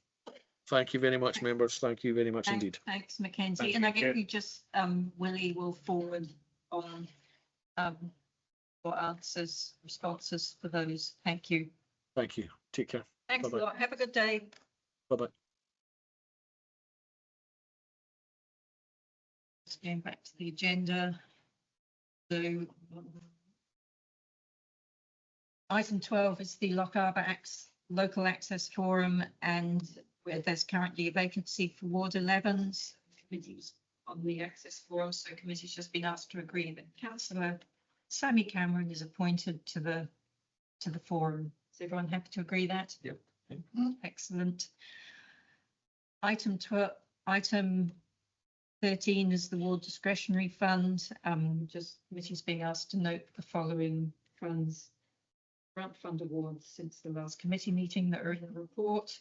Thank you very much, members. Thank you very much indeed. Thanks, Mackenzie. And I guess we just Willie will forward on your answers, responses for those. Thank you. Thank you. Take care. Thanks Bye-bye. a lot. Have a good day. Bye-bye. Just going back to the agenda. So item 12 is the Lochaber Local Access Forum, and where there's currently a vacancy for Ward 11's committees on the Access Forum. So committee's just been asked to agree that Councillor Sammy Cameron is appointed to the forum. Is everyone happy to agree that? Yep. Excellent. Item 13 is the Ward Discretionary Fund. Just committee's being asked to note the following funds, grant fund awards since the last committee meeting that are in the report.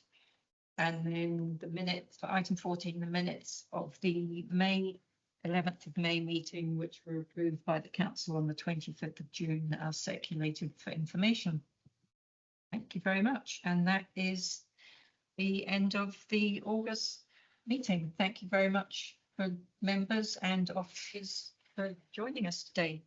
And then the minutes for item 14, the minutes of the 11th of May meeting, which were approved by the council on the 25th of June, are circulated for information. Thank you very much. And that is the end of the August meeting. Thank you very much for members and officers for joining us today.